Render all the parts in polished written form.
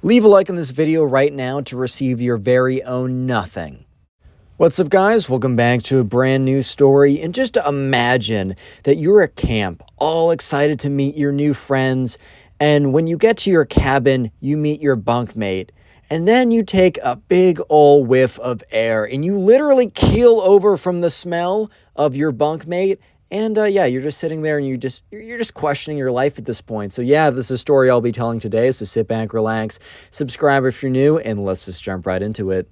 Leave a like on this video right now to receive your very own nothing. What's up, guys? Welcome back to a brand new story. And just imagine that you're at camp, all excited to meet your new friends. And when you get to your cabin, you meet your bunkmate. And then you take a big ol' whiff of air and you literally keel over from the smell of your bunkmate. And yeah, you're just sitting there and you're just questioning your life at this point. So yeah, this is a story I'll be telling today. So sit back, relax, subscribe if you're new, and let's just jump right into it.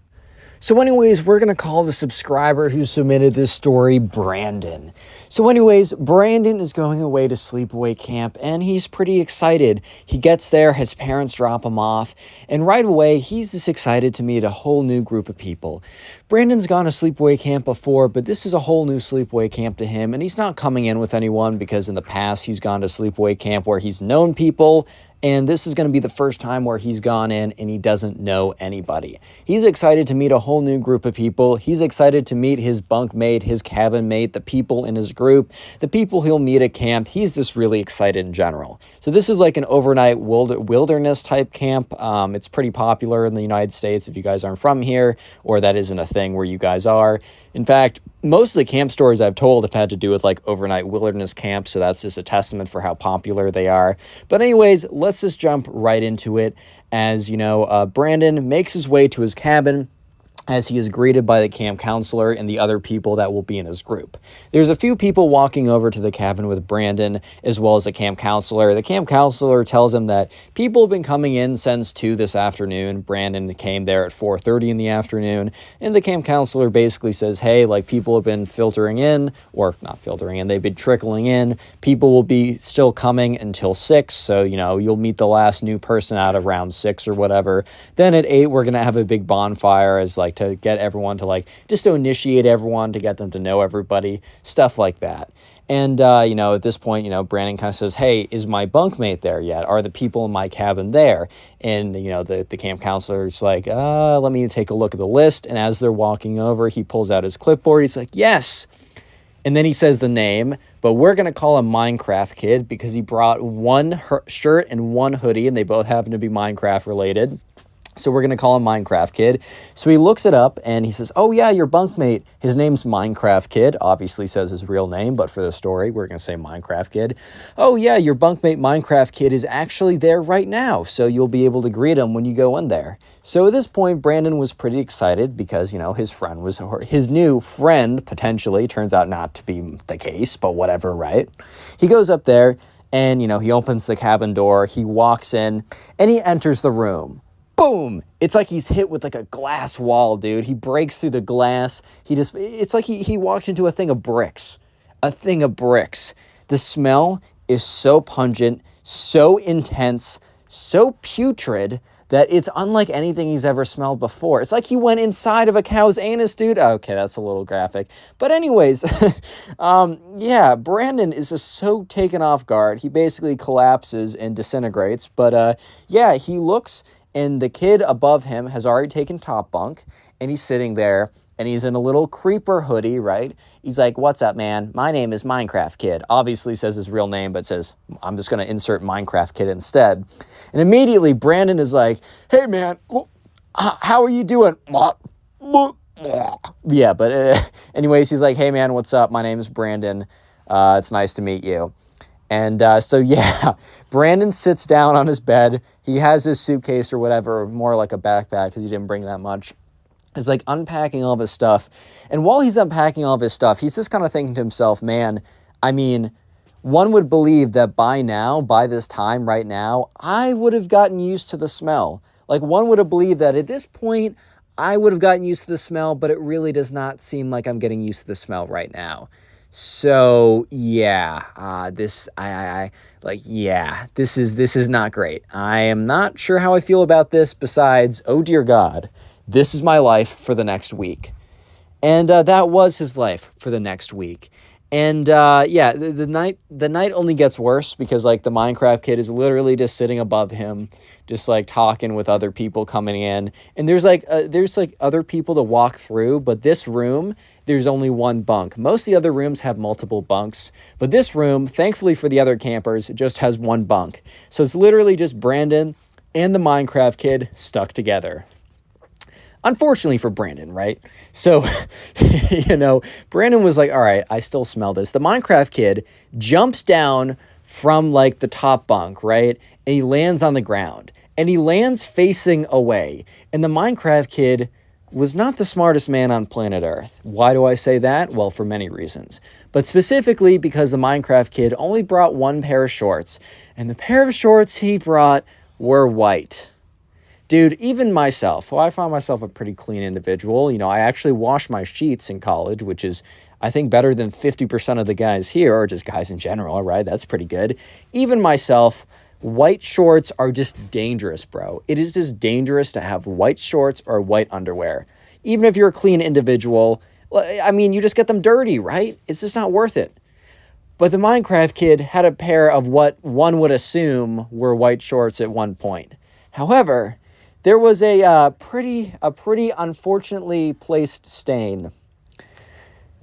So anyways, we're going to call the subscriber who submitted this story Brandon. So anyways, Brandon is going away to sleepaway camp and he's pretty excited. He gets there, his parents drop him off, and right away he's just excited to meet a whole new group of people. Brandon's gone to sleepaway camp before, but this is a whole new sleepaway camp to him, and he's not coming in with anyone because in the past he's gone to sleepaway camp where he's known people. And this is going to be the first time where he's gone in and he doesn't know anybody. He's excited to meet a whole new group of people. He's excited to meet his bunkmate, his cabin mate, the people in his group, the people he'll meet at camp. He's just really excited in general. So this is like an overnight wilderness type camp. It's pretty popular in the United States if you guys aren't from here, or that isn't a thing where you guys are. In fact, most of the camp stories I've told have had to do with like overnight wilderness camps, so that's just a testament for how popular they are. But anyways, let's just jump right into it. As you know, Brandon makes his way to his cabin as he is greeted by the camp counselor and the other people that will be in his group. There's a few people walking over to the cabin with Brandon, as well as the camp counselor. The camp counselor tells him that people have been coming in since 2 this afternoon. Brandon came there at 4:30 in the afternoon, and the camp counselor basically says, hey, like, people have been filtering in, or not filtering in, they've been trickling in. People will be still coming until 6, so, you know, you'll meet the last new person out around 6 or whatever. Then at 8, we're going to have a big bonfire as, like, to get everyone to, like, just to initiate everyone, to get them to know everybody, stuff like that. And, you know, at this point, you know, Brandon kind of says, hey, is my bunkmate there yet? Are the people in my cabin there? And, you know, the camp counselor's like, let me take a look at the list. And as they're walking over, he pulls out his clipboard. He's like, yes. And then he says the name, but we're going to call him Minecraft Kid because he brought one shirt and one hoodie, and they both happen to be Minecraft related. So we're going to call him Minecraft Kid. So he looks it up and he says, oh yeah, your bunkmate, his name's Minecraft Kid. Obviously says his real name, but for the story, we're going to say Minecraft Kid. Oh yeah, your bunkmate Minecraft Kid is actually there right now. So you'll be able to greet him when you go in there. So at this point, Brandon was pretty excited because, you know, his friend was, his new friend potentially, turns out not to be the case, but whatever, right? He goes up there and, you know, he opens the cabin door, he walks in and he enters the room. Boom! It's like he's hit with like a glass wall, dude. He breaks through the glass. It's like he walked into a thing of bricks. A thing of bricks. The smell is so pungent, so intense, so putrid that it's unlike anything he's ever smelled before. It's like he went inside of a cow's anus, dude. Okay, that's a little graphic. But anyways, yeah, Brandon is just so taken off guard. He basically collapses and disintegrates. But yeah, he looks, and the kid above him has already taken top bunk, and he's sitting there, and he's in a little creeper hoodie, right? He's like, what's up, man? My name is Minecraft Kid. Obviously says his real name, but says, I'm just going to insert Minecraft Kid instead. And immediately, Brandon is like, hey, man, how are you doing? Yeah, but anyways, he's like, hey, man, what's up? My name is Brandon. It's nice to meet you. And so, yeah, Brandon sits down on his bed. He has his suitcase or whatever, more like a backpack because he didn't bring that much. He's like unpacking all of his stuff. And while he's unpacking all of his stuff, he's just kind of thinking to himself, man, I mean, one would believe that by now, by this time right now, I would have gotten used to the smell. Like, one would have believed that at this point, I would have gotten used to the smell, but it really does not seem like I'm getting used to the smell right now. So yeah, this is not great. I am not sure how I feel about this besides, oh dear God, this is my life for the next week. And that was his life for the next week. And yeah, the night only gets worse because, like, the Minecraft Kid is literally just sitting above him, just like talking with other people coming in. And there's like other people to walk through, but this room, there's only one bunk. Most of the other rooms have multiple bunks, but this room, thankfully for the other campers, just has one bunk. So it's literally just Brandon, and the Minecraft kid stuck together. Unfortunately for Brandon, right? So, Brandon was like, all right, I still smell this. The Minecraft kid jumps down from like the top bunk, right? And he lands on the ground and he lands facing away. And the Minecraft kid was not the smartest man on planet Earth. Why do I say that? Well, for many reasons. But specifically because the Minecraft kid only brought one pair of shorts. And the pair of shorts he brought were white. Dude, even myself, well, I found myself a pretty clean individual. I actually washed my sheets in college, which is, I think, better than 50% of the guys here, or just guys in general, right? That's pretty good. Even myself, white shorts are just dangerous, bro. It is just dangerous to have white shorts or white underwear. Even if you're a clean individual, I mean, you just get them dirty, right? It's just not worth it. But the Minecraft kid had a pair of what one would assume were white shorts at one point. However, there was a pretty unfortunately placed stain.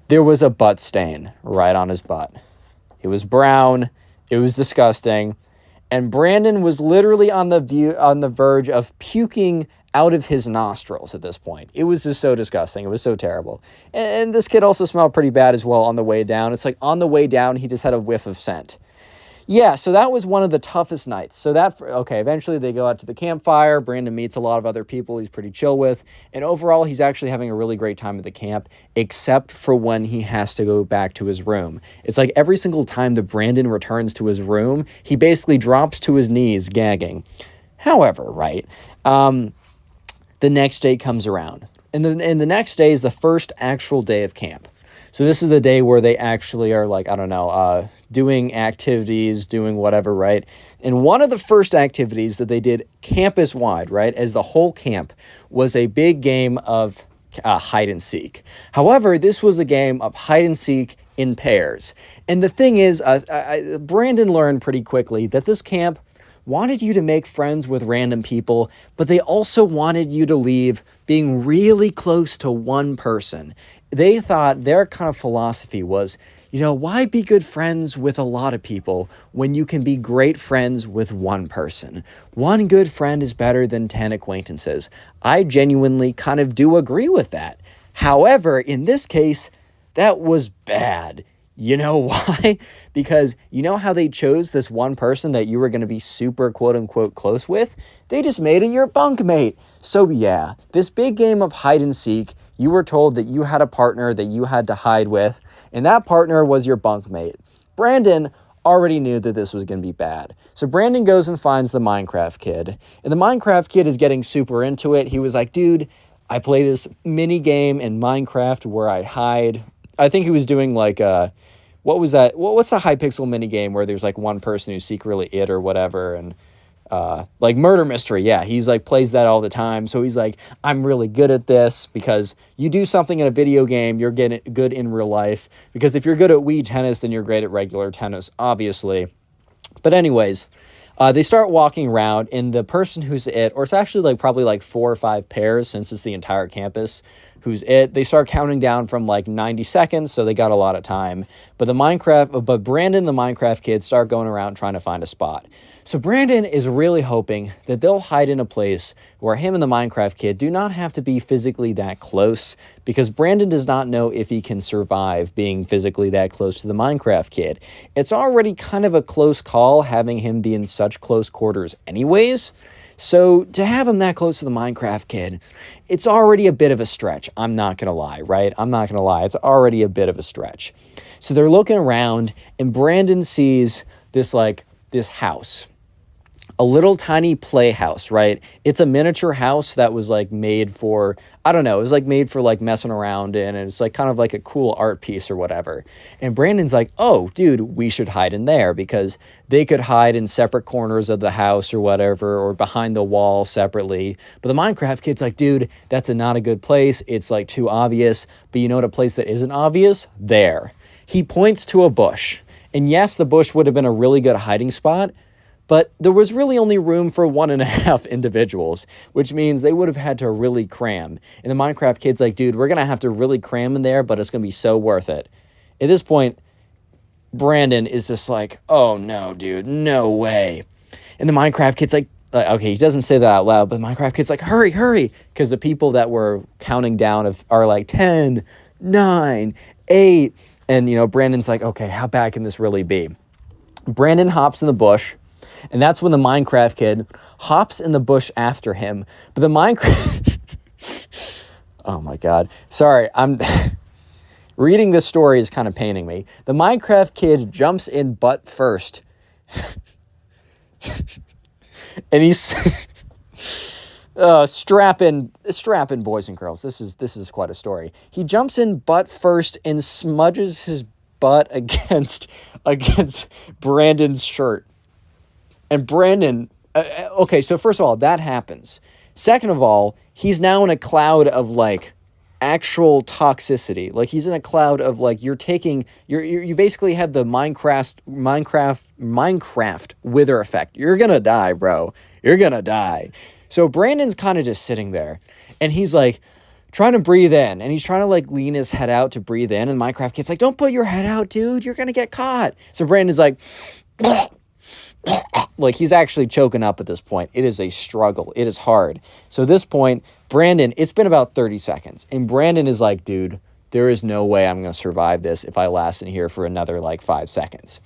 There was a butt stain right on his butt. It was brown. It was disgusting. And Brandon was literally on the verge of puking out of his nostrils at this point. It was just so disgusting. It was so terrible. And this kid also smelled pretty bad as well on the way down. It's like on the way down, he just had a whiff of scent. Yeah, so that was one of the toughest nights. So eventually they go out to the campfire. Brandon meets a lot of other people he's pretty chill with. And overall, he's actually having a really great time at the camp, except for when he has to go back to his room. It's like every single time that Brandon returns to his room, he basically drops to his knees, gagging. However, right, the next day comes around. And the next day is the first actual day of camp. So this is the day where they actually are like, I don't know, doing activities, doing whatever, right? And one of the first activities that they did campus-wide, right, as the whole camp, was a big game of hide and seek. However, this was a game of hide and seek in pairs. And the thing is, Brandon learned pretty quickly that this camp wanted you to make friends with random people, but they also wanted you to leave being really close to one person. They thought their kind of philosophy was, why be good friends with a lot of people when you can be great friends with one person? One good friend is better than 10 acquaintances. I genuinely kind of do agree with that. However, in this case, that was bad. You know why? Because you know how they chose this one person that you were going to be super quote-unquote close with? They just made it your bunkmate. So yeah, this big game of hide and seek, you were told that you had a partner that you had to hide with, and that partner was your bunkmate. Brandon already knew that this was going to be bad. So Brandon goes and finds the Minecraft kid, and the Minecraft kid is getting super into it. He was like, dude, I play this mini game in Minecraft where I hide. I think he was doing like what was that? What's the Hypixel mini game where there's like one person who's secretly it or whatever, and like murder mystery. Yeah, he's like plays that all the time. So he's like, I'm really good at this because you do something in a video game, you're getting good in real life. Because if you're good at Wii tennis, then you're great at regular tennis, obviously. But anyways, they start walking around, and the person who's it, or it's actually like probably like 4 or 5 pairs since it's the entire campus, who's it, they start counting down from like 90 seconds, so they got a lot of time. But Brandon, the Minecraft kid, start going around trying to find a spot. So Brandon is really hoping that they'll hide in a place where him and the Minecraft kid do not have to be physically that close, because Brandon does not know if he can survive being physically that close to the Minecraft kid. It's already kind of a close call having him be in such close quarters anyways. So to have him that close to the Minecraft kid, it's already a bit of a stretch. I'm not going to lie, right? I'm not going to lie. It's already a bit of a stretch. So they're looking around, and Brandon sees this house. A little tiny playhouse, right? It's a miniature house that was like made for, I don't know, it was like made for like messing around in, and it's like kind of like a cool art piece or whatever. And Brandon's like, oh, dude, we should hide in there, because they could hide in separate corners of the house or whatever, or behind the wall separately. But the Minecraft kid's like, dude, that's not a good place. It's like too obvious. But you know what a place that isn't obvious? There. He points to a bush. And yes, the bush would have been a really good hiding spot, but there was really only room for 1.5 individuals, which means they would have had to really cram. And the Minecraft kid's like, dude, we're going to have to really cram in there, but it's going to be so worth it. At this point, Brandon is just like, oh no, dude, no way. And the Minecraft kid's like, okay, he doesn't say that out loud, but Minecraft kid's like, hurry, hurry, because the people that were counting down are like 10, 9, 8, and, you know, Brandon's like, okay, how bad can this really be? Brandon hops in the bush, and that's when the Minecraft kid hops in the bush after him, but the Minecraft... Oh my God. Sorry, I'm... Reading this story is kind of paining me. The Minecraft kid jumps in butt first. And he's strapping boys and girls. This is quite a story. He jumps in butt first and smudges his butt against Brandon's shirt. And Brandon, okay, so first of all, that happens. Second of all, he's now in a cloud of like actual toxicity. Like he's in a cloud of like you basically have the Minecraft wither effect. You're gonna die, bro. You're gonna die. So Brandon's kind of just sitting there, and he's like trying to breathe in, and he's trying to like lean his head out to breathe in, and Minecraft kid's like, "Don't put your head out, dude. You're gonna get caught." So Brandon's like. Like he's actually choking up at this point. It is a struggle. It is hard. So at this point, Brandon, it's been about 30 seconds. And Brandon is like, dude, there is no way I'm going to survive this if I last in here for another like 5 seconds.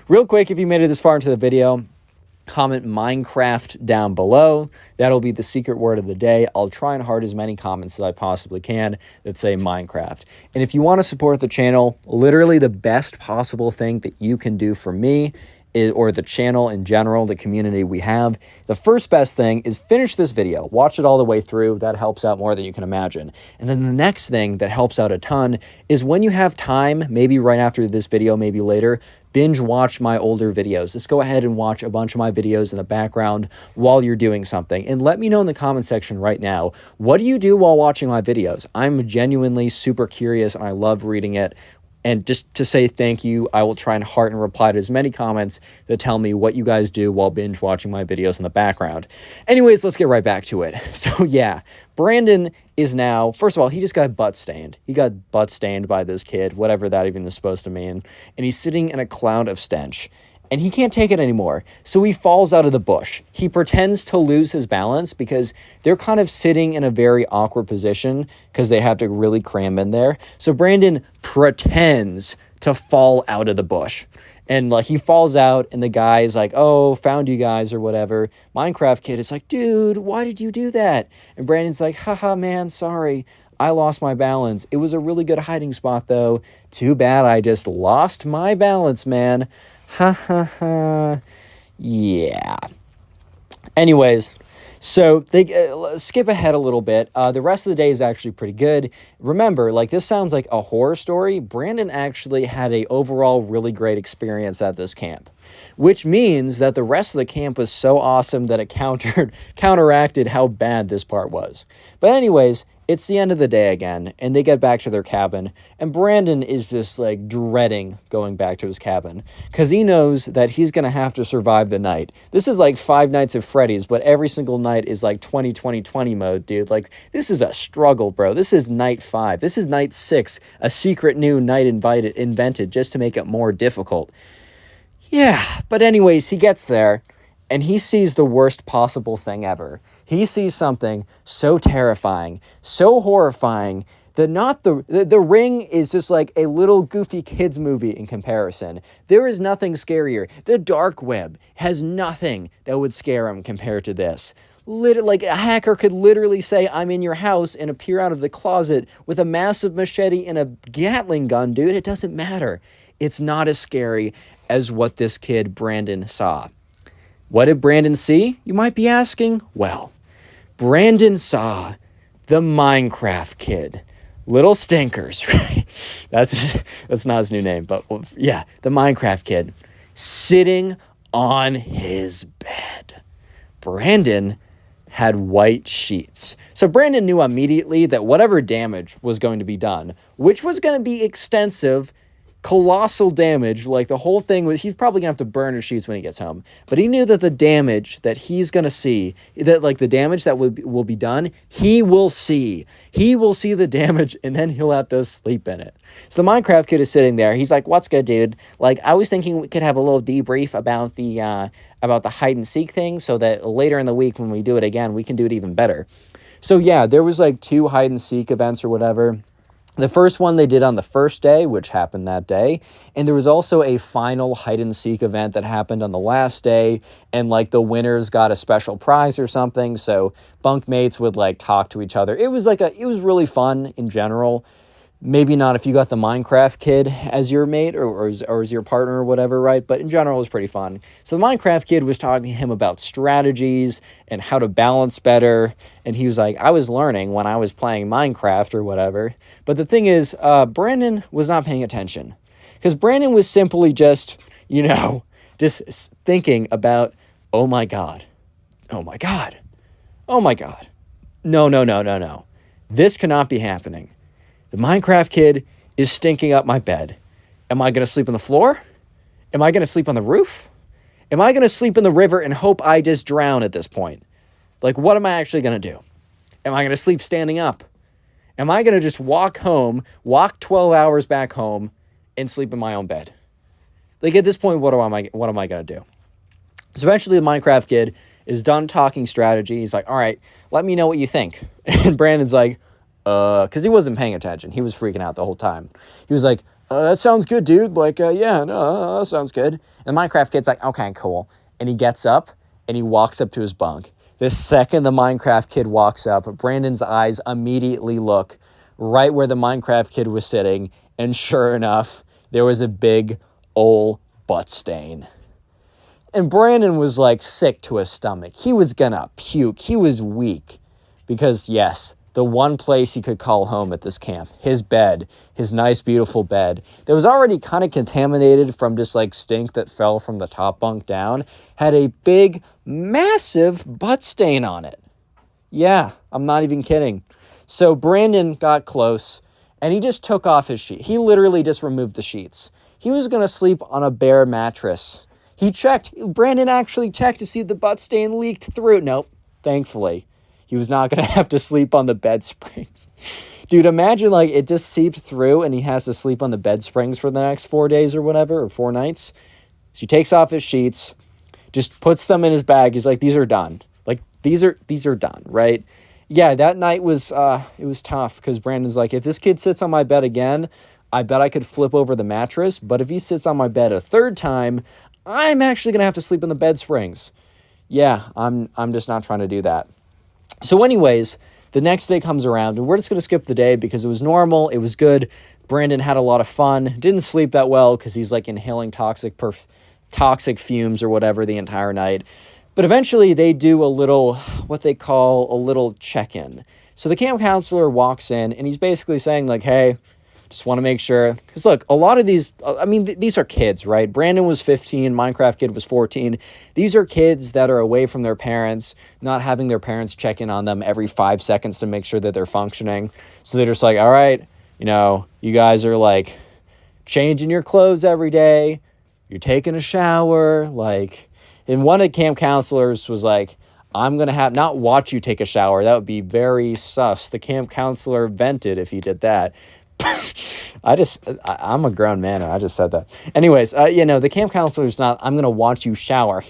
Real quick, if you made it this far into the video, comment Minecraft down below. That'll be the secret word of the day. I'll try and heart as many comments as I possibly can that say Minecraft. And if you want to support the channel, literally the best possible thing that you can do for me or the channel in general, the community we have, the first best thing is finish this video. Watch it all the way through. That helps out more than you can imagine. And then the next thing that helps out a ton is when you have time, maybe right after this video, maybe later, binge watch my older videos. Just go ahead and watch a bunch of my videos in the background while you're doing something. And let me know in the comment section right now, what do you do while watching my videos? I'm genuinely super curious and I love reading it. And just to say thank you, I will try and heart and reply to as many comments that tell me what you guys do while binge watching my videos in the background. Anyways, let's get right back to it. So yeah, Brandon is now, first of all, he just got butt stained. He got butt stained by this kid, whatever that even is supposed to mean. And he's sitting in a cloud of stench. And he can't take it anymore. So he falls out of the bush. He pretends to lose his balance because they're kind of sitting in a very awkward position because they have to really cram in there. So Brandon pretends to fall out of the bush. And like he falls out and the guy is like, oh, found you guys or whatever. Minecraft kid is like, dude, why did you do that? And Brandon's like, haha, man, sorry. I lost my balance. It was a really good hiding spot though. Too bad I just lost my balance, man. Ha ha ha. Yeah. Anyways, so they skip ahead a little bit. The rest of the day is actually pretty good. Remember, like this sounds like a horror story. Brandon actually had a overall really great experience at this camp, which means that the rest of the camp was so awesome that it counteracted how bad this part was. But anyways, it's the end of the day again, and they get back to their cabin, and Brandon is just like dreading going back to his cabin because he knows that he's going to have to survive the night. This is like Five Nights at Freddy's, but every single night is like 20 mode, dude. Like, this is a struggle, bro. This is night 5. This is night 6, a secret new night invented just to make it more difficult. Yeah, but anyways, he gets there, and he sees the worst possible thing ever. He sees something so terrifying, so horrifying, that the ring is just like a little goofy kids movie in comparison. There is nothing scarier. The dark web has nothing that would scare him compared to this. Like a hacker could literally say, I'm in your house, and appear out of the closet with a massive machete and a Gatling gun, dude. It doesn't matter. It's not as scary as what this kid, Brandon, saw. What did Brandon see? You might be asking. Well, Brandon saw the Minecraft kid. Little Stinkers, right? That's not his new name, but yeah, the Minecraft kid sitting on his bed. Brandon had white sheets. So Brandon knew immediately that whatever damage was going to be done, which was going to be extensive, colossal damage. Like, the whole thing was, he's probably gonna have to burn his sheets when he gets home. But he knew that the damage that he's gonna see, that like the damage that will be done, he will see. He will see the damage, and then he'll have to sleep in it. So the Minecraft kid is sitting there. He's like, "What's good, dude? Like, I was thinking we could have a little debrief about the hide and seek thing, so that later in the week when we do it again, we can do it even better." So yeah, there was like 2 hide and seek events or whatever. The first one they did on the first day, which happened that day. And there was also a final hide and seek event that happened on the last day. And like the winners got a special prize or something. So bunkmates would like talk to each other. It was really fun in general. Maybe not if you got the Minecraft kid as your mate or as your partner or whatever, right? But in general, it was pretty fun. So the Minecraft kid was talking to him about strategies and how to balance better. And he was like, I was learning when I was playing Minecraft or whatever. But the thing is, Brandon was not paying attention. Because Brandon was simply just, just thinking about, oh my God, oh my God, oh my God. No. This cannot be happening. The Minecraft kid is stinking up my bed. Am I going to sleep on the floor? Am I going to sleep on the roof? Am I going to sleep in the river and hope I just drown at this point? Like, what am I actually going to do? Am I going to sleep standing up? Am I going to just walk 12 hours back home and sleep in my own bed? Like, at this point, what am I going to do? So eventually the Minecraft kid is done talking strategy. He's like, all right, let me know what you think. And Brandon's like, because he wasn't paying attention. He was freaking out the whole time. He was like, that sounds good, dude. Like, yeah, no, that sounds good. And the Minecraft kid's like, okay, cool. And he gets up and he walks up to his bunk. The second the Minecraft kid walks up, Brandon's eyes immediately look right where the Minecraft kid was sitting. And sure enough, there was a big old butt stain. And Brandon was like sick to his stomach. He was gonna puke. He was weak. Because yes, the one place he could call home at this camp, his bed, his nice, beautiful bed, that was already kind of contaminated from just like stink that fell from the top bunk down, had a big, massive butt stain on it. Yeah, I'm not even kidding. So Brandon got close and he just took off his sheet. He literally just removed the sheets. He was going to sleep on a bare mattress. Brandon actually checked to see if the butt stain leaked through. Nope, thankfully. He was not going to have to sleep on the bed springs. Dude, imagine like it just seeped through and he has to sleep on the bed springs for the next 4 days or whatever, or 4 nights. So he takes off his sheets, just puts them in his bag. He's like, these are done. Like, these are done, right? Yeah, that night was, it was tough because Brandon's like, if this kid sits on my bed again, I bet I could flip over the mattress. But if he sits on my bed a third time, I'm actually going to have to sleep in the bed springs. Yeah, I'm just not trying to do that. So anyways, the next day comes around, and we're just going to skip the day because it was normal, it was good. Brandon had a lot of fun, didn't sleep that well because he's like inhaling toxic fumes or whatever the entire night. But eventually they do what they call a little check-in. So the camp counselor walks in, and he's basically saying like, hey, just want to make sure. Because look, a lot of these, these are kids, right? Brandon was 15, Minecraft kid was 14. These are kids that are away from their parents, not having their parents check in on them every 5 seconds to make sure that they're functioning. So they're just like, all right, you guys are like changing your clothes every day. You're taking a shower. And one of the camp counselors was like, I'm going to not watch you take a shower. That would be very sus. The camp counselor vented if he did that. I'm a grown man and I just said that. Anyways, the camp counselor's not, I'm going to watch you shower.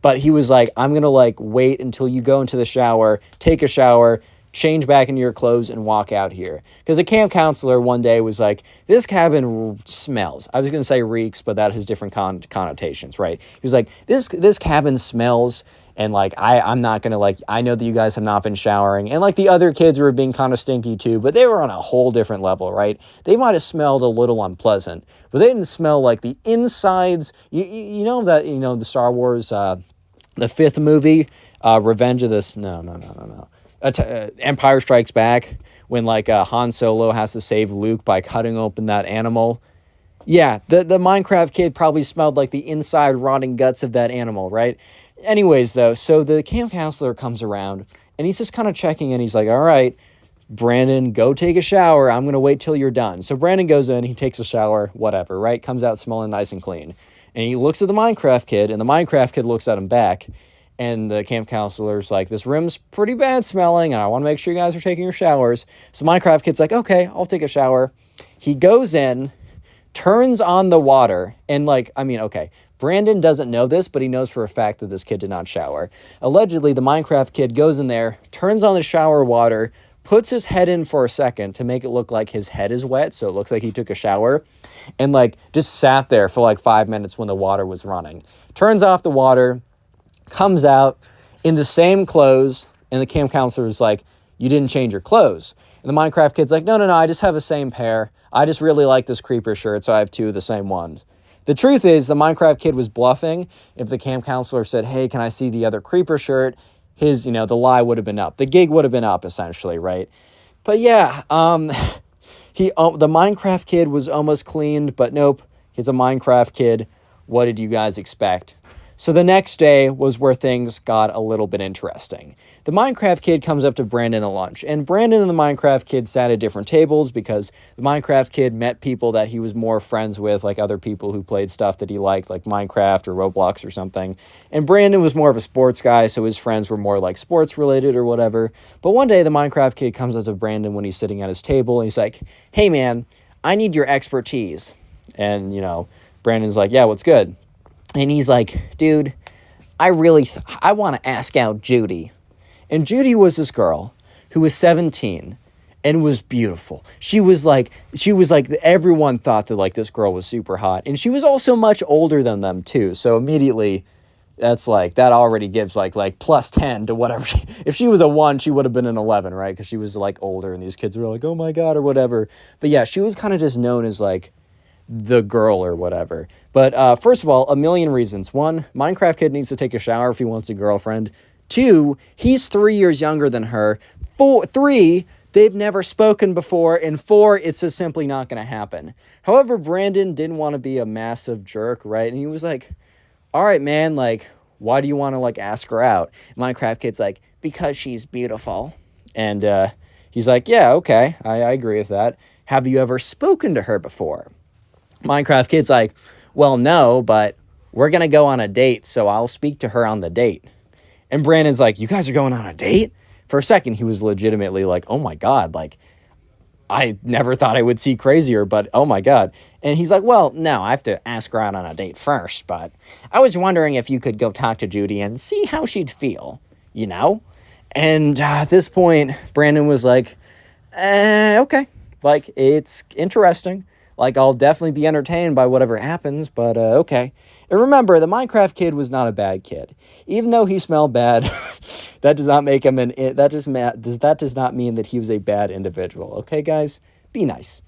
But he was like, I'm going to wait until you go into the shower, take a shower, change back into your clothes and walk out here. Because the camp counselor one day was like, this cabin smells. I was going to say reeks, but that has different connotations, right? He was like, this cabin smells. And I'm not going to I know that you guys have not been showering. And the other kids were being kind of stinky too, but they were on a whole different level, right? They might have smelled a little unpleasant, but they didn't smell like the insides. The Star Wars, the fifth movie, Revenge of this. No. Empire Strikes Back, when Han Solo has to save Luke by cutting open that animal. Yeah, the Minecraft kid probably smelled like the inside rotting guts of that animal, right? Anyways, though, so the camp counselor comes around, and he's just kind of checking, and he's like, all right, Brandon, go take a shower. I'm going to wait till you're done. So Brandon goes in, he takes a shower, whatever, right? Comes out smelling nice and clean. And he looks at the Minecraft kid, and the Minecraft kid looks at him back. And the camp counselor's like, this room's pretty bad smelling, and I want to make sure you guys are taking your showers. So Minecraft kid's like, okay, I'll take a shower. He goes in, turns on the water, and okay, Brandon doesn't know this, but he knows for a fact that this kid did not shower. Allegedly, the Minecraft kid goes in there, turns on the shower water, puts his head in for a second to make it look like his head is wet, so it looks like he took a shower, and just sat there for 5 minutes when the water was running. Turns off the water, comes out in the same clothes, and the camp counselor is like, you didn't change your clothes. And the Minecraft kid's like, no, I just have the same pair. I just really like this creeper shirt, so I have two of the same ones. The truth is, the Minecraft kid was bluffing. If the camp counselor said, hey, can I see the other creeper shirt? The lie would have been up. The gig would have been up, essentially, right? But yeah, the Minecraft kid was almost cleaned, but nope, he's a Minecraft kid. What did you guys expect? So the next day was where things got a little bit interesting. The Minecraft kid comes up to Brandon at lunch, and Brandon and the Minecraft kid sat at different tables because the Minecraft kid met people that he was more friends with, like other people who played stuff that he liked, like Minecraft or Roblox or something. And Brandon was more of a sports guy, so his friends were more like sports related or whatever. But one day the Minecraft kid comes up to Brandon when he's sitting at his table, and he's like, hey man, I need your expertise. And, Brandon's like, yeah, what's good? And he's like, dude, I want to ask out Judy. And Judy was this girl who was 17 and was beautiful. She was like, everyone thought that this girl was super hot. And she was also much older than them too. So immediately that already gives plus 10 to whatever. If she was a 1, she would have been an 11, right? Because she was older and these kids were like, oh my God, or whatever. But yeah, she was kind of just known as the girl or whatever. But first of all, a million reasons. 1, Minecraft kid needs to take a shower if he wants a girlfriend. 2, he's 3 years younger than her. 3, they've never spoken before. And 4, it's just simply not going to happen. However, Brandon didn't want to be a massive jerk, right? And he was like, all right, man, why do you want to ask her out? And Minecraft kid's like, because she's beautiful. And he's like, yeah, okay, I agree with that. Have you ever spoken to her before? Minecraft kid's like, well, no, but we're going to go on a date, so I'll speak to her on the date. And Brandon's like, you guys are going on a date? For a second, he was legitimately like, oh my God, I never thought I would see crazier, but oh my God. And he's like, well, no, I have to ask her out on a date first, but I was wondering if you could go talk to Judy and see how she'd feel, And at this point, Brandon was like, okay, it's interesting. I'll definitely be entertained by whatever happens, but okay. And remember, the Minecraft kid was not a bad kid. Even though he smelled bad, that does not make him that does not mean that he was a bad individual. Okay, guys? Be nice.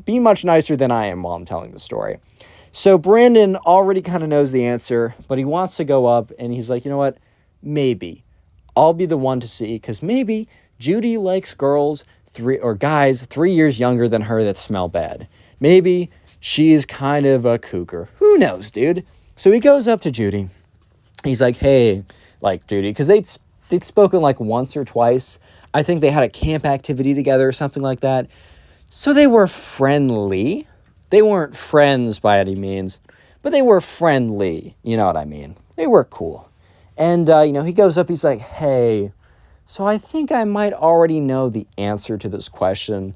Be much nicer than I am while I'm telling the story. So Brandon already kind of knows the answer, but he wants to go up, and he's like, you know what? Maybe. I'll be the one to see, because maybe Judy likes girls guys 3 years younger than her that smell bad. Maybe she's kind of a cougar. Who knows, dude? So he goes up to Judy. He's like, hey, Judy, because they'd spoken once or twice. I think they had a camp activity together or something like that. So they were friendly. They weren't friends by any means, but they were friendly. You know what I mean? They were cool. And, he goes up, he's like, hey, so I think I might already know the answer to this question,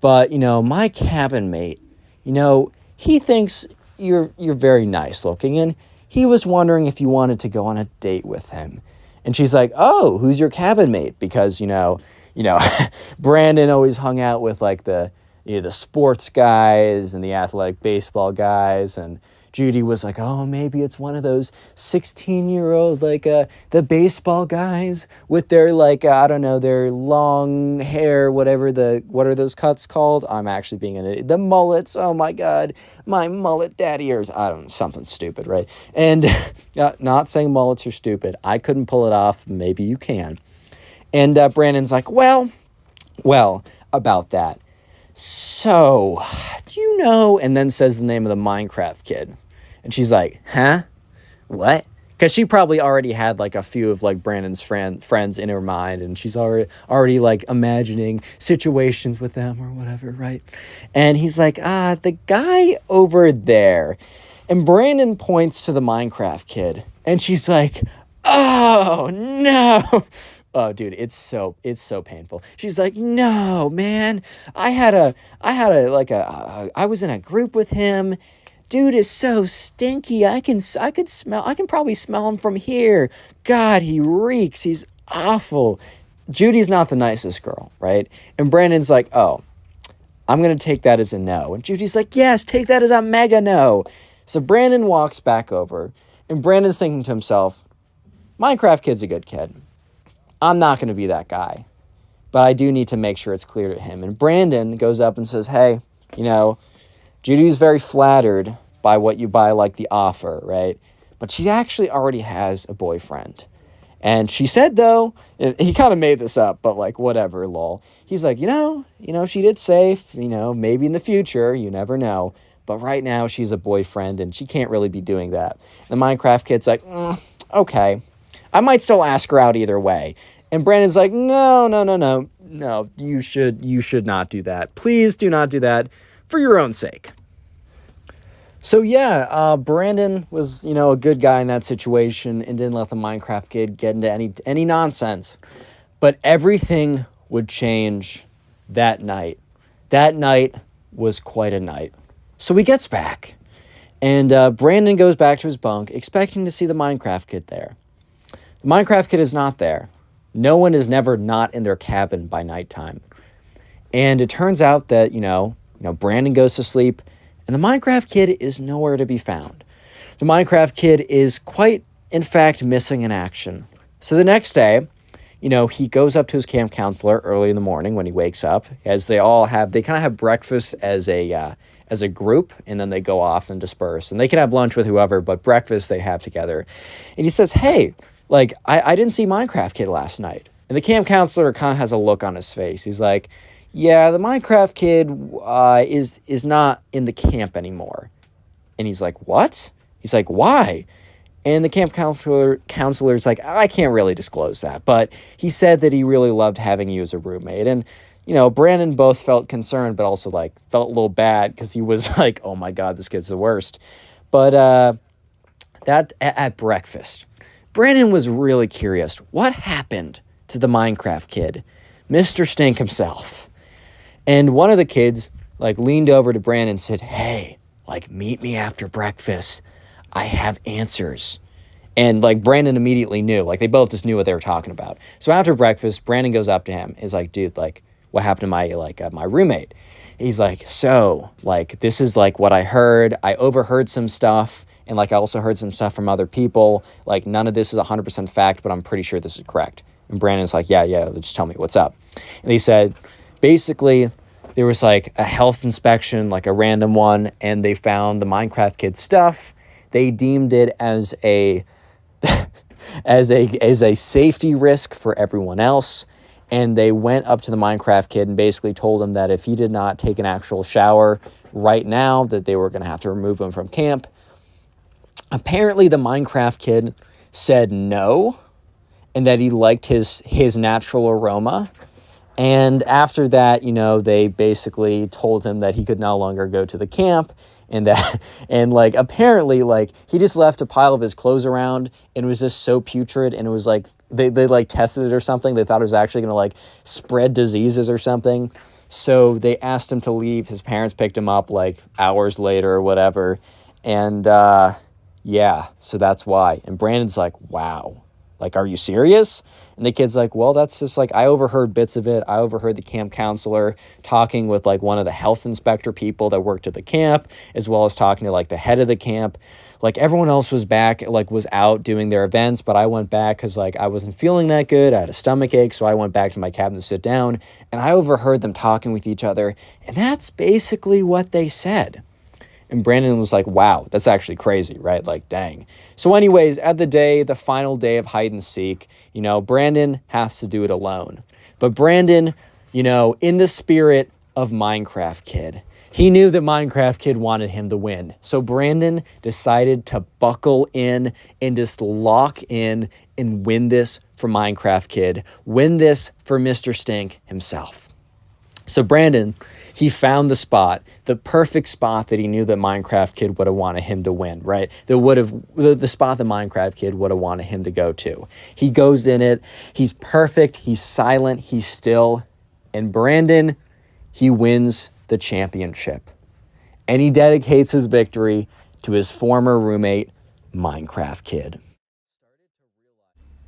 but, my cabin mate, he thinks you're very nice looking, and he was wondering if you wanted to go on a date with him. And she's like, oh, who's your cabin mate? Because, Brandon always hung out with the sports guys and the athletic baseball guys, and Judy was like, oh, maybe it's one of those 16-year-old, the baseball guys with their, I don't know, their long hair, what are those cuts called? I'm actually being an idiot. The mullets, oh my God, my mullet daddy ears. I don't know, something stupid, right? And not saying mullets are stupid. I couldn't pull it off. Maybe you can. And Brandon's like, well, about that. So, do you know, and then says the name of the Minecraft kid. And she's like, huh? What? Because she probably already had like a few of like Brandon's friends in her mind, and she's already like imagining situations with them or whatever, right? And he's like, the guy over there. And Brandon points to the Minecraft kid, and she's like, oh no. Oh, dude, it's so painful. She's like, no, man, I was in a group with him. Dude is so stinky. I can probably smell him from here. God, he reeks. He's awful. Judy's not the nicest girl, right? And Brandon's like, oh, I'm going to take that as a no. And Judy's like, yes, take that as a mega no. So Brandon walks back over, and Brandon's thinking to himself, Minecraft kid's a good kid. I'm not going to be that guy, but I do need to make sure it's clear to him. And Brandon goes up and says, hey, Judy's very flattered by like the offer, right? But she actually already has a boyfriend. And she said, though, he kind of made this up, but like, whatever, lol. He's like, she did say, maybe in the future, you never know. But right now she's a boyfriend and she can't really be doing that. The Minecraft kid's like, okay, I might still ask her out either way. And Brandon's like, no, you should not do that. Please do not do that for your own sake. So yeah, Brandon was, a good guy in that situation and didn't let the Minecraft kid get into any nonsense. But everything would change that night. That night was quite a night. So he gets back, and Brandon goes back to his bunk, expecting to see the Minecraft kid there. The Minecraft kid is not there. No one is never not in their cabin by nighttime. And it turns out that, Brandon goes to sleep, and the Minecraft kid is nowhere to be found. The Minecraft kid is quite, in fact, missing in action. So the next day, he goes up to his camp counselor early in the morning when he wakes up, as they kind of have breakfast as a group, and then they go off and disperse. And they can have lunch with whoever, but breakfast they have together. And he says, hey, I didn't see Minecraft kid last night. And the camp counselor kind of has a look on his face. He's like, yeah, the Minecraft kid is not in the camp anymore. And he's like, what? He's like, why? And the camp counselor's like, I can't really disclose that. But he said that he really loved having you as a roommate. And, Brandon both felt concerned, but also felt a little bad because he was like, oh my God, this kid's the worst. But that at breakfast, Brandon was really curious. What happened to the Minecraft kid? Mr. Stink himself. And one of the kids, leaned over to Brandon and said, hey, meet me after breakfast. I have answers. And, Brandon immediately knew. They both just knew what they were talking about. So after breakfast, Brandon goes up to him. He's like, dude, what happened to my roommate? He's like, so, this is, what I heard. I overheard some stuff. And, I also heard some stuff from other people. None of this is 100% fact, but I'm pretty sure this is correct. And Brandon's like, yeah, just tell me what's up. And he said, basically, there was a health inspection, a random one, and they found the Minecraft kid stuff. They deemed it as a as a safety risk for everyone else, and they went up to the Minecraft kid and basically told him that if he did not take an actual shower right now, that they were going to have to remove him from camp. Apparently, the Minecraft kid said no, and that he liked his natural aroma. And after that, they basically told him that he could no longer go to the camp, and that, and apparently, he just left a pile of his clothes around, and it was just so putrid, and it was they tested it or something. They thought it was actually going to spread diseases or something. So they asked him to leave. His parents picked him up hours later or whatever. And yeah, so that's why. And Brandon's like, wow. Are you serious? And the kid's like, well, that's just I overheard bits of it. I overheard the camp counselor talking with one of the health inspector people that worked at the camp, as well as talking to the head of the camp. Everyone else was back, was out doing their events, but I went back because I wasn't feeling that good. I had a stomach ache, so I went back to my cabin to sit down, and I overheard them talking with each other, and that's basically what they said. And Brandon was like, wow, that's actually crazy, right? Dang. So anyways, at the final day of hide and seek, Brandon has to do it alone. But Brandon, in the spirit of Minecraft kid, He knew that Minecraft Kid wanted him to win. So Brandon decided to buckle in and just lock in and win this for Minecraft Kid. Win this for Mr. Stink himself. So Brandon, he found the spot, the perfect spot that he knew that Minecraft Kid would have wanted him to win, right? The spot that Minecraft Kid would have wanted him to go to. He goes in it. He's perfect. He's silent. He's still. And Brandon, he wins the championship. And he dedicates his victory to his former roommate, Minecraft Kid.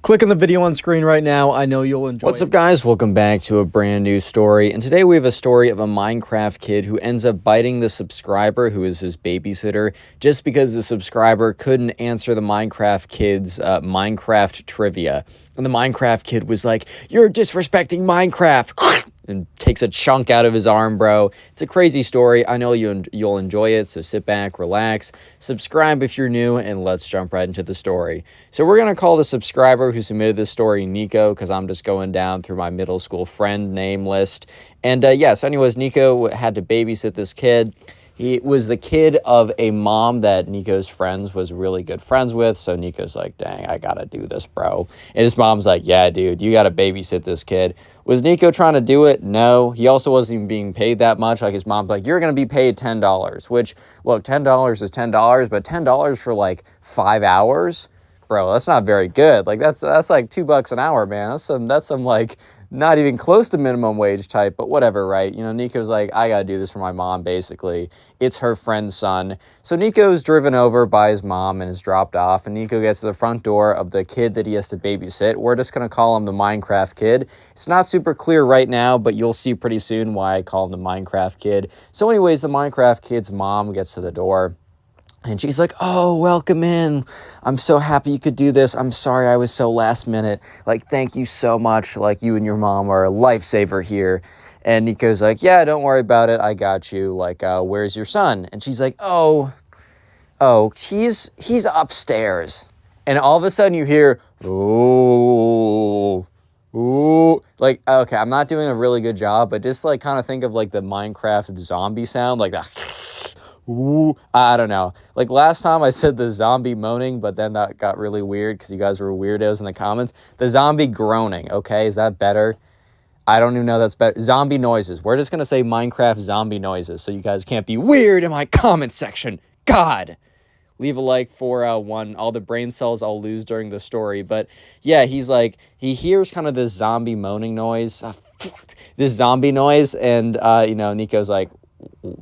Click on the video on screen right now. I know you'll enjoy it. What's up, guys? Welcome back to a brand new story. And today we have a story of a Minecraft kid who ends up biting the subscriber who is his babysitter just because the subscriber couldn't answer the Minecraft kid's Minecraft trivia. And the Minecraft kid was like, "You're disrespecting Minecraft." And takes a chunk out of his arm, bro. It's a crazy story. I know you'll enjoy it, so sit back, relax, subscribe if you're new, and let's jump right into the story. So we're going to call the subscriber who submitted this story Nico, because I'm just going down through my middle school friend name list. And so anyways, Nico had to babysit this kid. He was the kid of a mom that Nico's friends was really good friends with. So Nico's like, dang, I gotta do this, bro. And his mom's like, yeah, dude, you gotta babysit this kid. Was Nico trying to do it? No. He also wasn't even being paid that much. Like, his mom's like, you're gonna be paid $10, which, look, $10 is $10, but $10 for like 5 hours? Bro, that's not very good. Like, that's like $2 an hour, man. That's some like not even close to minimum wage type, but whatever, right? You know, Nico's like, I gotta do this for my mom, basically. It's her friend's son. So Nico's driven over by his mom and is dropped off, and Nico gets to the front door of the kid that he has to babysit. We're just gonna call him the Minecraft Kid. It's not super clear right now, but you'll see pretty soon why I call him the Minecraft Kid. So anyways, the Minecraft Kid's mom gets to the door. And she's like, oh, welcome in. I'm so happy you could do this. I'm sorry I was so last minute. Like, thank you so much. Like, you and your mom are a lifesaver here. And Nico's like, yeah, don't worry about it. I got you. Like, where's your son? And she's like, oh, he's upstairs. And all of a sudden you hear, ooh. Like, okay, I'm not doing a really good job, but just like kind of think of like the Minecraft zombie sound, like that. Ooh, I don't know. Like, last time I said the zombie moaning, but then that got really weird because you guys were weirdos in the comments. The zombie groaning, okay? Is that better? I don't even know that's better. Zombie noises. We're just going to say Minecraft zombie noises so you guys can't be weird in my comment section. God! Leave a like for all the brain cells I'll lose during the story. But yeah, he's like, he hears kind of this zombie moaning noise, this zombie noise, and, Nico's like,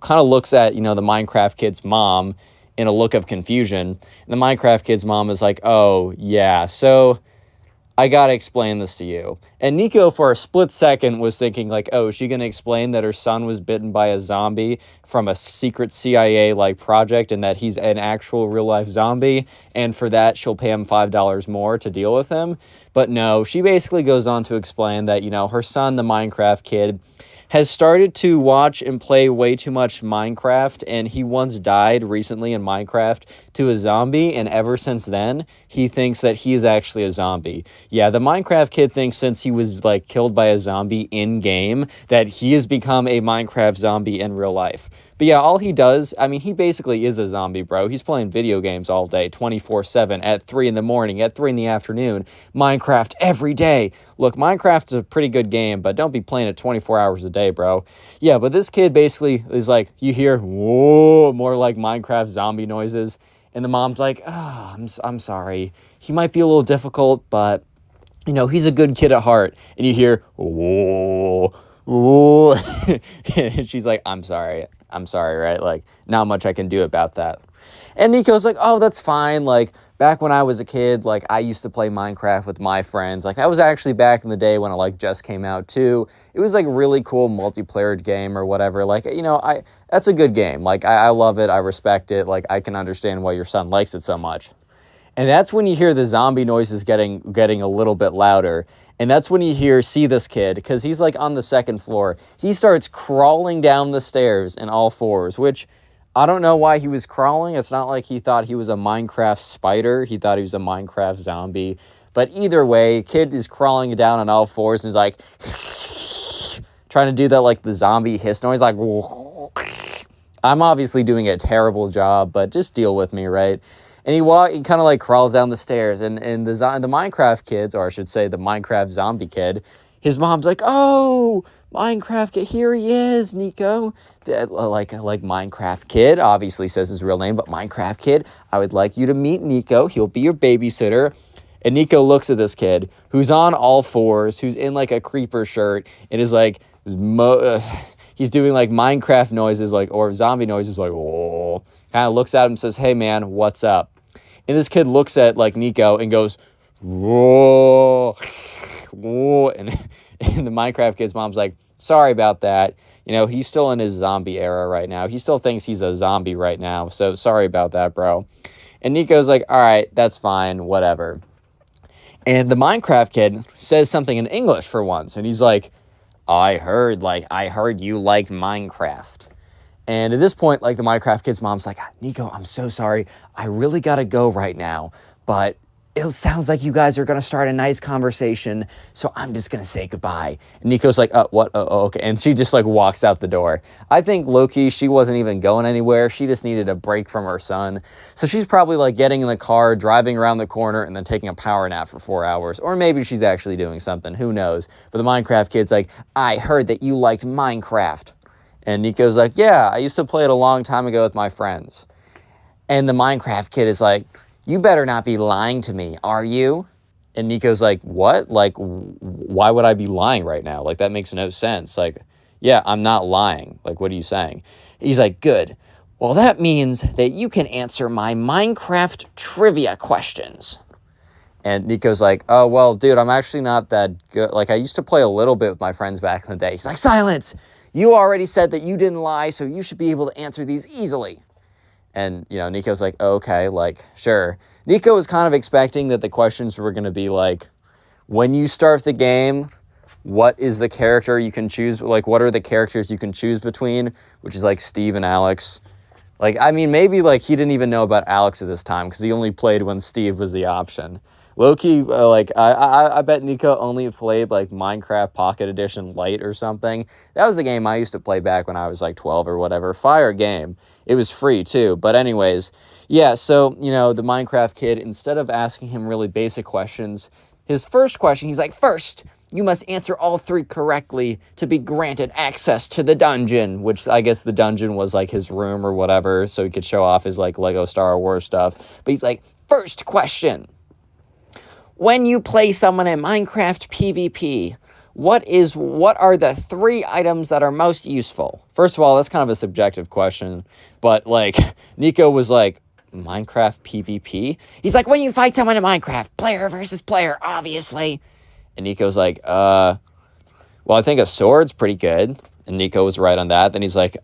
kind of looks at, the Minecraft Kid's mom in a look of confusion. And the Minecraft Kid's mom is like, oh, yeah, so I gotta explain this to you. And Nico, for a split second, was thinking like, oh, is she gonna explain that her son was bitten by a zombie from a secret CIA-like project and that he's an actual real-life zombie, and for that she'll pay him $5 more to deal with him? But no, she basically goes on to explain that, her son, the Minecraft Kid, has started to watch and play way too much Minecraft, and he once died recently in Minecraft to a zombie, and ever since then, he thinks that he is actually a zombie. Yeah, the Minecraft Kid thinks since he was, like, killed by a zombie in-game, that he has become a Minecraft zombie in real life. But yeah, all he does, I mean, he basically is a zombie, bro. He's playing video games all day, 24/7, at 3 in the morning, at 3 in the afternoon. Minecraft every day. Look, Minecraft is a pretty good game, but don't be playing it 24 hours a day, bro. Yeah, but this kid basically is like, you hear, whoa, more like Minecraft zombie noises. And the mom's like, I'm sorry. He might be a little difficult, but, he's a good kid at heart. And you hear, whoa, whoa. And she's like, I'm sorry, right? Like, not much I can do about that. And Nico's like, oh, that's fine. Like, back when I was a kid, like, I used to play Minecraft with my friends. Like, that was actually back in the day when it, like, just came out, too. It was, like, a really cool multiplayer game or whatever. Like, that's a good game. Like, I love it. I respect it. Like, I can understand why your son likes it so much. And that's when you hear the zombie noises getting a little bit louder. And that's when you see this kid, because he's, like, on the second floor. He starts crawling down the stairs in all fours, which I don't know why he was crawling. It's not like he thought he was a Minecraft spider. He thought he was a Minecraft zombie. But either way, kid is crawling down on all fours and is like trying to do that, like, the zombie hiss noise, like, I'm obviously doing a terrible job, but just deal with me, right? And he kind of like crawls down the stairs, and the Minecraft kids, or I should say the Minecraft zombie kid, his mom's like, "Oh, Minecraft kid, here he is, Nico." Like Minecraft kid, obviously says his real name, but Minecraft kid, I would like you to meet Nico. He'll be your babysitter. And Nico looks at this kid who's on all fours, who's in like a creeper shirt, and is like, he's doing like Minecraft noises, like, or zombie noises, like, oh, kind of looks at him and says, "Hey man, what's up?" And this kid looks at like Nico and goes, "Whoa, whoa," and the Minecraft kid's mom's like, "Sorry about that. You know, he's still in his zombie era right now. He still thinks he's a zombie right now. So sorry about that, bro." And Nico's like, "All right, that's fine, whatever." And the Minecraft kid says something in English for once, and he's like, I heard you like Minecraft." And at this point, like, the Minecraft kid's mom's like, "Nico, I'm so sorry. I really got to go right now. But it sounds like you guys are going to start a nice conversation, so I'm just going to say goodbye." And Nico's like, "What? Oh, okay." And she just, like, walks out the door. I think, low-key, she wasn't even going anywhere. She just needed a break from her son. So she's probably, like, getting in the car, driving around the corner, and then taking a power nap for 4 hours. Or maybe she's actually doing something. Who knows? But the Minecraft kid's like, "I heard that you liked Minecraft." And Nico's like, "Yeah, I used to play it a long time ago with my friends." And the Minecraft kid is like, "You better not be lying to me, are you?" And Nico's like, "What? Like, why would I be lying right now? Like, that makes no sense. Like, yeah, I'm not lying. Like, what are you saying?" He's like, "Good. Well, that means that you can answer my Minecraft trivia questions." And Nico's like, "Oh, well, dude, I'm actually not that good. Like, I used to play a little bit with my friends back in the day." He's like, "Silence! You already said that you didn't lie, so you should be able to answer these easily." And, you know, Nico's like, "Okay, like, sure." Nico was kind of expecting that the questions were going to be like, when you start the game, what is the character you can choose? Like, what are the characters you can choose between? Which is like Steve and Alex. Like, I mean, maybe like he didn't even know about Alex at this time because he only played when Steve was the option. Low-key, like, I bet Nico only played, like, Minecraft Pocket Edition Lite or something. That was the game I used to play back when I was, like, 12 or whatever. Fire game. It was free, too. But anyways, yeah, so, you know, the Minecraft kid, instead of asking him really basic questions, his first question, he's like, "First, you must answer all 3 correctly to be granted access to the dungeon," which I guess the dungeon was, like, his room or whatever, so he could show off his, like, Lego Star Wars stuff. But he's like, "First question. When you play someone in Minecraft PvP, what are the 3 items that are most useful?" First of all, that's kind of a subjective question, but like Nico was like, "Minecraft PvP?" He's like, "When you fight someone in Minecraft, player versus player, obviously." And Nico's like, well, I think a sword's pretty good." And Nico was right on that. Then he's like,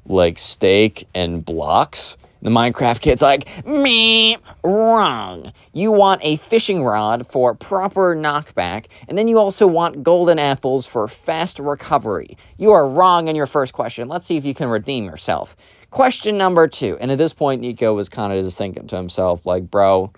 like steak and blocks. The Minecraft kid's like, "Me, wrong. You want a fishing rod for proper knockback, and then you also want golden apples for fast recovery. You are wrong in your first question. Let's see if you can redeem yourself." Question number 2. And at this point, Nico was kind of just thinking to himself, like, "Bro,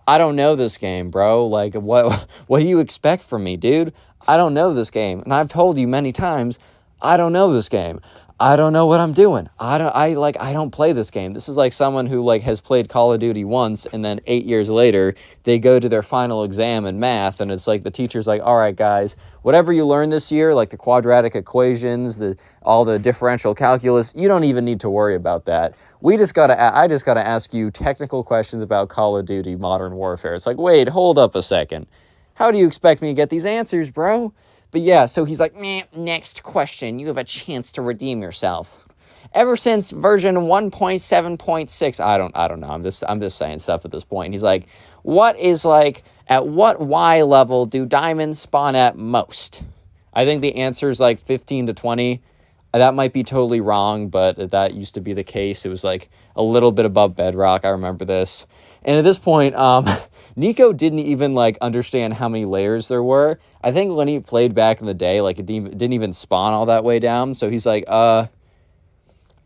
I don't know this game, bro. Like, what do you expect from me, dude? I don't know this game. And I've told you many times, I don't know this game. I don't know what I'm doing. I don't play this game." This is like someone who like has played Call of Duty once, and then 8 years later, they go to their final exam in math, and it's like the teacher's like, "All right, guys, whatever you learned this year, like the quadratic equations, all the differential calculus, you don't even need to worry about that. I just gotta ask you technical questions about Call of Duty Modern Warfare." It's like, wait, hold up a second. How do you expect me to get these answers, bro? But yeah, so he's like, "Meh, next question. You have a chance to redeem yourself. Ever since version 1.7.6, I don't know. I'm just saying stuff at this point." He's like, at what Y level do diamonds spawn at most? I think the answer is like 15 to 20. That might be totally wrong, but that used to be the case. It was like a little bit above bedrock. I remember this. And at this point, Nico didn't even like understand how many layers there were. I think when he played back in the day, like it didn't even spawn all that way down. So he's like,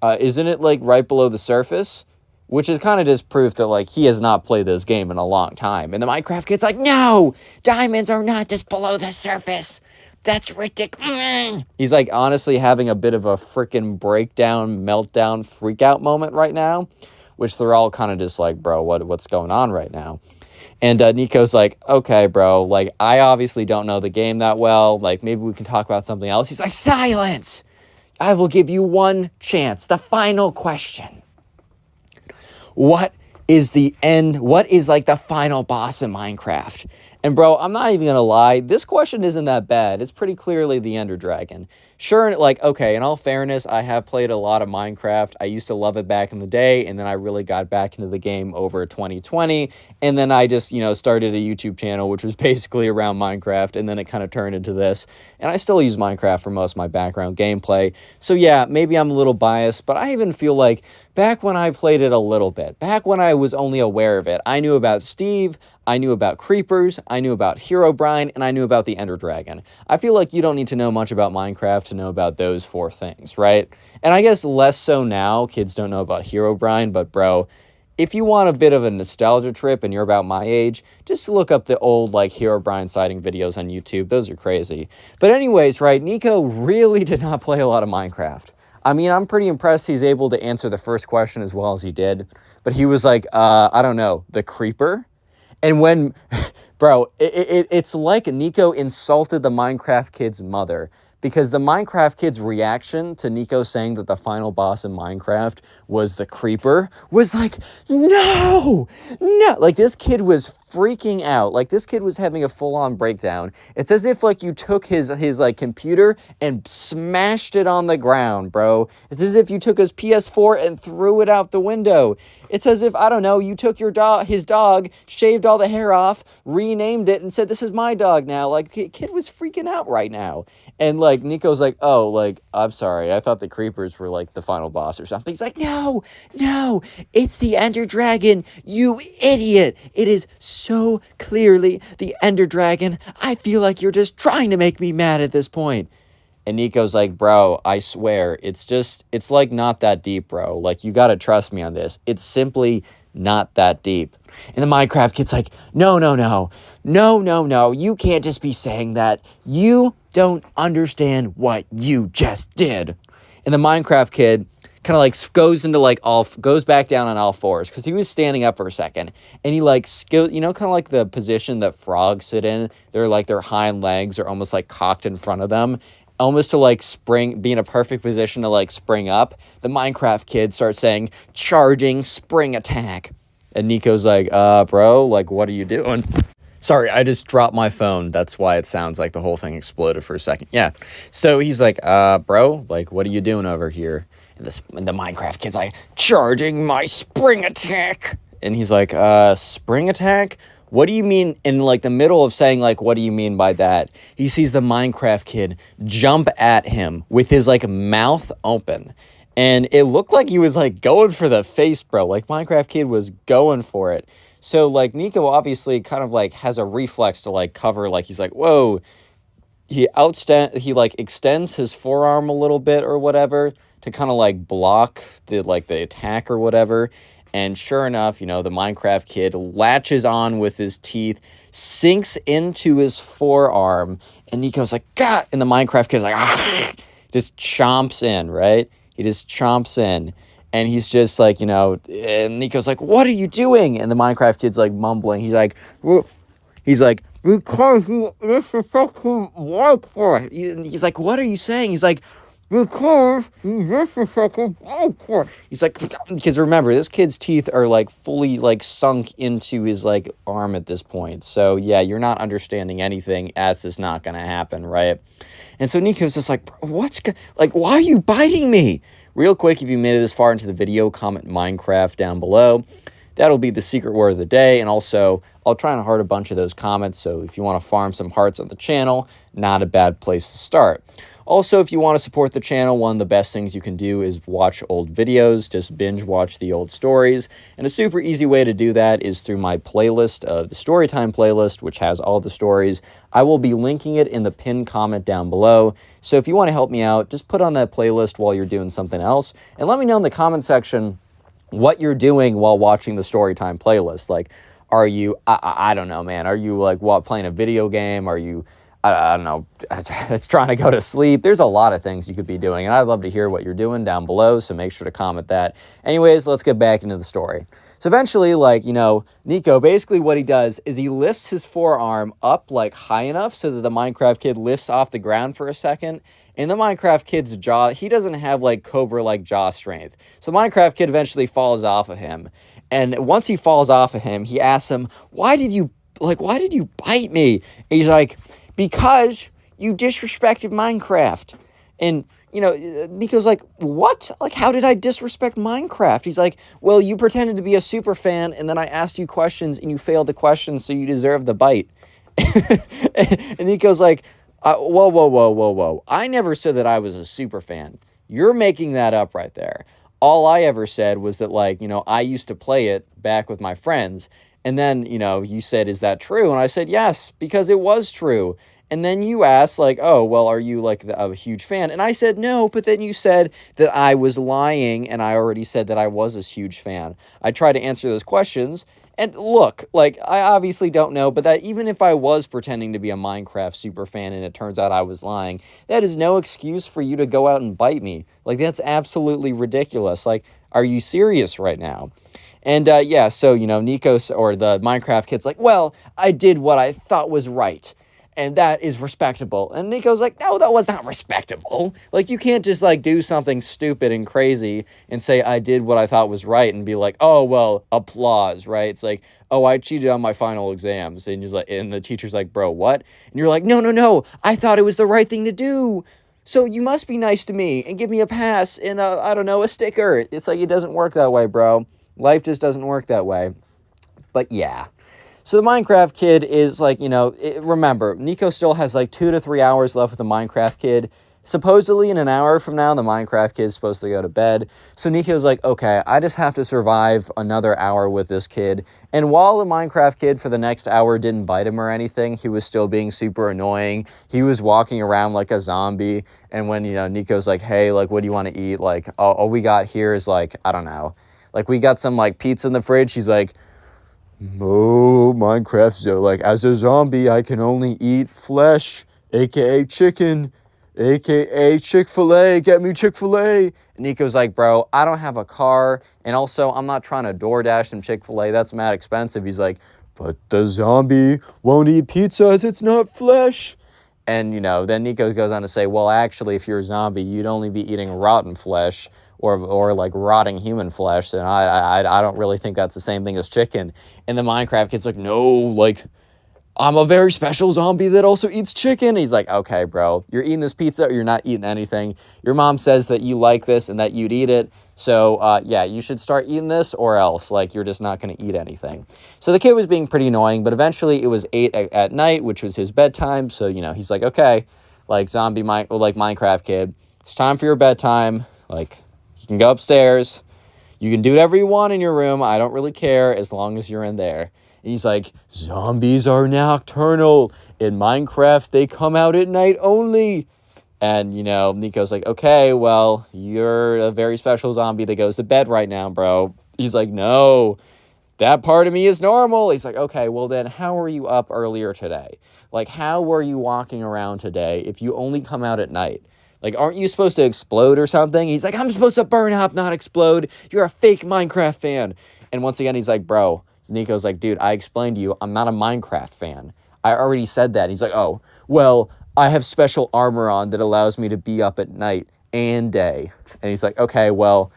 isn't it like right below the surface? Which is kind of just proof that like he has not played this game in a long time. And the Minecraft kid's like, "No, diamonds are not just below the surface. That's ridiculous. He's like honestly having a bit of a freaking breakdown, meltdown, freak out moment right now, which they're all kind of just like, bro, what's going on right now? And Nico's like, okay, bro, like, I obviously don't know the game that well. Like, maybe we can talk about something else. He's like, silence! I will give you one chance. The final question. What is the end? What is, like, the final boss in Minecraft? And, bro, I'm not even going to lie. This question isn't that bad. It's pretty clearly the Ender Dragon. Sure, like, okay, in all fairness, I have played a lot of Minecraft. I used to love it back in the day, and then I really got back into the game over 2020, and then I just, you know, started a YouTube channel, which was basically around Minecraft, and then it kind of turned into this, and I still use Minecraft for most of my background gameplay. So, yeah, maybe I'm a little biased, but I even feel like back when I played it a little bit, back when I was only aware of it, I knew about Steve, I knew about creepers, I knew about Herobrine, and I knew about the Ender Dragon. I feel like you don't need to know much about Minecraft to know about those 4 things, right? And I guess less so now, kids don't know about Herobrine, but bro, if you want a bit of a nostalgia trip and you're about my age, just look up the old, like, Herobrine sighting videos on YouTube. Those are crazy. But anyways, right, Nico really did not play a lot of Minecraft. I mean, I'm pretty impressed he's able to answer the first question as well as he did. But he was like, I don't know, the creeper? And when, bro, it's like Nico insulted the Minecraft kid's mother. Because the Minecraft kid's reaction to Nico saying that the final boss in Minecraft was the creeper was like, no, no. Like, this kid was freaking out. Like, this kid was having a full-on breakdown. It's as if, like, you took his like, computer and smashed it on the ground, bro. It's as if you took his PS4 and threw it out the window. It's as if, I don't know, you took his dog, shaved all the hair off, renamed it, and said, this is my dog now. Like, the kid was freaking out right now. And, like, Nico's like, oh, like, I'm sorry. I thought the creepers were, like, the final boss or something. He's like, no, it's the Ender Dragon, you idiot. It is so clearly the Ender Dragon. I feel like you're just trying to make me mad at this point. And Nico's like, bro, I swear, it's like not that deep, bro. Like, you gotta trust me on this. It's simply not that deep. And the Minecraft kid's like, no, you can't just be saying that. You don't understand what you just did. And the Minecraft kid kind of like goes back down on all fours because he was standing up for a second, and he like kind of like the position that frogs sit in. They're like their hind legs are almost like cocked in front of them, almost to like be in a perfect position to like spring up. The Minecraft kid starts saying, charging spring attack. And Nico's like, bro, like, what are you doing? Sorry, I just dropped my phone. That's why it sounds like the whole thing exploded for a second. Yeah. So he's like, bro, like, what are you doing over here? And the Minecraft kid's like, charging my spring attack. And he's like, spring attack? What do you mean? In like the middle of saying, like, what do you mean by that? He sees the Minecraft kid jump at him with his like mouth open. And it looked like he was like going for the face, bro. Like, Minecraft kid was going for it. So like Nico obviously kind of like has a reflex to like cover, like he's like, whoa. He like extends his forearm a little bit or whatever to kind of like block the attack or whatever. And sure enough, you know, the Minecraft kid latches on with his teeth, sinks into his forearm, and Nico's like, God! And the Minecraft kid's like, ah! Just chomps in, right? He just chomps in. And he's just like, you know, and Nico's like, what are you doing? And the Minecraft kid's like mumbling. He's like, because you disrespectful Minecraft. He's like, what are you saying? He's like, because you disrespectful Minecraft. He's like, because remember, this kid's teeth are like fully like sunk into his like arm at this point. So yeah, you're not understanding anything. That's just not gonna happen, right? And so Nico's just like, like, why are you biting me? Real quick, if you made it this far into the video, comment Minecraft down below. That'll be the secret word of the day. And also, I'll try and heart a bunch of those comments. So if you want to farm some hearts on the channel, not a bad place to start. Also, if you want to support the channel, one of the best things you can do is watch old videos, just binge watch the old stories. And a super easy way to do that is through my playlist of the Storytime playlist, which has all the stories. I will be linking it in the pinned comment down below. So if you want to help me out, just put on that playlist while you're doing something else. And let me know in the comment section what you're doing while watching the Storytime playlist. Like, are you, I don't know, man. Are you like playing a video game? Are you, I don't know, it's trying to go to sleep. There's a lot of things you could be doing, and I'd love to hear what you're doing down below, so make sure to comment that. Anyways, let's get back into the story. So eventually, like, you know, Nico, basically what he does is he lifts his forearm up, like, high enough so that the Minecraft kid lifts off the ground for a second. And the Minecraft kid's jaw, he doesn't have, like, Cobra-like jaw strength. So the Minecraft kid eventually falls off of him. And once he falls off of him, he asks him, why did you bite me? And he's like, because you disrespected Minecraft. And, you know, Nico's like, what? Like, how did I disrespect Minecraft? He's like, well, you pretended to be a super fan, and then I asked you questions, and you failed the questions, so you deserve the bite. And Nico's like, whoa. I never said that I was a super fan. You're making that up right there. All I ever said was that, like, you know, I used to play it back with my friends. And then, you know, you said, is that true? And I said, yes, because it was true. And then you asked, like, oh, well, are you, like, a huge fan? And I said, no, but then you said that I was lying, and I already said that I was a huge fan. I tried to answer those questions, and look, like, I obviously don't know, but that even if I was pretending to be a Minecraft super fan and it turns out I was lying, that is no excuse for you to go out and bite me. Like, that's absolutely ridiculous. Like, are you serious right now? And, yeah, so, you know, Nico's, or the Minecraft kid's like, well, I did what I thought was right, and that is respectable. And Nico's like, no, that was not respectable. Like, you can't just, like, do something stupid and crazy and say, I did what I thought was right, and be like, oh, well, applause, right? It's like, oh, I cheated on my final exams. And he's like, and the teacher's like, bro, what? And you're like, no, I thought it was the right thing to do. So you must be nice to me and give me a pass and, I don't know, a sticker. It's like, it doesn't work that way, bro. Life just doesn't work that way. But yeah. So the Minecraft kid is like, you know, remember, Nico still has like 2 to 3 hours left with the Minecraft kid. Supposedly in an hour from now, the Minecraft kid's supposed to go to bed. So Nico's like, okay, I just have to survive another hour with this kid. And while the Minecraft kid for the next hour didn't bite him or anything, he was still being super annoying. He was walking around like a zombie. And when, you know, Nico's like, hey, like, what do you want to eat? Like, all we got here is like, I don't know. Like, we got some like pizza in the fridge. He's like, oh, Minecraft, so like, as a zombie, I can only eat flesh, aka chicken, aka Chick-fil-A, get me Chick-fil-A. And Nico's like, bro, I don't have a car, and also, I'm not trying to DoorDash some Chick-fil-A, that's mad expensive. He's like, but the zombie won't eat pizza as it's not flesh. And, you know, then Nico goes on to say, well, actually, if you're a zombie, you'd only be eating rotten flesh, or like rotting human flesh, and I don't really think that's the same thing as chicken. And the Minecraft kid's like, no, like, I'm a very special zombie that also eats chicken. He's like, okay, bro, you're eating this pizza or you're not eating anything. Your mom says that you like this and that you'd eat it. So, yeah, you should start eating this or else, like, you're just not going to eat anything. So the kid was being pretty annoying, but eventually it was 8 at night, which was his bedtime. So, you know, he's like, okay, like, Minecraft kid, it's time for your bedtime. Like, you can go upstairs. You can do whatever you want in your room. I don't really care as long as you're in there. And he's like, zombies are nocturnal. In Minecraft, they come out at night only. And, you know, Nico's like, okay, well, you're a very special zombie that goes to bed right now, bro. He's like, no, that part of me is normal. He's like, okay, well then how were you up earlier today? Like, how were you walking around today if you only come out at night? Like, aren't you supposed to explode or something? He's like, I'm supposed to burn up, not explode. You're a fake Minecraft fan. And once again, he's like, bro. Nico's like, dude, I explained to you, I'm not a Minecraft fan. I already said that. He's like, oh, well, I have special armor on that allows me to be up at night and day. And he's like, okay, well,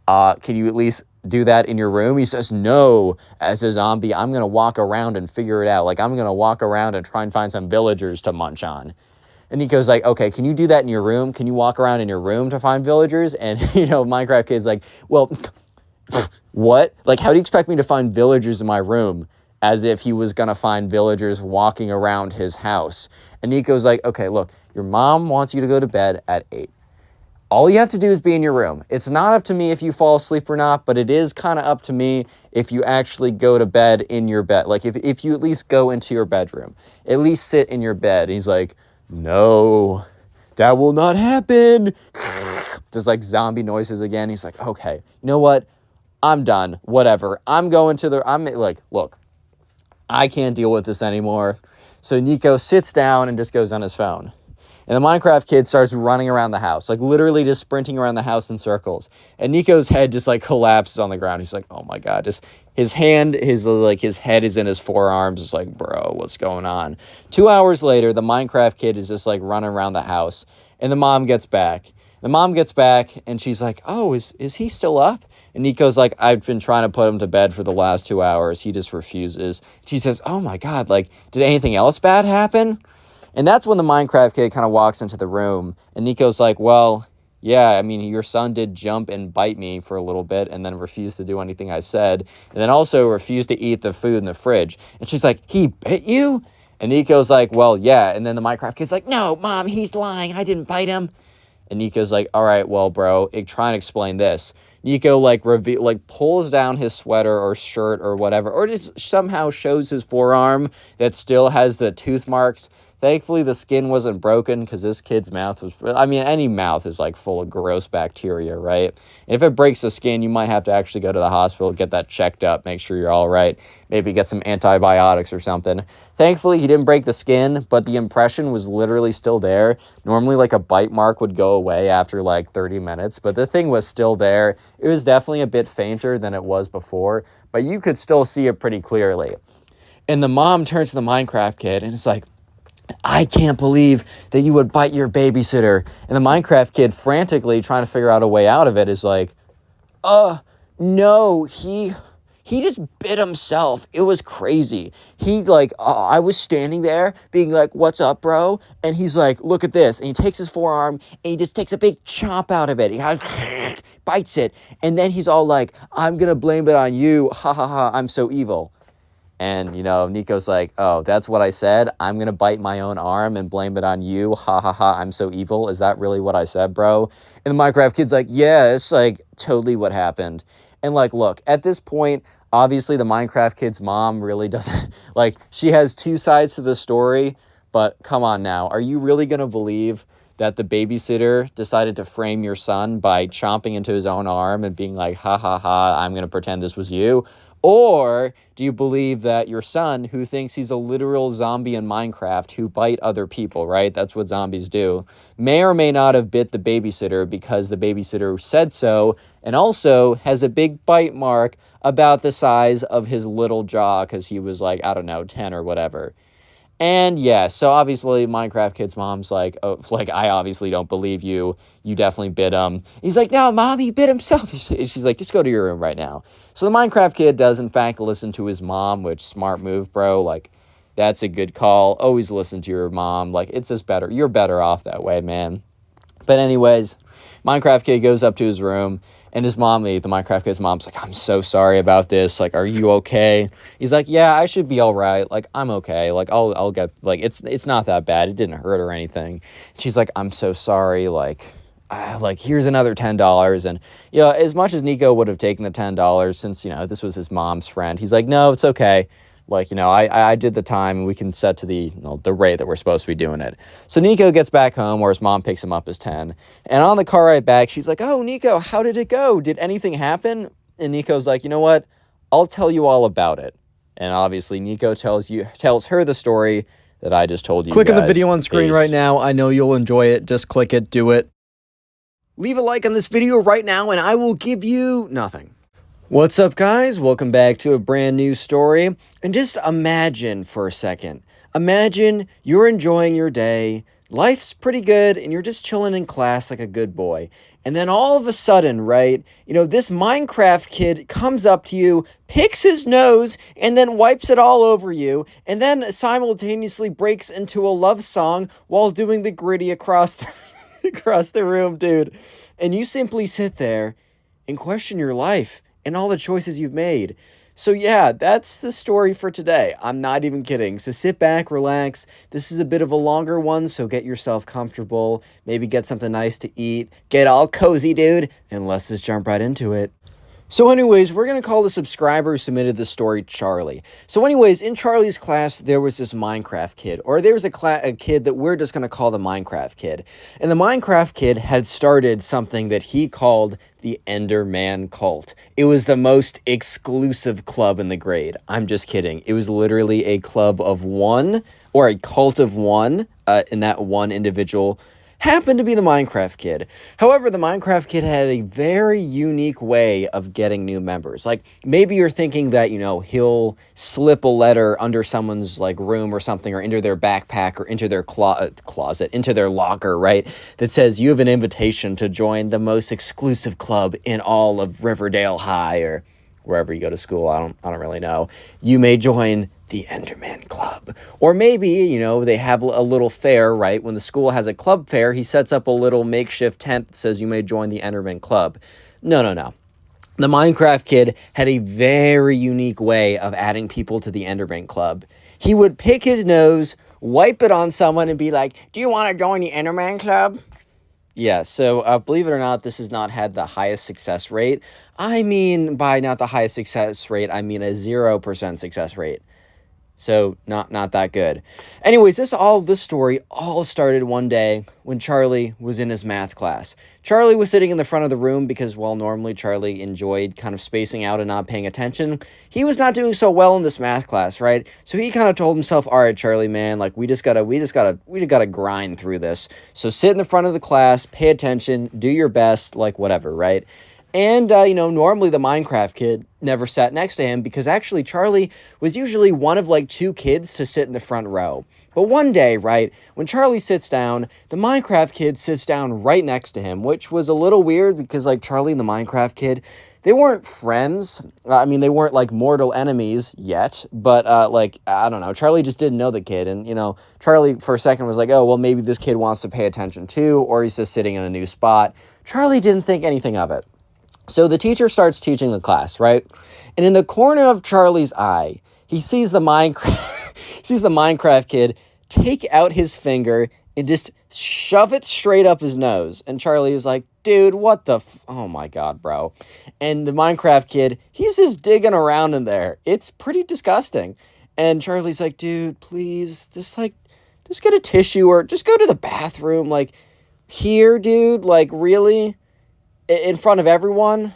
can you at least do that in your room? He says, no, as a zombie, I'm going to walk around and figure it out. Like, I'm going to walk around and try and find some villagers to munch on. And Nico's like, okay, can you do that in your room? Can you walk around in your room to find villagers? And, you know, Minecraft kid's like, well, what? Like, how do you expect me to find villagers in my room? As if he was going to find villagers walking around his house. And Nico's like, okay, look, your mom wants you to go to bed at 8. All you have to do is be in your room. It's not up to me if you fall asleep or not, but it is kind of up to me if you actually go to bed in your bed. Like, if you at least go into your bedroom. At least sit in your bed. And he's like, no, that will not happen. There's like zombie noises again. He's like, okay, you know what? I'm done. Whatever. I'm like, look, I can't deal with this anymore. So Nico sits down and just goes on his phone. And the Minecraft kid starts running around the house, like literally just sprinting around the house in circles. And Nico's head just like collapses on the ground. He's like, oh my God, just his head is in his forearms. It's like, bro, what's going on? 2 hours later, the Minecraft kid is just like running around the house, and the mom gets back. The mom gets back and she's like, oh, is he still up? And Nico's like, I've been trying to put him to bed for the last 2 hours. He just refuses. She says, oh my God, like, did anything else bad happen? And that's when the Minecraft kid kind of walks into the room, and Nico's like, well, yeah, I mean, your son did jump and bite me for a little bit and then refused to do anything I said, and then also refused to eat the food in the fridge. And she's like, he bit you? And Nico's like, well, yeah. And then the Minecraft kid's like, no, Mom, he's lying. I didn't bite him. And Nico's like, all right, well, bro, try and explain this. Nico, pulls down his sweater or shirt or whatever, or just somehow shows his forearm that still has the tooth marks. Thankfully, the skin wasn't broken because this kid's mouth was... I mean, any mouth is, like, full of gross bacteria, right? And if it breaks the skin, you might have to actually go to the hospital, get that checked up, make sure you're all right. Maybe get some antibiotics or something. Thankfully, he didn't break the skin, but the impression was literally still there. Normally, like, a bite mark would go away after, like, 30 minutes, but the thing was still there. It was definitely a bit fainter than it was before, but you could still see it pretty clearly. And the mom turns to the Minecraft kid, and it's like, I can't believe that you would bite your babysitter. And the Minecraft kid, frantically trying to figure out a way out of it, is like, no, he just bit himself. It was crazy. I was standing there being like, what's up, bro? And he's like, look at this. And he takes his forearm and he just takes a big chomp out of it. He bites it. And then he's all like, I'm going to blame it on you. Ha ha ha, I'm so evil. And, Nico's like, oh, that's what I said? I'm going to bite my own arm and blame it on you. Ha ha ha, I'm so evil. Is that really what I said, bro? And the Minecraft kid's like, yeah, it's like totally what happened. And like, look, at this point, obviously the Minecraft kid's mom really doesn't, like, she has two sides to the story, but come on now. Are you really going to believe that the babysitter decided to frame your son by chomping into his own arm and being like, ha ha ha, I'm going to pretend this was you? Or do you believe that your son, who thinks he's a literal zombie in Minecraft who bite other people, right? That's what zombies do, may or may not have bit the babysitter because the babysitter said so, and also has a big bite mark about the size of his little jaw because he was like, I don't know, 10 or whatever. And yeah, so obviously Minecraft kid's mom's like, oh, like, I obviously don't believe you. You definitely bit him. He's like, no, Mom, he bit himself. She's like, just go to your room right now. So the Minecraft kid does, in fact, listen to his mom, which, smart move, bro. Like, that's a good call. Always listen to your mom. Like, it's just better. You're better off that way, man. But anyways, Minecraft kid goes up to his room. And his mom, the Minecraft kid's mom's like, I'm so sorry about this. Like, are you okay? He's like, yeah, I should be all right. Like, I'm okay. Like, I'll get, like, it's not that bad. It didn't hurt or anything. And she's like, I'm so sorry. Like, here's another $10. And, as much as Nico would have taken the $10 since, this was his mom's friend, he's like, no, it's okay. Like, I did the time and we can set to the rate that we're supposed to be doing it. So Nico gets back home, or his mom picks him up as 10. And on the car ride back, she's like, oh, Nico, how did it go? Did anything happen? And Nico's like, you know what? I'll tell you all about it. And obviously Nico tells her the story that I just told you. Click on the video on screen right now. I know you'll enjoy it. Just click it. Do it. Leave a like on this video right now and I will give you nothing. What's up, guys? Welcome back to a brand new story. And just imagine for a second. Imagine you're enjoying your day, life's pretty good, and you're just chilling in class like a good boy. And then all of a sudden, right, this Minecraft kid comes up to you, picks his nose, and then wipes it all over you, and then simultaneously breaks into a love song while doing the gritty across the room, dude. And you simply sit there and question your life and all the choices you've made. So yeah, that's the story for today. I'm not even kidding. So sit back, relax. This is a bit of a longer one, so get yourself comfortable. Maybe get something nice to eat. Get all cozy, dude. And let's just jump right into it. So anyways, we're going to call the subscriber who submitted the story Charlie. So anyways, in Charlie's class, there was this Minecraft kid, or there was a kid that we're just going to call the Minecraft kid. And the Minecraft kid had started something that he called the Enderman cult. It was the most exclusive club in the grade. I'm just kidding. It was literally a club of one, or a cult of one, and that one individual happened to be the Minecraft kid. However, the Minecraft kid had a very unique way of getting new members. Like, maybe you're thinking that, you know, he'll slip a letter under someone's, like, room or something, or into their backpack, or into their closet, into their locker, right? That says, you have an invitation to join the most exclusive club in all of Riverdale High, or wherever you go to school. I don't really know. You may join the Enderman Club. Or maybe, you know, they have a little fair, right? When the school has a club fair, he sets up a little makeshift tent that says you may join the Enderman Club. No. The Minecraft kid had a very unique way of adding people to the Enderman Club. He would pick his nose, wipe it on someone, and be like, do you want to join the Enderman Club? Yeah, so believe it or not, this has not had the highest success rate. I mean, by not the highest success rate, I mean a 0% success rate. So, not that good. Anyways, this story all started one day when Charlie was in his math class. Charlie was sitting in the front of the room because, while normally Charlie enjoyed kind of spacing out and not paying attention, he was not doing so well in this math class, right? So he kind of told himself, all right, Charlie, man, like, we just gotta grind through this. So sit in the front of the class, pay attention, do your best, like, whatever, right? And, you know, normally the Minecraft kid never sat next to him because actually Charlie was usually one of like two kids to sit in the front row. But one day, right, when Charlie sits down, the Minecraft kid sits down right next to him, which was a little weird because like Charlie and the Minecraft kid, they weren't friends. I mean, they weren't like mortal enemies yet, but like, I don't know, Charlie just didn't know the kid. And, you know, Charlie for a second was like, oh, well, maybe this kid wants to pay attention too, or he's just sitting in a new spot. Charlie didn't think anything of it. So the teacher starts teaching the class, right? And in the corner of Charlie's eye, he sees the Minecraft kid take out his finger and just shove it straight up his nose. And Charlie is like, dude, what the oh my God, bro. And the Minecraft kid, he's just digging around in there. It's pretty disgusting. And Charlie's like, dude, please, just get a tissue or just go to the bathroom. Like, here, dude, like, really? In front of everyone?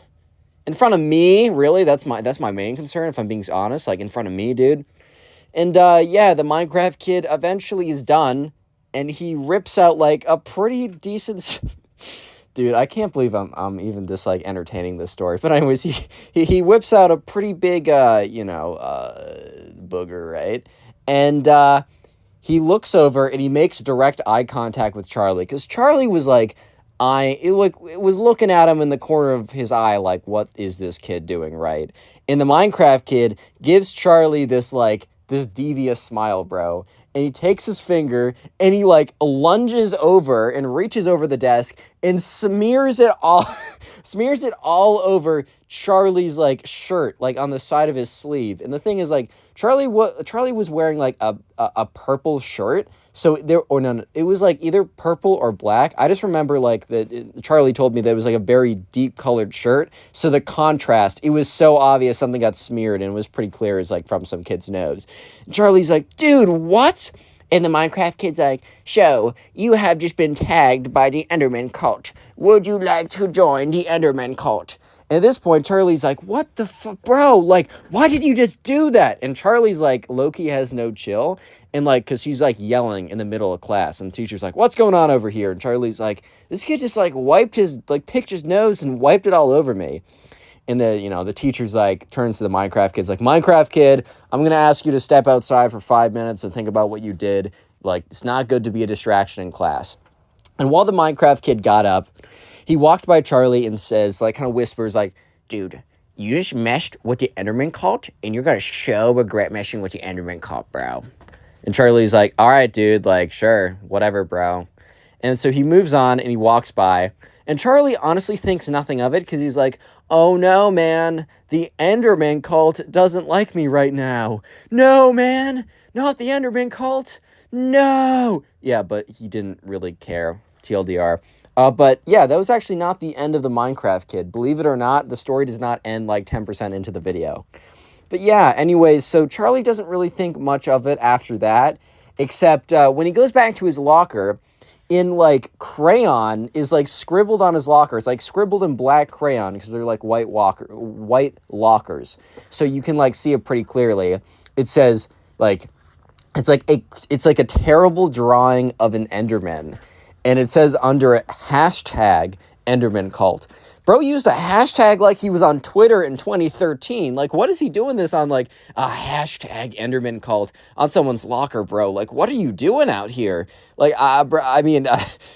In front of me? Really? That's my main concern, if I'm being honest. Like, in front of me, dude. And, yeah, the Minecraft kid eventually is done, and he rips out, like, a pretty decent... Dude, I can't believe I'm even just, like, entertaining this story. But anyways, he whips out a pretty big, booger, right? And, he looks over, and he makes direct eye contact with Charlie. Because Charlie was, like... it was looking at him in the corner of his eye like, what is this kid doing, right? And the Minecraft kid gives Charlie this devious smile, bro. And he takes his finger and he, like, lunges over and reaches over the desk and smears it all over Charlie's, like, shirt, like, on the side of his sleeve. And the thing is, like, Charlie was wearing, like, a purple shirt. So it was like either purple or black. I just remember like Charlie told me that it was like a very deep colored shirt. So the contrast, it was so obvious something got smeared and it was pretty clear it's like from some kid's nose. And Charlie's like, dude, what? And the Minecraft kid's like, so you have just been tagged by the Enderman cult. Would you like to join the Enderman cult? And at this point, Charlie's like, what the fuck, bro? Like, why did you just do that? And Charlie's like, Loki has no chill. And, like, because he's, like, yelling in the middle of class. And the teacher's like, what's going on over here? And Charlie's like, this kid just, like, picked his nose and wiped it all over me. And the teacher's like, turns to the Minecraft kid's like, Minecraft kid, I'm going to ask you to step outside for 5 minutes and think about what you did. Like, it's not good to be a distraction in class. And while the Minecraft kid got up, he walked by Charlie and says, like, kind of whispers, like, dude, you just messed with the Enderman cult, and you're going to so regret messing with the Enderman cult, bro. And Charlie's like, all right, dude, like, sure, whatever, bro. And so he moves on and he walks by. And Charlie honestly thinks nothing of it because he's like, oh, no, man, the Enderman cult doesn't like me right now. No, man, not the Enderman cult. No. Yeah, but he didn't really care TLDR. But yeah, that was actually not the end of the Minecraft kid. Believe it or not, the story does not end like 10% into the video. But yeah, anyways, so Charlie doesn't really think much of it after that, except when he goes back to his locker, in like crayon is like scribbled on his locker. It's like scribbled in black crayon because they're like white lockers, so you can like see it pretty clearly. It says like it's like a terrible drawing of an Enderman, and it says under it hashtag Enderman cult. Bro used a hashtag like he was on Twitter in 2013. Like, what is he doing this on, like, a hashtag Enderman cult on someone's locker, bro? Like, what are you doing out here? Like, bro, I mean,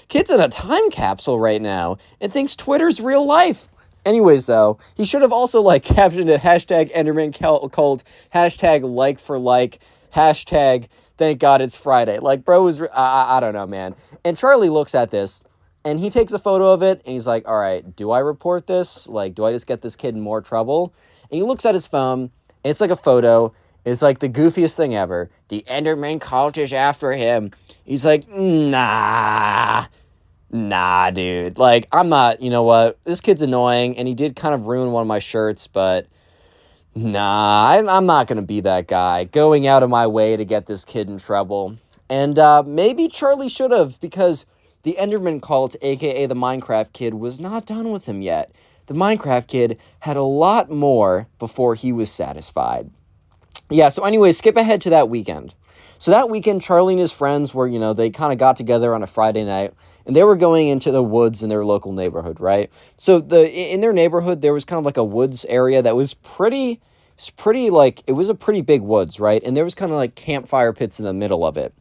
kid's in a time capsule right now and thinks Twitter's real life. Anyways, though, he should have also, like, captioned it hashtag Enderman cult, hashtag like for like, hashtag thank God it's Friday. Like, bro was, I don't know, man. And Charlie looks at this, and he takes a photo of it, and he's like, all right, do I report this? Like, do I just get this kid in more trouble? And he looks at his phone, and it's like a photo. It's like the goofiest thing ever. The Enderman cult is after him. He's like, nah, dude. Like, I'm not, you know what? This kid's annoying, and he did kind of ruin one of my shirts, but nah, I'm not going to be that guy going out of my way to get this kid in trouble. And maybe Charlie should have, because the Enderman cult, aka the Minecraft kid, was not done with him yet. The Minecraft kid had a lot more before he was satisfied. Yeah, so anyway, skip ahead to that weekend. So that weekend, Charlie and his friends were, they kind of got together on a Friday night, and they were going into the woods in their local neighborhood, right? So in their neighborhood, there was kind of like a woods area that was pretty like, it was a pretty big woods, right? And there was kind of like campfire pits in the middle of it.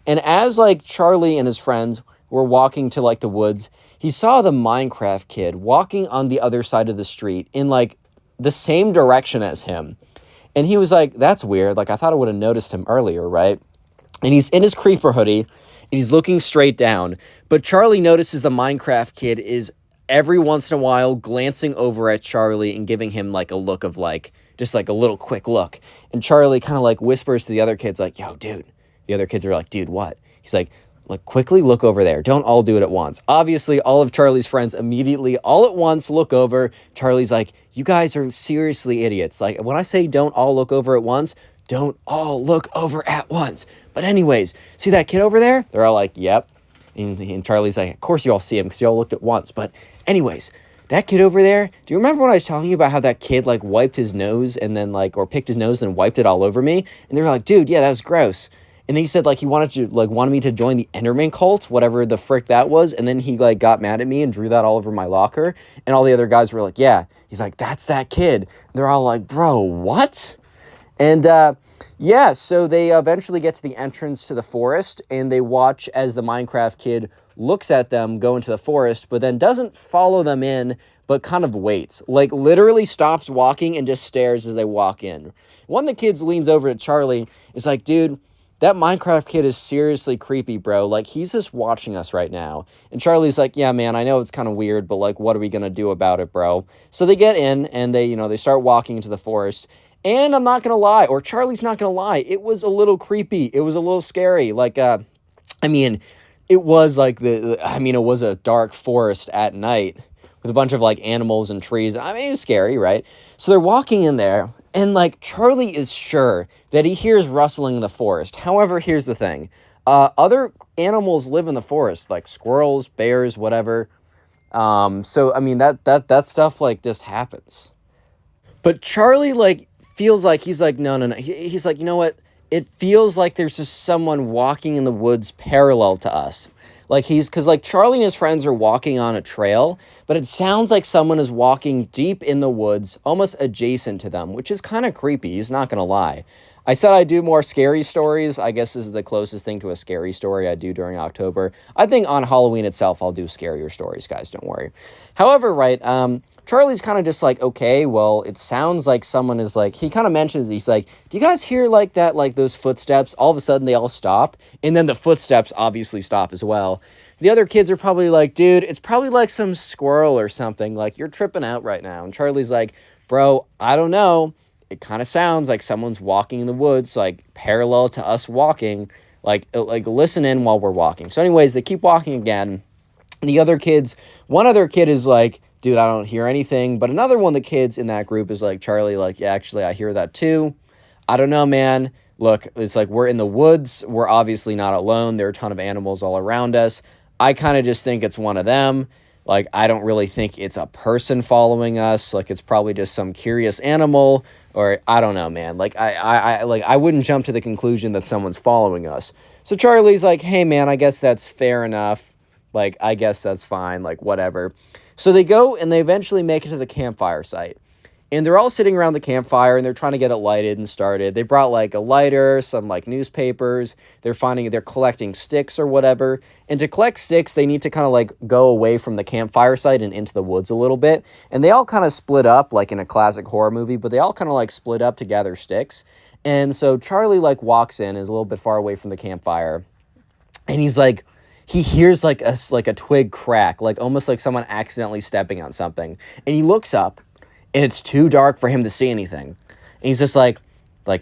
And as like Charlie and his friends were walking to like the woods, he saw the Minecraft kid walking on the other side of the street in like the same direction as him. And he was like, that's weird. Like, I thought I would have noticed him earlier, right? And he's in his creeper hoodie, and he's looking straight down. But Charlie notices the Minecraft kid is every once in a while glancing over at Charlie and giving him like a look of like, just like a little quick look. And Charlie kind of like whispers to the other kids like, yo, dude. The other kids are like, dude, what? He's like, quickly look over there. Don't all do it at once. Obviously, all of Charlie's friends immediately, all at once, look over. Charlie's like, you guys are seriously idiots. Like, when I say don't all look over at once, don't all look over at once. But anyways, see that kid over there? They're all like, yep. And Charlie's like, of course you all see him because you all looked at once. But anyways, that kid over there, do you remember when I was telling you about how that kid, like, wiped his nose and then, like, or picked his nose and wiped it all over me? And they were like, dude, yeah, that was gross. And then he said, like, he wanted me to join the Enderman cult, whatever the frick that was. And then he, like, got mad at me and drew that all over my locker. And all the other guys were like, yeah. He's like, that's that kid. And they're all like, bro, what? And, yeah, so they eventually get to the entrance to the forest. And they watch as the Minecraft kid looks at them go into the forest, but then doesn't follow them in, but kind of waits. Like, literally stops walking and just stares as they walk in. One of the kids leans over to Charlie. Is like, dude, that Minecraft kid is seriously creepy, bro. Like, he's just watching us right now. And Charlie's like, yeah, man, I know it's kind of weird, but, like, what are we going to do about it, bro? So they get in, and they start walking into the forest. And I'm not going to lie, or Charlie's not going to lie, it was a little creepy. It was a little scary. Like, it was, like, it was a dark forest at night with a bunch of, like, animals and trees. I mean, it was scary, right? So they're walking in there. And, like, Charlie is sure that he hears rustling in the forest. However, here's the thing. Other animals live in the forest, like squirrels, bears, whatever. So, I mean, that stuff, like, just happens. But Charlie, like, feels like, he's like, no. He's like, you know what? It feels like there's just someone walking in the woods parallel to us. Like, because, like, Charlie and his friends are walking on a trail, but it sounds like someone is walking deep in the woods, almost adjacent to them, which is kind of creepy, he's not going to lie. I said I do more scary stories. I guess this is the closest thing to a scary story I do during October. I think on Halloween itself, I'll do scarier stories, guys, don't worry. However, right, Charlie's kind of just like, okay, well, it sounds like someone is like, he kind of mentions, he's like, do you guys hear like that, like those footsteps? All of a sudden they all stop, and then the footsteps obviously stop as well. The other kids are probably like, dude, it's probably like some squirrel or something, like you're tripping out right now. And Charlie's like, bro, I don't know. It kind of sounds like someone's walking in the woods, like parallel to us walking, like listen in while we're walking. So anyways, they keep walking again. And the other kids, one other kid is like, dude, I don't hear anything. But another one of the kids in that group is like, Charlie, like, yeah, actually, I hear that too. I don't know, man. Look, it's like we're in the woods. We're obviously not alone. There are a ton of animals all around us. I kind of just think it's one of them. Like, I don't really think it's a person following us. Like, it's probably just some curious animal, or I don't know, man. Like, I wouldn't jump to the conclusion that someone's following us. So Charlie's like, hey, man, I guess that's fair enough. Like, I guess that's fine. Like, whatever. So they go and they eventually make it to the campfire site. And they're all sitting around the campfire and they're trying to get it lighted and started. They brought like a lighter, some like newspapers. They're collecting sticks or whatever. And to collect sticks, they need to kind of like go away from the campfire site and into the woods a little bit. And they all kind of split up like in a classic horror movie, but they all kind of like split up to gather sticks. And so Charlie like walks in, is a little bit far away from the campfire. And he's like, he hears like a twig crack, like almost like someone accidentally stepping on something. And he looks up. And it's too dark for him to see anything. And he's just like,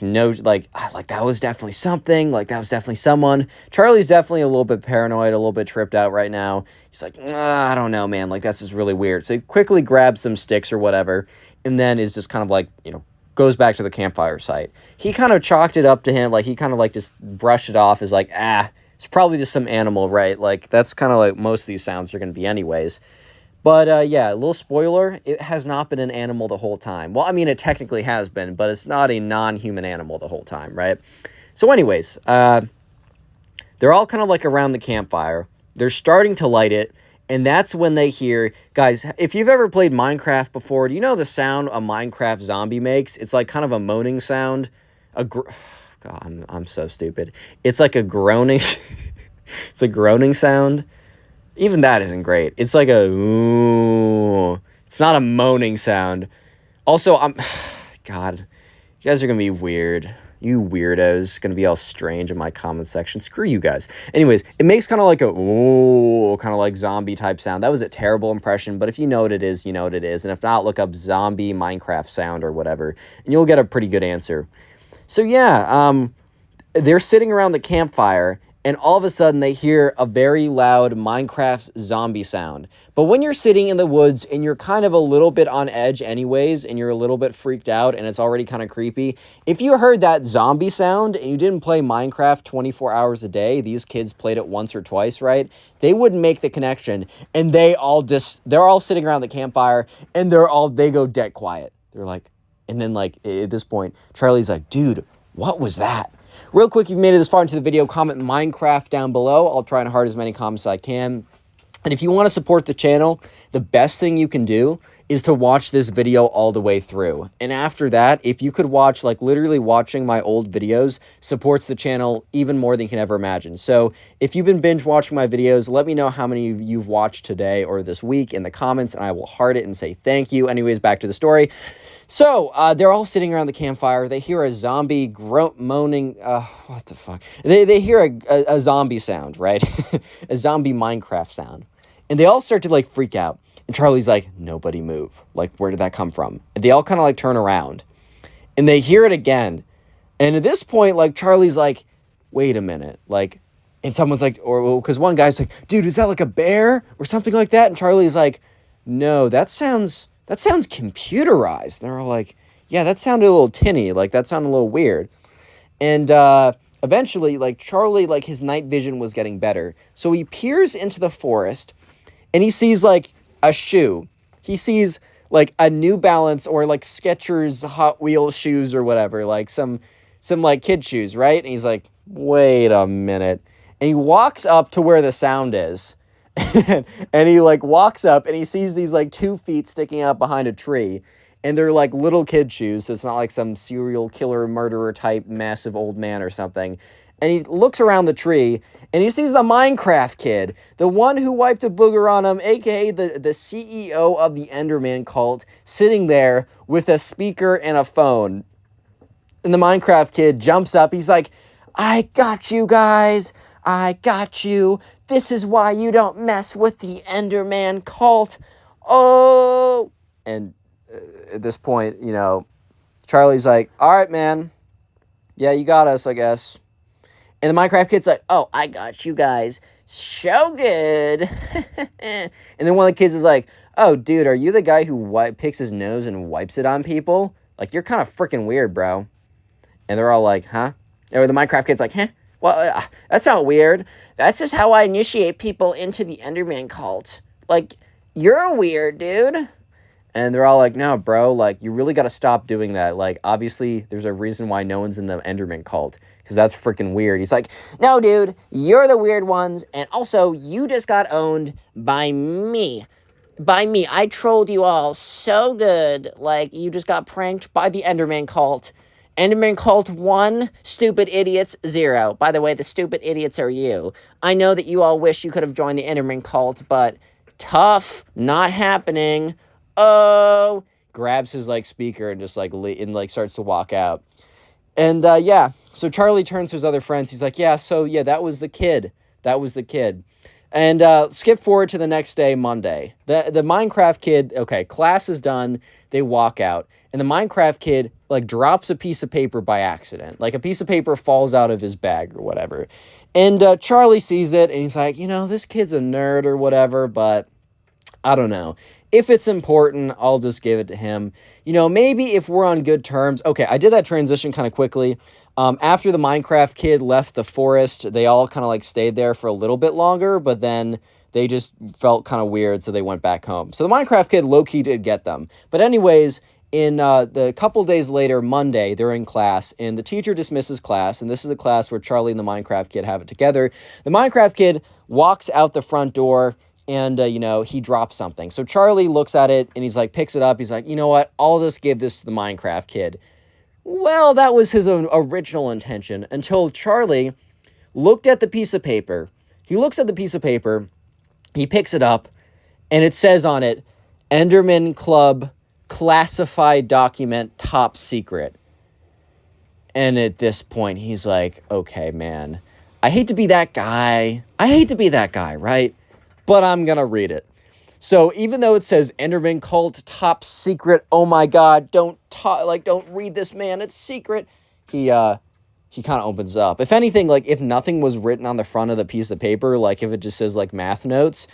no, like that was definitely something. Like, that was definitely someone. Charlie's definitely a little bit paranoid, a little bit tripped out right now. He's like, I don't know, man. Like, that's just really weird. So he quickly grabs some sticks or whatever. And then is just kind of like, goes back to the campfire site. He kind of chalked it up to him. Like, he kind of like just brushed it off as like, it's probably just some animal, right? Like, that's kind of like most of these sounds are going to be anyways. But, yeah, a little spoiler, it has not been an animal the whole time. Well, I mean, it technically has been, but it's not a non-human animal the whole time, right? So anyways, they're all kind of like around the campfire. They're starting to light it, and that's when they hear... Guys, if you've ever played Minecraft before, do you know the sound a Minecraft zombie makes? It's like kind of a moaning sound. God, I'm so stupid. It's like a groaning... It's a groaning sound. Even that isn't great. It's like a ooh. It's not a moaning sound. Also, God, you guys are gonna be weird. You weirdos gonna be all strange in my comment section. Screw you guys. Anyways, it makes kind of like a ooh, kind of like zombie type sound. That was a terrible impression, but if you know what it is, you know what it is. And if not, look up zombie Minecraft sound or whatever, and you'll get a pretty good answer. So yeah, they're sitting around the campfire. And all of a sudden, they hear a very loud Minecraft zombie sound. But when you're sitting in the woods and you're kind of a little bit on edge anyways, and you're a little bit freaked out and it's already kind of creepy, if you heard that zombie sound and you didn't play Minecraft 24 hours a day, these kids played it once or twice, right? They wouldn't make the connection. And they're all sitting around the campfire and they go dead quiet. They're like, and then like at this point, Charlie's like, dude, what was that? Real quick, if you made it this far into the video, comment Minecraft down below. I'll try and heart as many comments as I can. And if you want to support the channel, the best thing you can do is to watch this video all the way through. And after that, if you could watch, like literally watching my old videos supports the channel even more than you can ever imagine. So if you've been binge watching my videos, let me know how many you've watched today or this week in the comments, and I will heart it and say thank you. Anyways, back to the story. So, they're all sitting around the campfire. They hear a zombie moaning. What the fuck? They hear a zombie sound, right? A zombie Minecraft sound. And they all start to, like, freak out. And Charlie's like, nobody move. Like, where did that come from? And they all kind of, like, turn around. And they hear it again. And at this point, like, Charlie's like, wait a minute. Like, and someone's like, because one guy's like, dude, is that like a bear? Or something like that? And Charlie's like, no, that sounds computerized. And they're all like, yeah, that sounded a little tinny. Like, that sounded a little weird. And eventually, like, Charlie, like, his night vision was getting better. So he peers into the forest, and he sees, like, a shoe. He sees, like, a New Balance or, like, Skechers Hot Wheels shoes or whatever. Like, some like, kid shoes, right? And he's like, wait a minute. And he walks up to where the sound is. And he like walks up and he sees these like 2 feet sticking out behind a tree, and they're like little kid shoes, so it's not like some serial killer murderer type massive old man or something. And he looks around the tree and he sees the Minecraft kid, the one who wiped a booger on him, aka the CEO of the Enderman cult, sitting there with a speaker and a phone. And the Minecraft kid jumps up. He's like, I got you guys. I got you. This is why you don't mess with the Enderman cult. Oh! And at this point, Charlie's like, all right, man. Yeah, you got us, I guess. And the Minecraft kid's like, oh, I got you guys. so good. And then one of the kids is like, oh, dude, are you the guy who picks his nose and wipes it on people? Like, you're kind of freaking weird, bro. And they're all like, huh? Or the Minecraft kid's like, huh? Well, that's not weird. That's just how I initiate people into the Enderman cult. Like, you're weird, dude. And they're all like, no, bro, like, you really got to stop doing that. Like, obviously, there's a reason why no one's in the Enderman cult, because that's freaking weird. He's like, no, dude, you're the weird ones, and also, you just got owned by me. By me. I trolled you all so good. Like, you just got pranked by the Enderman cult. Enderman cult 1, stupid idiots 0. By the way, the stupid idiots are you. I know that you all wish you could have joined the Enderman cult, but tough, not happening. Oh, grabs his like speaker and just like starts to walk out. And yeah, so Charlie turns to his other friends. He's like, yeah, that was the kid. And skip forward to the next day, Monday. The Minecraft kid, okay, class is done. They walk out. And the Minecraft kid, like, drops a piece of paper by accident. Like, a piece of paper falls out of his bag or whatever. And Charlie sees it, and he's like, this kid's a nerd or whatever, but I don't know. If it's important, I'll just give it to him. Maybe if we're on good terms. Okay, I did that transition kind of quickly. After the Minecraft kid left the forest, they all kind of like stayed there for a little bit longer, but then they just felt kind of weird, so they went back home. So the Minecraft kid low-key did get them. But anyways, in the couple days later, Monday, they're in class, and the teacher dismisses class, and this is the class where Charlie and the Minecraft kid have it together. The Minecraft kid walks out the front door, and, he drops something. So Charlie looks at it, and he's like, picks it up. He's like, you know what? I'll just give this to the Minecraft kid. Well, that was his original intention until Charlie looked at the piece of paper. He looks at the piece of paper, he picks it up, and it says on it, Enderman Club classified document top secret. And at this point, he's like, okay, man, I hate to be that guy, right? But I'm gonna read it. So even though it says Enderman cult top secret, oh my god, don't read this, man, it's secret. He kind of opens up. If anything, like if nothing was written on the front of the piece of paper, like if it just says like math notes,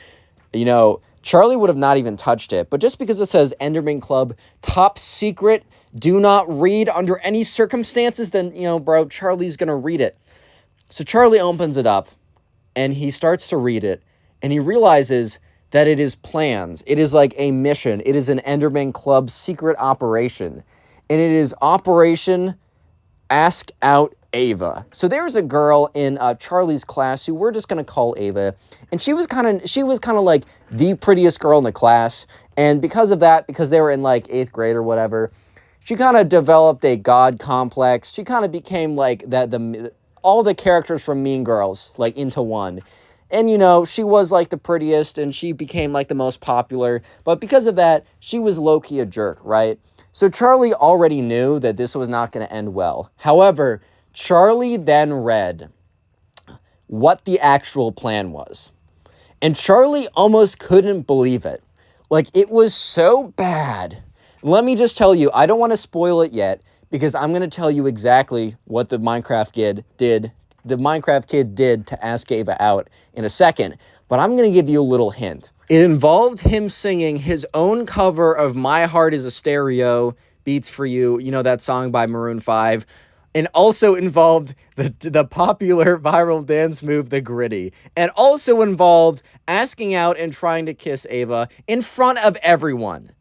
Charlie would have not even touched it. But just because it says Enderman Club top secret, do not read under any circumstances, then bro, Charlie's gonna read it. So Charlie opens it up and he starts to read it, and he realizes that it is plans. It is like a mission. It is an Enderman Club secret operation. And it is Operation Ask Out Ava. So there's a girl in Charlie's class who we're just going to call Ava. And she was kind of like the prettiest girl in the class. And because of that, because they were in like 8th grade or whatever, she kind of developed a god complex. She kind of became like all the characters from Mean Girls, like into one. And, she was, like, the prettiest, and she became, like, the most popular. But because of that, she was low-key a jerk, right? So Charlie already knew that this was not going to end well. However, Charlie then read what the actual plan was. And Charlie almost couldn't believe it. Like, it was so bad. Let me just tell you, I don't want to spoil it yet, because I'm going to tell you exactly what the Minecraft kid did to ask Ava out in a second, but I'm going to give you a little hint. It involved him singing his own cover of My Heart is a Stereo, Beats for You, that song by Maroon 5, and also involved the popular viral dance move, the Gritty, and also involved asking out and trying to kiss Ava in front of everyone.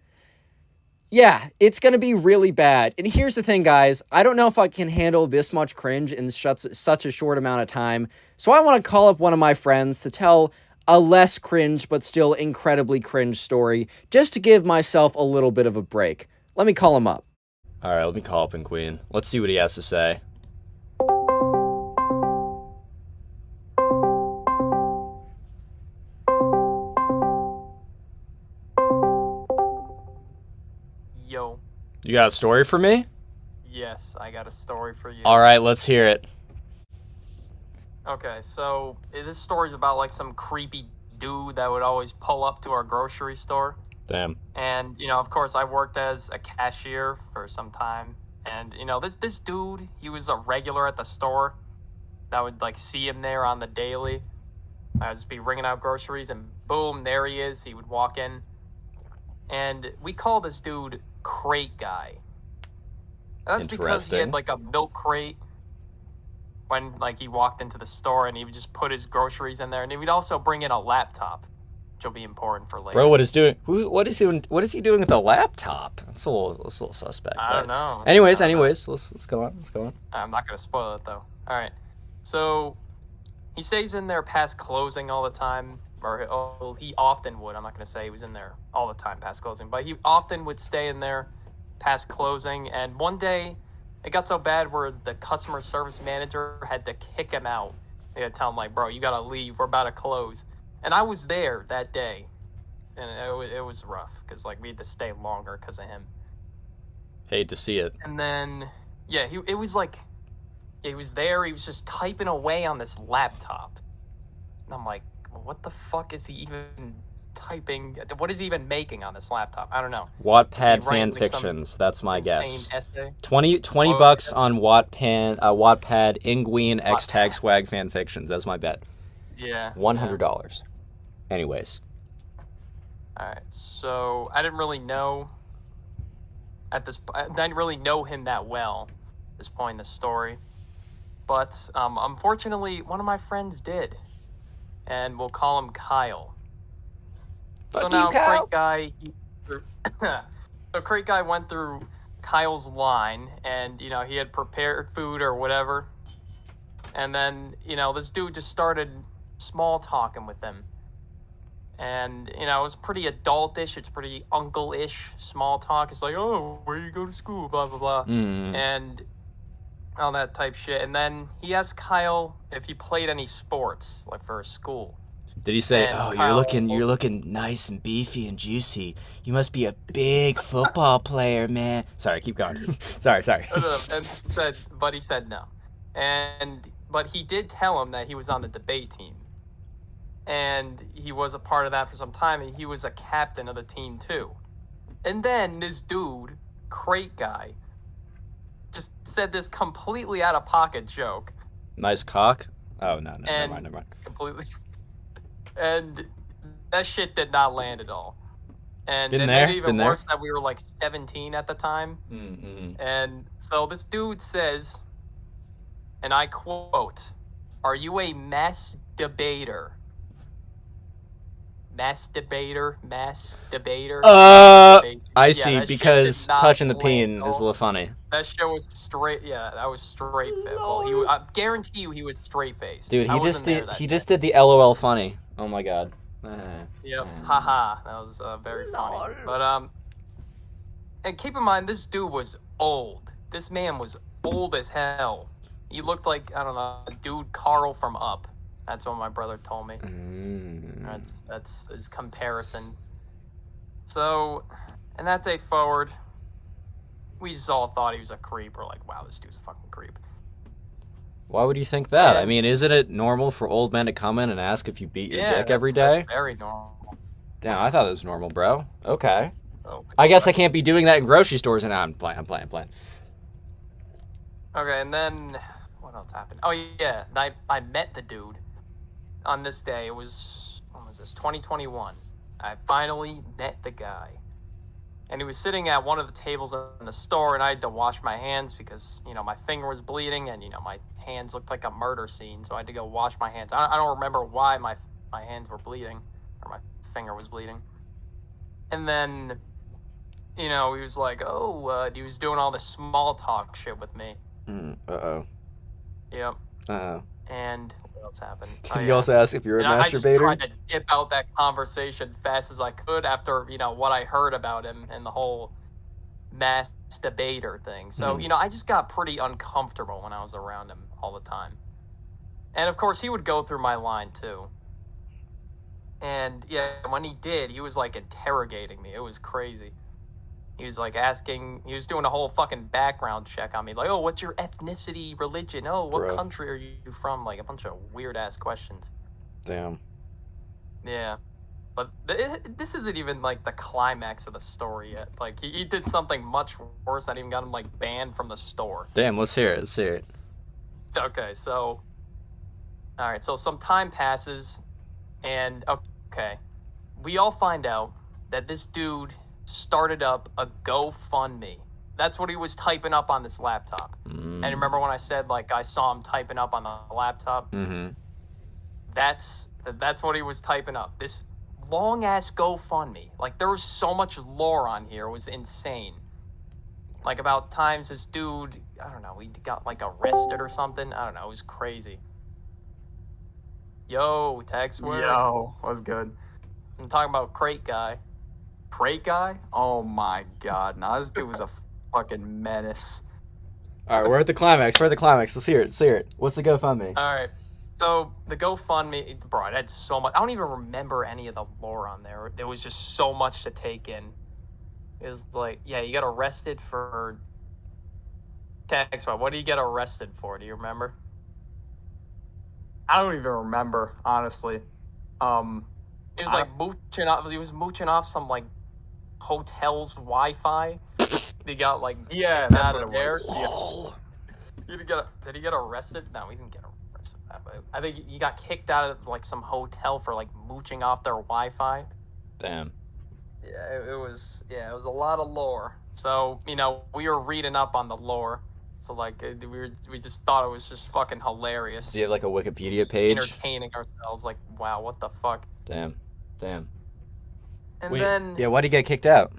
Yeah, it's going to be really bad. And here's the thing, guys. I don't know if I can handle this much cringe in such a short amount of time. So I want to call up one of my friends to tell a less cringe but still incredibly cringe story, just to give myself a little bit of a break. Let me call him up. All right, let me call up in Queen. Let's see what he has to say. Yo. You got a story for me? Yes, I got a story for you. All right, let's hear it. Okay, so this story's about like some creepy dude that would always pull up to our grocery store. Damn. And, of course, I worked as a cashier for some time. And, this dude, he was a regular at the store that would, like, see him there on the daily. I'd just be ringing out groceries, and boom, there he is. He would walk in, and we call this dude Crate Guy. That's because he had like a milk crate when like he walked into the store, and he would just put his groceries in there, and he would also bring in a laptop, which will be important for later. Bro, what is he doing with a laptop? That's a little suspect. I don't know. Anyways, let's go on. I'm not gonna spoil it though. All right, so he stays in there past closing all the time, or he often would. I'm not gonna say he was in there all the time past closing, but he often would stay in there past closing. And one day, it got so bad where the customer service manager had to kick him out. They had to tell him like, "Bro, you gotta leave. We're about to close." And I was there that day, and it was rough because like we had to stay longer because of him. Hate to see it. And then, yeah, he was there. He was just typing away on this laptop, and I'm like, what the fuck is he even typing? What is he even making on this laptop? I don't know. Wattpad fan fictions. That's my guess. Essay? 20 bucks on Wattpad Ingween X Tag Swag fan fictions. That's my bet. Yeah. $100. Anyways. All right. So I didn't really know I didn't really know him that well at this point in the story, but unfortunately, one of my friends did, and we'll call him Kyle. So now, Crate Guy, so Crate Guy went through Kyle's line, and he had prepared food or whatever, and then this dude just started small talking with them. And, it was pretty adultish. It's pretty uncle-ish small talk. It's like, oh, where you go to school, blah, blah, blah. And all that type shit. And then he asked Kyle if he played any sports, like for school. Did he say, And you're looking nice and beefy and juicy. You must be a big football player, man. Sorry, keep going. sorry. But he said no. But he did tell him that he was on the debate team. And he was a part of that for some time, and he was a captain of the team too. And then this dude, Crate Guy, just said this completely out of pocket joke. Nice cock? Oh, no, never mind. Completely. And that shit did not land at all. And it there, made it even been worse that we were like 17 at the time. Mm-hmm. And so this dude says, and I quote, "Are you a mass debater?" Mass debater. I see, because touching the peen is a little funny. That shit was straight. Yeah, that was straight face. Well, I guarantee you, he was straight faced. Dude, he just did the LOL funny. Oh my god. Yep. Haha. That was very funny. But and keep in mind, this dude was old. This man was old as hell. He looked like, I don't know, a dude Carl from Up. That's what my brother told me. That's his comparison. So, and that day forward, we just all thought he was a creep. We're like, wow, this dude's a fucking creep. Why would you think that? I mean, isn't it normal for old men to come in and ask if you beat your dick every day? Very normal. Damn, I thought it was normal, bro. Okay. I guess I can't be doing that in grocery stores, and I'm playing. Okay, and then what else happened? Oh yeah, I met the dude on this day. It was, when was this? 2021. I finally met the guy. And he was sitting at one of the tables in the store, and I had to wash my hands because, my finger was bleeding, and, my hands looked like a murder scene, so I had to go wash my hands. I don't remember why my hands were bleeding, or my finger was bleeding. And then, he was like, he was doing all this small talk shit with me. Uh-oh. Yep. Uh-oh. And what else happened? Can you also ask if you're a masturbator? I just tried to dip out that conversation fast as I could after, what I heard about him and the whole masturbator thing. So, I just got pretty uncomfortable when I was around him all the time. And, of course, he would go through my line, too. And, yeah, when he did, he was, like, interrogating me. It was crazy. He was, like, he was doing a whole fucking background check on me. Like, oh, what's your ethnicity, religion? Oh, what country are you from? Like, a bunch of weird-ass questions. Damn. Yeah. But this isn't even, like, the climax of the story yet. Like, he did something much worse that even got him, like, banned from the store. Damn, let's hear it. Okay, so... Alright, so some time passes, And, okay, we all find out that this dude started up a GoFundMe. That's what he was typing up on this laptop. And remember when I said, like, I saw him typing up on the laptop? Mm-hmm. That's what he was typing up. This long-ass GoFundMe. Like, there was so much lore on here. It was insane. Like, about times this dude, I don't know, he got, like, arrested or something. I don't know. It was crazy. Yo, Tex, where? Yo, what's good? I'm talking about Crate Guy. Crate Guy? Oh my god. Nah, this dude was a fucking menace. All right, we're at the climax. Let's hear it. What's the GoFundMe? All right. So, the GoFundMe, bro, it had so much. I don't even remember any of the lore on there. There was just so much to take in. It was like, yeah, you got arrested for... Tex, what do you get arrested for? Do you remember? I don't even remember, honestly. He was like mooching off. He was mooching off some like hotel's Wi-Fi. He got like yeah, that's out what of it there. was. Did he get arrested? No, he didn't get arrested. But I think he got kicked out of like some hotel for like mooching off their Wi-Fi. Damn. Yeah, it was a lot of lore. So we were reading up on the lore. So like we just thought it was just fucking hilarious. Do you have like a Wikipedia page? Entertaining ourselves, like wow, what the fuck? Damn. And Wait, then yeah, why'd he get kicked out?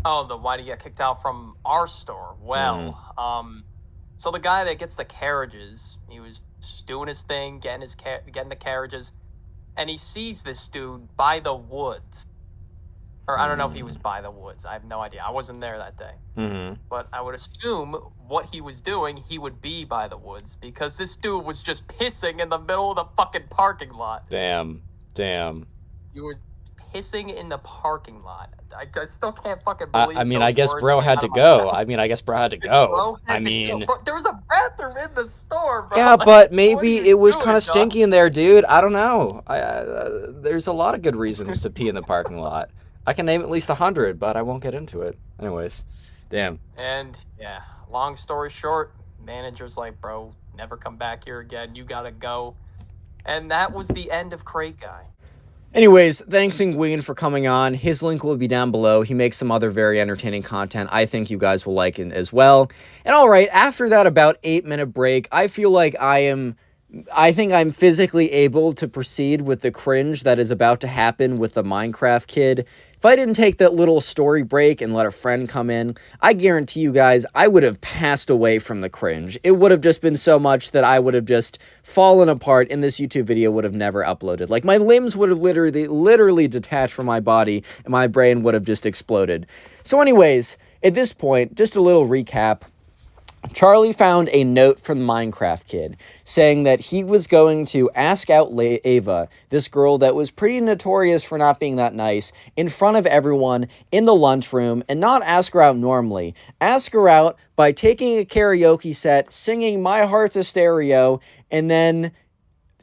why did he get kicked out from our store? Well, so the guy that gets the carriages, he was doing his thing, getting the carriages, and he sees this dude by the woods. Or I don't know if he was by the woods. I have no idea. I wasn't there that day. Mm-hmm. But I would assume what he was doing, he would be by the woods because this dude was just pissing in the middle of the fucking parking lot. Damn. You were pissing in the parking lot. I still can't fucking believe I guess bro had to go. Bro had to go. There was a bathroom in the store, bro. Yeah, like, but maybe it was doing, kind of dog? stinky in there, dude. I don't know. There's a lot of good reasons to pee in the parking lot. I can name at least 100, but I won't get into it. Anyways, damn. And yeah, long story short, manager's like, bro, never come back here again. You gotta go. And that was the end of Crate Guy. Anyways, thanks Ingween for coming on. His link will be down below. He makes some other very entertaining content I think you guys will like it as well. And alright, after that about 8-minute break, I feel like I think I'm physically able to proceed with the cringe that is about to happen with the Minecraft kid. If I didn't take that little story break and let a friend come in, I guarantee you guys, I would have passed away from the cringe. It would have just been so much that I would have just fallen apart and this YouTube video would have never uploaded. Like, my limbs would have literally detached from my body and my brain would have just exploded. So anyways, at this point, just a little recap. Charlie found a note from the Minecraft kid saying that he was going to ask out Ava, this girl that was pretty notorious for not being that nice, in front of everyone in the lunchroom, and not ask her out normally. Ask her out by taking a karaoke set, singing My Heart's a Stereo, and then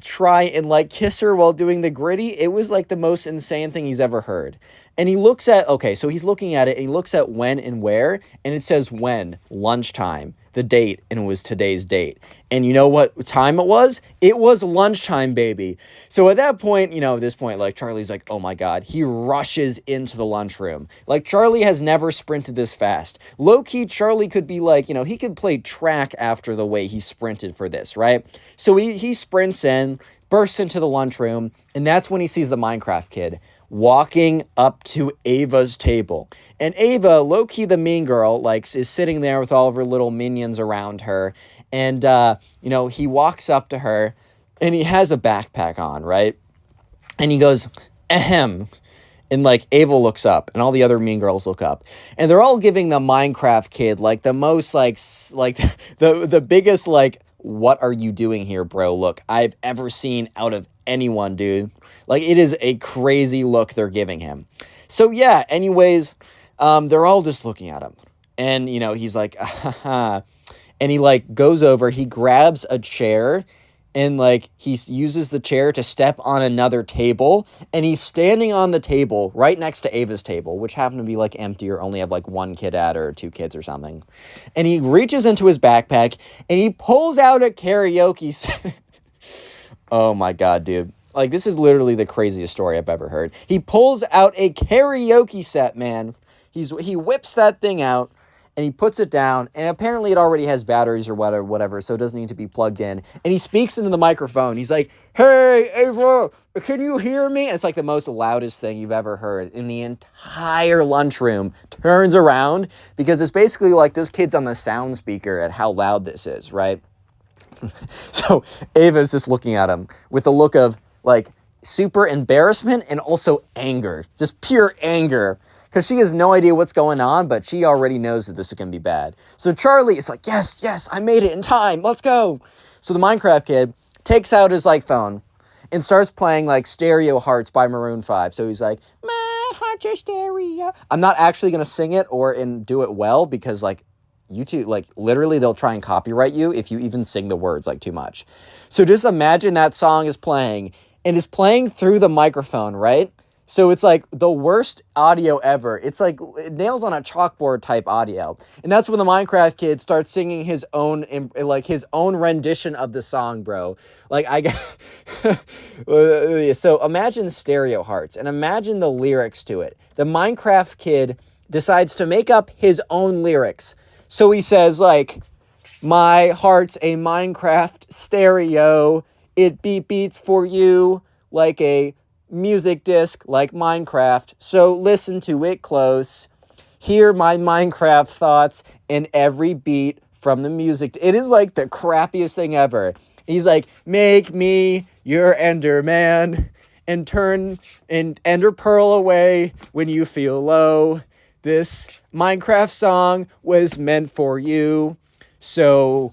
try and like kiss her while doing the gritty. It was like the most insane thing he's ever heard. And he looks at, okay, so he's looking at it and he looks at when and where, and it says when, lunchtime, the date, and it was today's date. And you know what time it was? It was lunchtime, baby. So at that point, at this point, like, Charlie's like, oh my God, he rushes into the lunchroom. Like, Charlie has never sprinted this fast. Low-key, Charlie could be like, he could play track after the way he sprinted for this, right? So he sprints in, bursts into the lunchroom, and that's when he sees the Minecraft kid walking up to Ava's table. And Ava, low-key the mean girl, is sitting there with all of her little minions around her. And, he walks up to her, and he has a backpack on, right? And he goes, ahem. And, Ava looks up, and all the other mean girls look up. And they're all giving the Minecraft kid, the most, the biggest, what are you doing here, bro, look I've ever seen out of anyone, dude. It is a crazy look they're giving him. So, yeah, anyways, they're all just looking at him. And, he's like, ah, and he, goes over, he grabs a chair, and, he uses the chair to step on another table, and he's standing on the table right next to Ava's table, which happened to be, empty or only have, one kid at or 2 kids or something. And he reaches into his backpack, and he pulls out a karaoke set. Oh, my God, dude. Like, this is literally the craziest story I've ever heard. He pulls out a karaoke set, man. He whips that thing out, and he puts it down, and apparently it already has batteries or whatever, so it doesn't need to be plugged in. And he speaks into the microphone. He's like, "Hey, Ava, can you hear me?" And it's like the most loudest thing you've ever heard. In the entire lunchroom turns around, because it's basically like this kid's on the sound speaker at how loud this is, right? So Ava's just looking at him with a look of, like, super embarrassment and also anger. Just pure anger. Because she has no idea what's going on, but she already knows that this is going to be bad. So Charlie is like, yes, I made it in time. Let's go. So the Minecraft kid takes out his, like, phone and starts playing, like, Stereo Hearts by Maroon 5. So he's like, my heart's a stereo. I'm not actually going to sing it and do it well because, like, YouTube, like, literally they'll try and copyright you if you even sing the words, like, too much. So just imagine that song is playing and is playing through the microphone, right? So it's like the worst audio ever. It's like nails on a chalkboard type audio. And that's when the Minecraft kid starts singing his own rendition of the song, bro. Like, so imagine Stereo Hearts and imagine the lyrics to it. The Minecraft kid decides to make up his own lyrics. So he says, like, my heart's a Minecraft stereo. It beats for you like a music disc, like Minecraft. So listen to it close. Hear my Minecraft thoughts in every beat from the music. It is like the crappiest thing ever. He's like, make me your Enderman and turn and Ender Pearl away when you feel low. This Minecraft song was meant for you. So,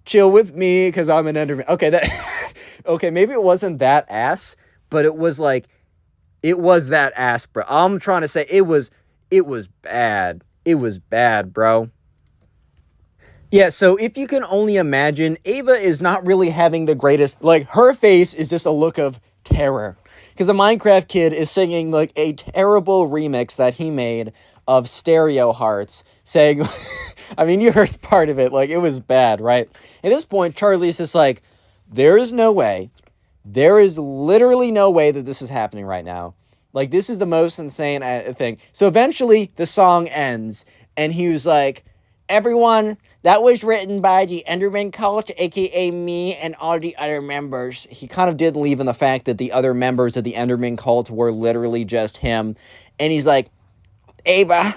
chill with me because I'm an Enderman. Okay, okay, maybe it wasn't that ass, but it was like, it was that ass, bro. I'm trying to say it was bad. It was bad, bro. Yeah, so if you can only imagine, Ava is not really having the greatest, like, her face is just a look of terror. Because the Minecraft kid is singing, like, a terrible remix that he made of Stereo Hearts, saying, I mean, you heard part of it, like, it was bad, right? At this point, Charlie's just like, there is literally no way that this is happening right now. Like, this is the most insane thing. So eventually, the song ends, and he was like, everyone, that was written by the Enderman cult, aka me and all the other members. He kind of did leave in the fact that the other members of the Enderman cult were literally just him. And he's like, Ava,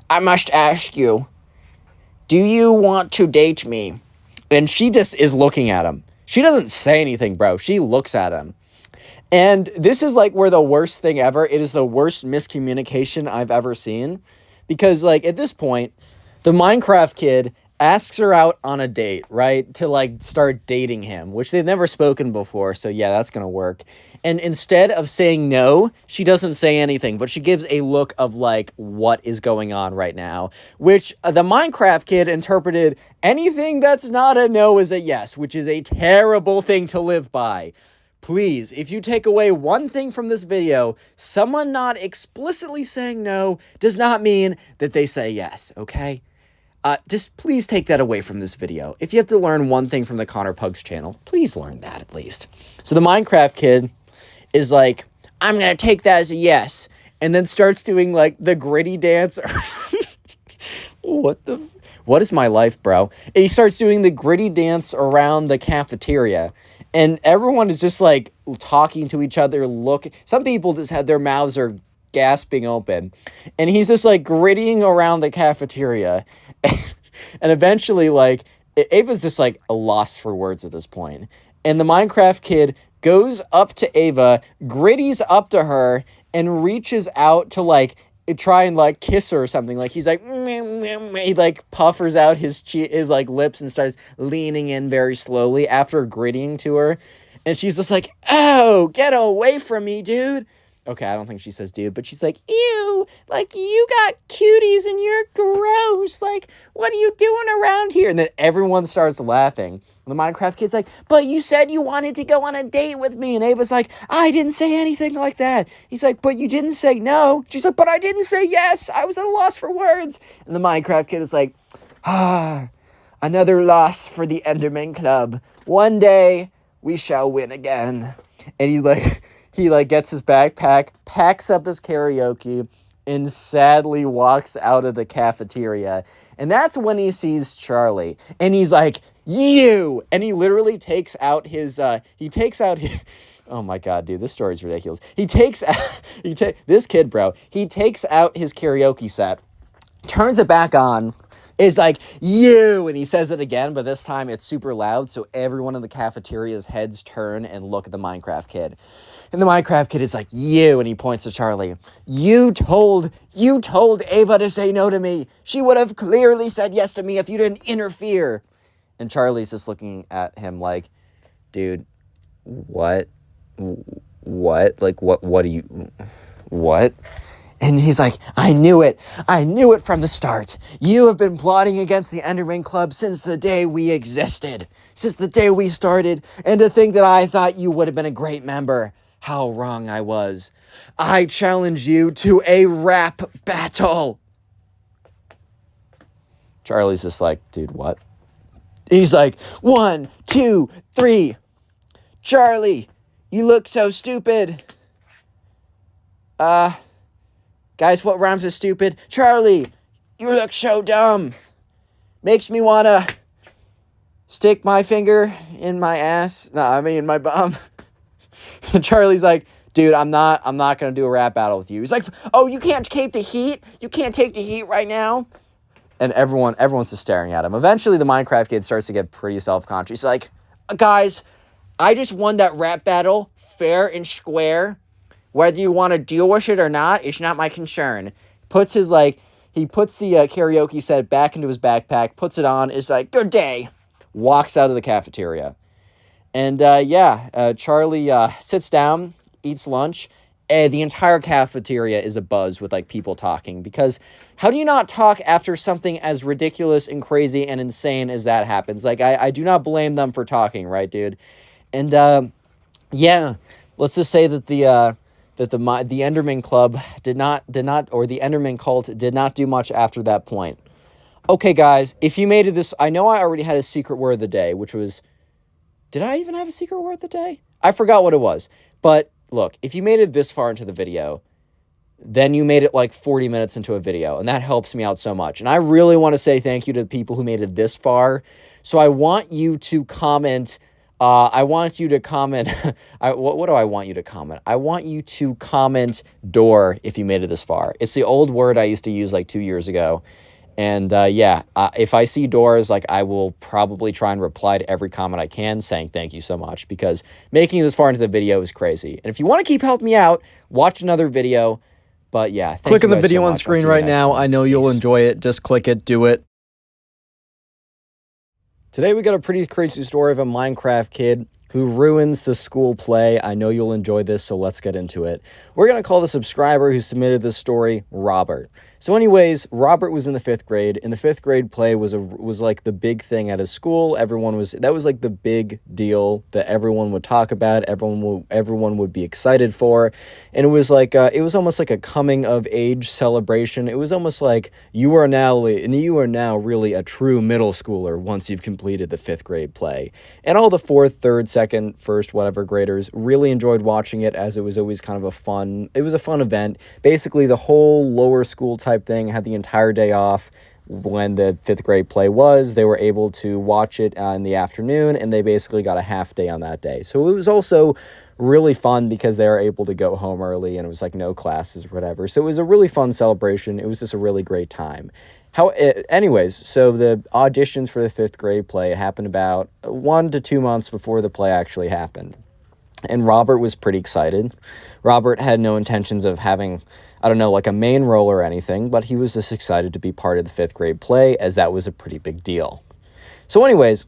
I must ask you, do you want to date me? And she just is looking at him. She doesn't say anything, bro. She looks at him. And this is, like, where the worst thing ever. It is the worst miscommunication I've ever seen. Because, like, at this point, the Minecraft kid asks her out on a date, right? To, like, start dating him, which they've never spoken before. So, yeah, that's going to work. And instead of saying no, she doesn't say anything, but she gives a look of, like, what is going on right now, which the Minecraft kid interpreted anything that's not a no as a yes, which is a terrible thing to live by. Please, if you take away one thing from this video, someone not explicitly saying no does not mean that they say yes, okay? Just please take that away from this video. If you have to learn one thing from the Pugs channel, please learn that at least. So the Minecraft kid is like, I'm gonna take that as a yes, and then starts doing, like, the gritty dance. What is my life, bro? And he starts doing the gritty dance around the cafeteria, and everyone is just, like, talking to each other, some people just have their mouths are gasping open, and he's just, like, grittying around the cafeteria, and eventually, like, Ava's just, like, lost for words at this point, and the Minecraft kid goes up to Ava, gritties up to her, and reaches out to, like, try and, like, kiss her or something. Like, he's like, he, like, puffers out his like, lips and starts leaning in very slowly after grittying to her. And she's just like, oh, get away from me, dude. Okay, I don't think she says dude, but she's like, ew, like, you got cuties and you're gross. Like, what are you doing around here? And then everyone starts laughing. And the Minecraft kid's like, but you said you wanted to go on a date with me. And Ava's like, I didn't say anything like that. He's like, but you didn't say no. She's like, but I didn't say yes. I was at a loss for words. And the Minecraft kid is like, another loss for the Enderman Club. One day we shall win again. and he gets his backpack, packs up his karaoke, and sadly walks out of the cafeteria. And that's when he sees Charlie, and he's like, "You!" And he literally takes out his oh my god, dude, this story's ridiculous. This kid, bro, he takes out his karaoke set, turns it back on, is like, "You!" And he says it again, but this time it's super loud, so everyone in the cafeteria's heads turn and look at the Minecraft kid. And the Minecraft kid is like, "You!" And he points to Charlie. You told Ava to say no to me. She would have clearly said yes to me if you didn't interfere." And Charlie's just looking at him like, "Dude, what? Like, what do you, what?" And he's like, I knew it from the start. You have been plotting against the Enderman Club since the day we existed. Since the day we started. And to think that I thought you would have been a great member. How wrong I was. I challenge you to a rap battle. Charlie's just like, "Dude, what?" He's like, 1, 2, 3. Charlie, you look so stupid. Guys, what rhymes with stupid? Charlie, you look so dumb. Makes me wanna stick my finger in my ass. No, I mean my bum. And Charlie's like, "Dude, I'm not gonna do a rap battle with you." He's like, "Oh, you can't take the heat? You can't take the heat right now?" And everyone's just staring at him. Eventually, the Minecraft kid starts to get pretty self-conscious. He's like, "Guys, I just won that rap battle, fair and square. Whether you want to deal with it or not, it's not my concern." He puts the karaoke set back into his backpack, puts it on, is like, "Good day." Walks out of the cafeteria. And Charlie sits down, eats lunch. The entire cafeteria is abuzz with like people talking, because how do you not talk after something as ridiculous and crazy and insane as that happens? Like, I do not blame them for talking, right, dude? And let's just say that the Enderman Club did not, or the Enderman cult did not do much after that point. Okay, guys, if you made it this, I know I already had a secret word of the day, which was, did I even have a secret word of the day? I forgot what it was. But look, if you made it this far into the video, then you made it like 40 minutes into a video, and that helps me out so much. And I really want to say thank you to the people who made it this far. So I want you to comment. What do I want you to comment? I want you to comment door if you made it this far. It's the old word I used to use like 2 years ago. And if I see doors, like, I will probably try and reply to every comment I can saying thank you so much, because making it this far into the video is crazy. And if you want to keep helping me out, watch another video. But yeah, click on the video on screen right now. I know you'll enjoy it. Just click it. Do it. Today we got a pretty crazy story of a Minecraft kid who ruins the school play. I know you'll enjoy this, so let's get into it. We're going to call the subscriber who submitted this story Robert. So anyways, Robert was in the 5th grade, and the 5th grade play was like the big thing at his school. That was like the big deal that everyone would talk about, everyone would be excited for. And it was like it was almost like a coming of age celebration. It was almost like you are now really a true middle schooler once you've completed the 5th grade play. And all the 4th, 3rd, 2nd, 1st, whatever graders really enjoyed watching it, as it was always kind of a fun event. Basically, the whole lower school type thing had the entire day off. When the 5th grade play was, they were able to watch it in the afternoon, and they basically got a half day on that day. So it was also really fun because they were able to go home early, and it was like no classes or whatever. So it was a really fun celebration. It was just a really great time. Anyways, so the auditions for the 5th grade play happened about 1 to 2 months before the play actually happened. And Robert was pretty excited. Robert had no intentions of having, I don't know, like a main role or anything, but he was just excited to be part of the 5th grade play, as that was a pretty big deal. So anyways,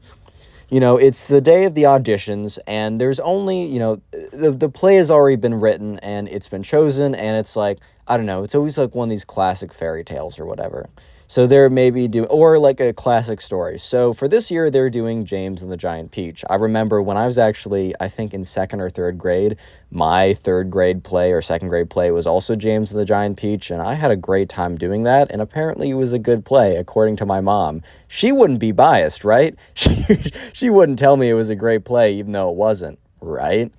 it's the day of the auditions, and there's only, the play has already been written, and it's been chosen, and it's like, I don't know, it's always like one of these classic fairy tales or whatever. So they're maybe or like a classic story. So for this year, they're doing James and the Giant Peach. I remember when I was actually, I think in 2nd or 3rd grade, my 3rd grade play or 2nd grade play was also James and the Giant Peach, and I had a great time doing that, and apparently it was a good play, according to my mom. She wouldn't be biased, right? She wouldn't tell me it was a great play, even though it wasn't, right?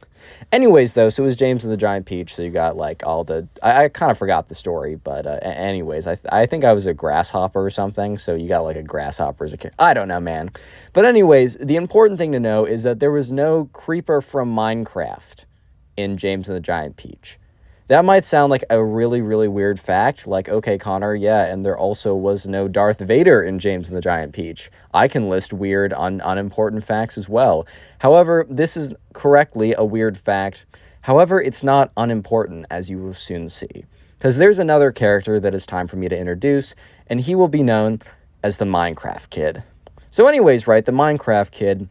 Anyways, though, so it was James and the Giant Peach, so you got, like, all the... I kind of forgot the story, but anyways, I think I was a grasshopper or something, so you got, like, a grasshopper as a kid. I don't know, man. But anyways, the important thing to know is that there was no creeper from Minecraft in James and the Giant Peach. That might sound like a really, really weird fact, like, okay, Connor, yeah, and there also was no Darth Vader in James and the Giant Peach. I can list weird, unimportant facts as well. However, this is correctly a weird fact. However, it's not unimportant, as you will soon see. Because there's another character that is time for me to introduce, and he will be known as the Minecraft Kid. So anyways, right, the Minecraft Kid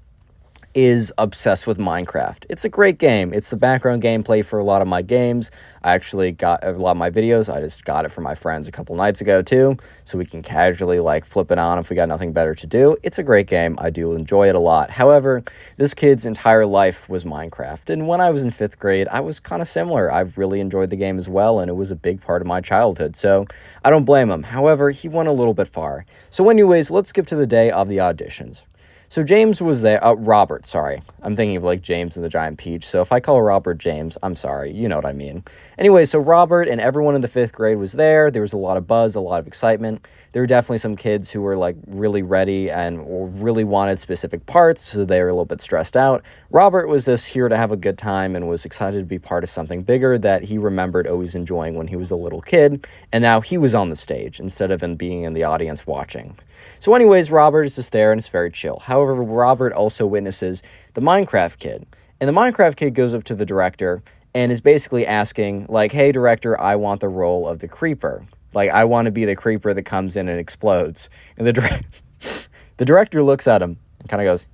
is obsessed with Minecraft. It's a great game. It's the background gameplay for a lot of my games. I actually got a lot of my videos. I just got it from my friends a couple nights ago too, so we can casually like flip it on if we got nothing better to do. It's a great game. I do enjoy it a lot. However, this kid's entire life was Minecraft, and when I was in 5th grade, I was kind of similar. I really enjoyed the game as well, and it was a big part of my childhood, so I don't blame him. However, he went a little bit far. So anyways, let's skip to the day of the auditions. So James was there, Robert, sorry. I'm thinking of like James and the Giant Peach, so if I call Robert James, I'm sorry, you know what I mean. Anyway, so Robert and everyone in the 5th grade was there. There was a lot of buzz, a lot of excitement. There were definitely some kids who were like really ready and really wanted specific parts, so they were a little bit stressed out. Robert was just here to have a good time and was excited to be part of something bigger that he remembered always enjoying when he was a little kid, and now he was on the stage instead of being in the audience watching. So anyways, Robert is just there and it's very chill. However, Robert also witnesses the Minecraft Kid. And the Minecraft Kid goes up to the director and is basically asking, like, hey, director, I want the role of the creeper. Like, I want to be the creeper that comes in and explodes. And the director looks at him and kind of goes,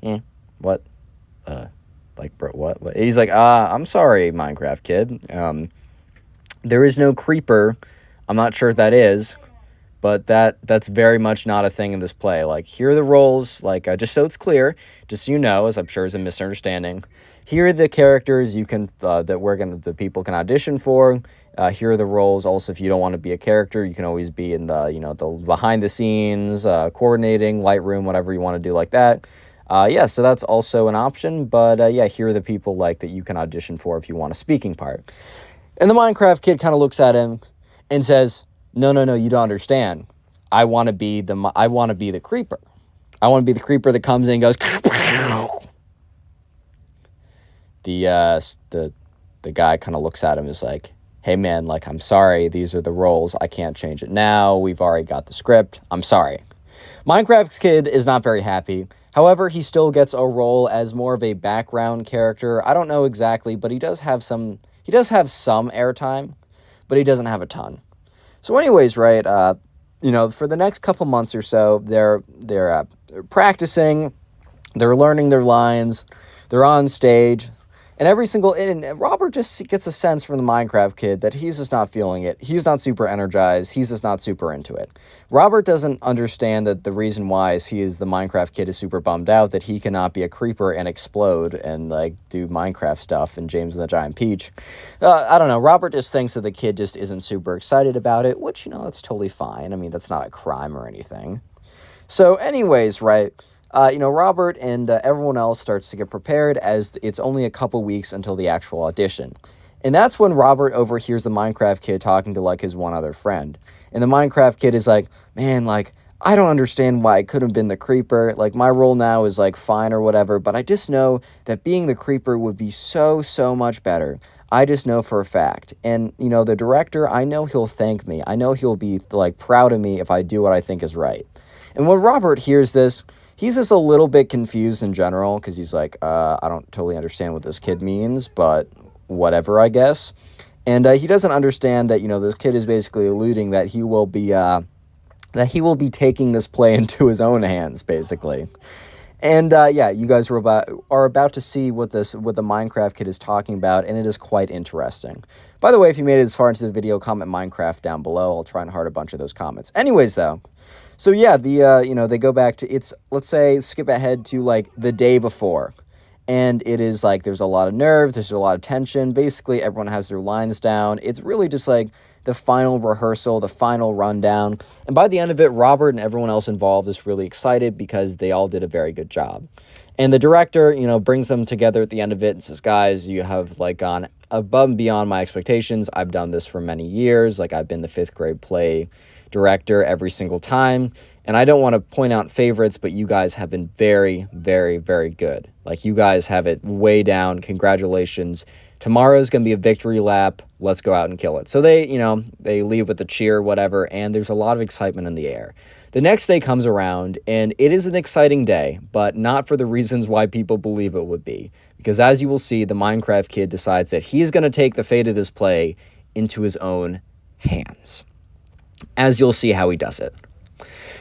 what? Like, bro, what? He's like, I'm sorry, Minecraft Kid. There is no creeper. I'm not sure if that is. But that's very much not a thing in this play. Like, here are the roles, like, just so it's clear, just so you know, as I'm sure is a misunderstanding. Here are the characters you can, the people can audition for. Here are the roles. Also, if you don't want to be a character, you can always be in the, the behind the scenes, coordinating, Lightroom, whatever you want to do like that. Yeah, so that's also an option. But, yeah, here are the people, like, that you can audition for if you want a speaking part. And the Minecraft Kid kind of looks at him and says, no, you don't understand. I want to be the creeper. I want to be the creeper that comes in and goes. The guy kind of looks at him and is like, hey man, like, I'm sorry, these are the roles. I can't change it now. We've already got the script. I'm sorry. Minecraft Kid is not very happy. However, he still gets a role as more of a background character. I don't know exactly, but he does have some airtime, but he doesn't have a ton. So anyways, right, for the next couple months or so, they're practicing, they're learning their lines, they're on stage, and Robert just gets a sense from the Minecraft Kid that he's just not feeling it. He's not super energized. He's just not super into it. Robert doesn't understand that the reason why is the Minecraft Kid is super bummed out that he cannot be a creeper and explode and like do Minecraft stuff in James and the Giant Peach. I don't know. Robert just thinks that the kid just isn't super excited about it, which, that's totally fine. I mean, that's not a crime or anything. So anyways, right, Robert and everyone else starts to get prepared as it's only a couple weeks until the actual audition. And that's when Robert overhears the Minecraft Kid talking to, like, his one other friend. And the Minecraft Kid is like, man, like, I don't understand why I couldn't have been the creeper. Like, my role now is, like, fine or whatever, but I just know that being the creeper would be so much better. I just know for a fact. And, the director, I know he'll thank me. I know he'll be, like, proud of me if I do what I think is right. And when Robert hears this, he's just a little bit confused in general because he's like, I don't totally understand what this kid means, but whatever, I guess. And he doesn't understand that, this kid is basically alluding that he will be taking this play into his own hands, basically. And yeah, you guys are about to see what the Minecraft Kid is talking about, and it is quite interesting. By the way, if you made it as far into the video, comment Minecraft down below. I'll try and heart a bunch of those comments. Anyways, though. So yeah, they go back to, let's say, skip ahead to, like, the day before. And it is like there's a lot of nerves, there's a lot of tension. Basically, everyone has their lines down. It's really just like the final rehearsal, the final rundown. And by the end of it, Robert and everyone else involved is really excited because they all did a very good job. And the director, brings them together at the end of it and says, guys, you have like gone above and beyond my expectations. I've done this for many years. Like I've been the 5th grade play director every single time. And I don't want to point out favorites, but you guys have been very, very, very good. Like you guys have it way down. Congratulations. Tomorrow's going to be a victory lap. Let's go out and kill it. So they leave with the cheer, whatever, and there's a lot of excitement in the air. The next day comes around, and it is an exciting day, but not for the reasons why people believe it would be. Because as you will see, the Minecraft kid decides that he's going to take the fate of this play into his own hands. As you'll see how he does it.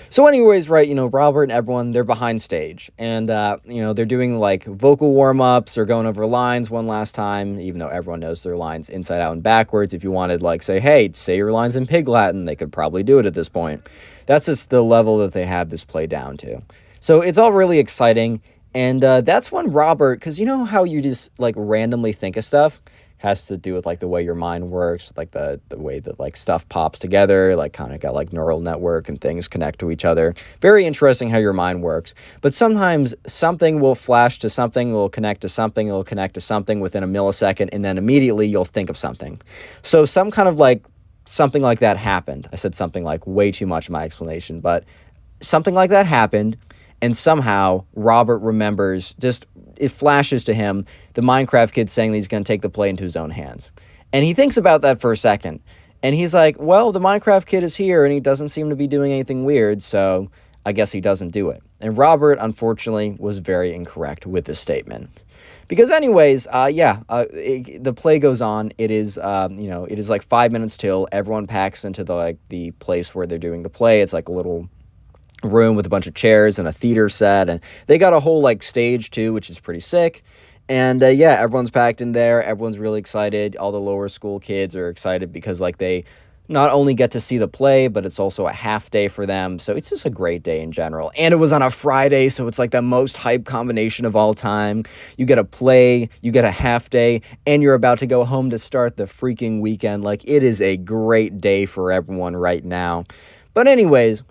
So anyways, right, Robert and everyone, they're behind stage. And, they're doing, like, vocal warm-ups. They're going over lines one last time, even though everyone knows their lines inside out and backwards. If you wanted, like, say your lines in Pig Latin, they could probably do it at this point. That's just the level that they have this play down to. So it's all really exciting. And that's when Robert, because you know how you just, like, randomly think of stuff? Has to do with like the way your mind works, like the way that like stuff pops together, like kind of got like neural network and things connect to each other. Very interesting how your mind works. But sometimes something will flash to something, will connect to something, it'll connect to something within a millisecond, and then immediately you'll think of something. So something like that happened. I said something like way too much in my explanation, but something like that happened, and somehow Robert remembers, just it flashes to him, the Minecraft kid saying that he's going to take the play into his own hands. And he thinks about that for a second. And he's like, well, the Minecraft kid is here and he doesn't seem to be doing anything weird, so I guess he doesn't do it. And Robert, unfortunately, was very incorrect with this statement. Because anyways, the play goes on. It is, it is like 5 minutes till everyone packs into the place where they're doing the play. It's like a little room with a bunch of chairs and a theater set, and they got a whole like stage too, which is pretty sick. And everyone's packed in there. Everyone's really excited. All the lower school kids are excited because like they not only get to see the play, but it's also a half day for them. So it's just a great day in general. And it was on a Friday, so it's like the most hype combination of all time. You get a play, you get a half day, and you're about to go home to start the freaking weekend. Like it is a great day for everyone right now. But anyways,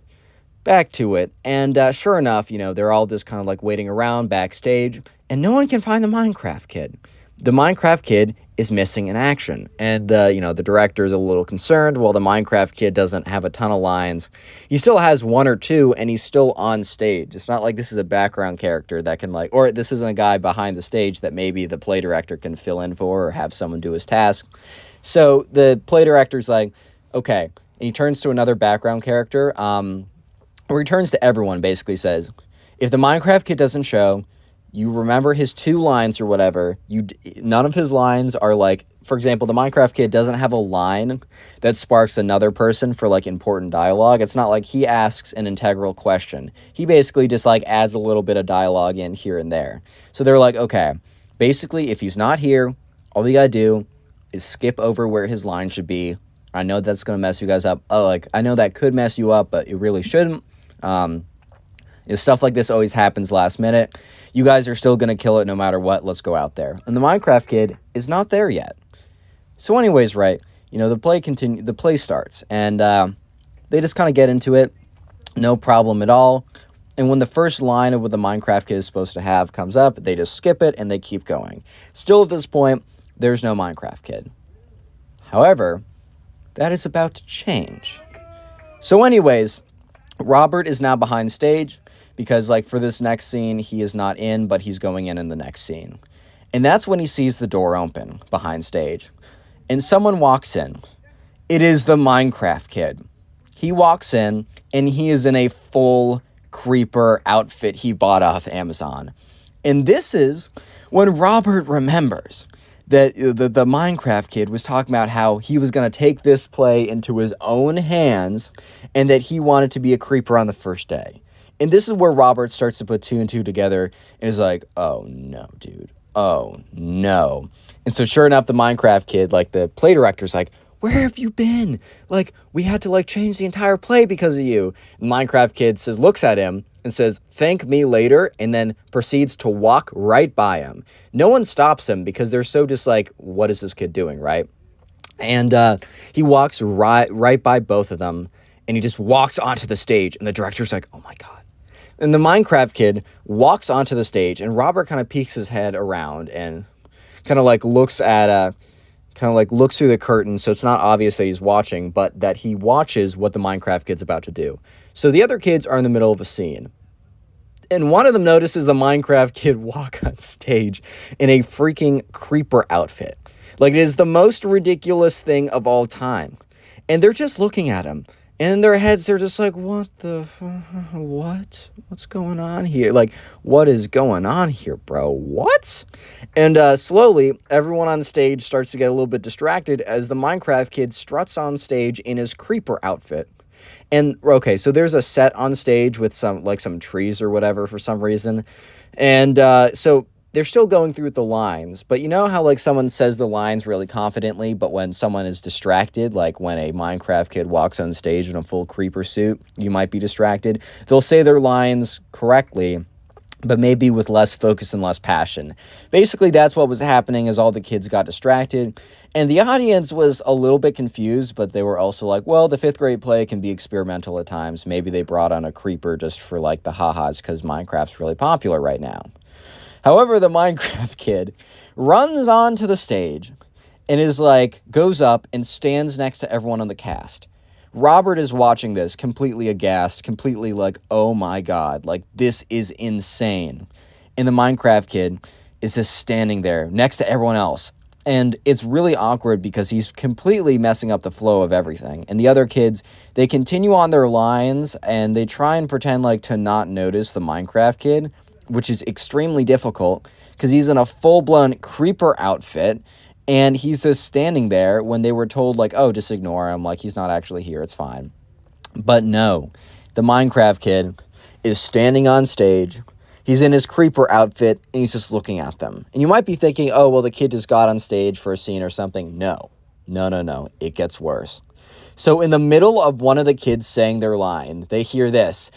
back to it, and sure enough, they're all just kind of like waiting around backstage, and no one can find the Minecraft kid. The Minecraft kid is missing in action, and the director is a little concerned. Well, the Minecraft kid doesn't have a ton of lines. He still has one or two, and he's still on stage. It's not like this is a background character that can or this isn't a guy behind the stage that maybe the play director can fill in for or have someone do his task. So the play director's like, okay, and he turns to another background character, or he turns to everyone, basically says, if the Minecraft kid doesn't show, you remember his 2 lines or whatever. None of his lines are like, for example, the Minecraft kid doesn't have a line that sparks another person for like important dialogue. It's not like he asks an integral question. He basically just like adds a little bit of dialogue in here and there. So they're like, okay, basically if he's not here, all you gotta do is skip over where his line should be. I know that's gonna mess you guys up. I know that could mess you up, but it really shouldn't. Stuff like this always happens last minute. You guys are still going to kill it no matter what. Let's go out there. And the Minecraft kid is not there yet. So anyways, right, the play starts, and they just kind of get into it. No problem at all. And when the first line of what the Minecraft kid is supposed to have comes up, they just skip it and they keep going. Still at this point, there's no Minecraft kid. However, that is about to change. So anyways, Robert is now behind stage because, for this next scene, he is not in, but he's going in the next scene. And that's when he sees the door open behind stage. And someone walks in. It is the Minecraft kid. He walks in, and he is in a full creeper outfit he bought off Amazon. And this is when Robert remembers that the Minecraft kid was talking about how he was going to take this play into his own hands and that he wanted to be a creeper on the first day. And this is where Robert starts to put 2 and 2 together and is like, oh no, dude. Oh no. And so sure enough, the Minecraft kid, the play director's like, where have you been? Like, we had to, like, change the entire play because of you. And Minecraft kid looks at him and says, thank me later, and then proceeds to walk right by him. No one stops him because they're so just like, what is this kid doing, right? And he walks right by both of them, and he just walks onto the stage, and the director's like, oh my God. And the Minecraft kid walks onto the stage, and Robert kind of peeks his head around and kind of like looks through the curtain, so it's not obvious that he's watching, but that he watches what the Minecraft kid's about to do. So the other kids are in the middle of a scene, and one of them notices the Minecraft kid walk on stage in a freaking creeper outfit. Like, it is the most ridiculous thing of all time. And they're just looking at him. And in their heads, they're just like, what? What's going on here? Like, what is going on here, bro? What? And slowly, everyone on stage starts to get a little bit distracted as the Minecraft kid struts on stage in his creeper outfit. And, okay, so there's a set on stage with some trees or whatever for some reason. And so they're still going through the lines, but you know how, like, someone says the lines really confidently, but when someone is distracted, like when a Minecraft kid walks on stage in a full creeper suit, you might be distracted. They'll say their lines correctly, but maybe with less focus and less passion. Basically, that's what was happening as all the kids got distracted, and the audience was a little bit confused, but they were also like, well, the 5th grade play can be experimental at times. Maybe they brought on a creeper just for, like, the ha-has because Minecraft's really popular right now. However, the Minecraft kid runs onto the stage and is like, goes up and stands next to everyone on the cast. Robert is watching this completely aghast, completely like, oh my God, like, this is insane. And the Minecraft kid is just standing there next to everyone else. And it's really awkward because he's completely messing up the flow of everything. And the other kids, they continue on their lines and they try and pretend like to not notice the Minecraft kid, which is extremely difficult because he's in a full-blown creeper outfit and he's just standing there when they were told, like, oh, just ignore him, like, he's not actually here, it's fine. But no, the Minecraft kid is standing on stage, he's in his creeper outfit, and he's just looking at them. And you might be thinking, oh, well, the kid just got on stage for a scene or something. No, it gets worse. So in the middle of one of the kids saying their line, they hear this.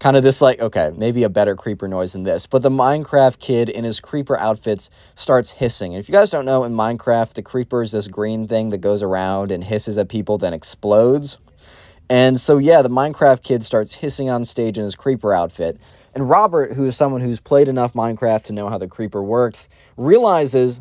Kind of this, like, okay, maybe a better creeper noise than this. But the Minecraft kid in his creeper outfits starts hissing. And if you guys don't know, in Minecraft, the creeper is this green thing that goes around and hisses at people, then explodes. And so, yeah, the Minecraft kid starts hissing on stage in his creeper outfit. And Robert, who is someone who's played enough Minecraft to know how the creeper works, realizes,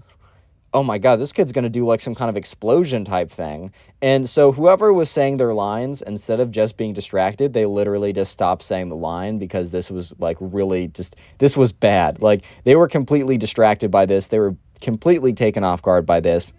oh my God, this kid's going to do like some kind of explosion type thing. And so whoever was saying their lines, instead of just being distracted, they literally just stopped saying the line because this was like really just, this was bad. Like, they were completely distracted by this. They were completely taken off guard by this.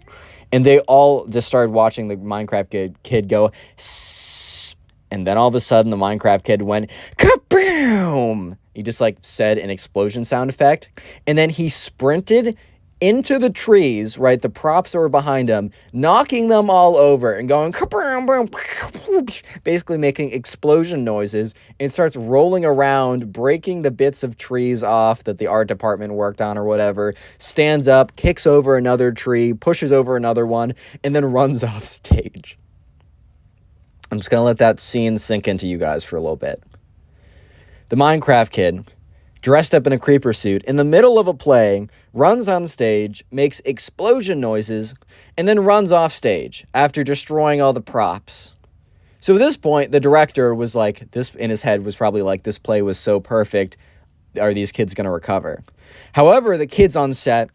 And they all just started watching the Minecraft kid go, sss, and then all of a sudden the Minecraft kid went, kaboom! He just like said an explosion sound effect. And then he sprinted into the trees, right, the props that were behind him, knocking them all over and going, basically making explosion noises, and starts rolling around, breaking the bits of trees off that the art department worked on or whatever, stands up, kicks over another tree, pushes over another one, and then runs off stage. I'm just going to let that scene sink into you guys for a little bit. The Minecraft kid, dressed up in a creeper suit, in the middle of a play, runs on stage, makes explosion noises, and then runs off stage after destroying all the props. So at this point, the director was like, this in his head was probably like, this play was so perfect, are these kids going to recover? However, the kids on set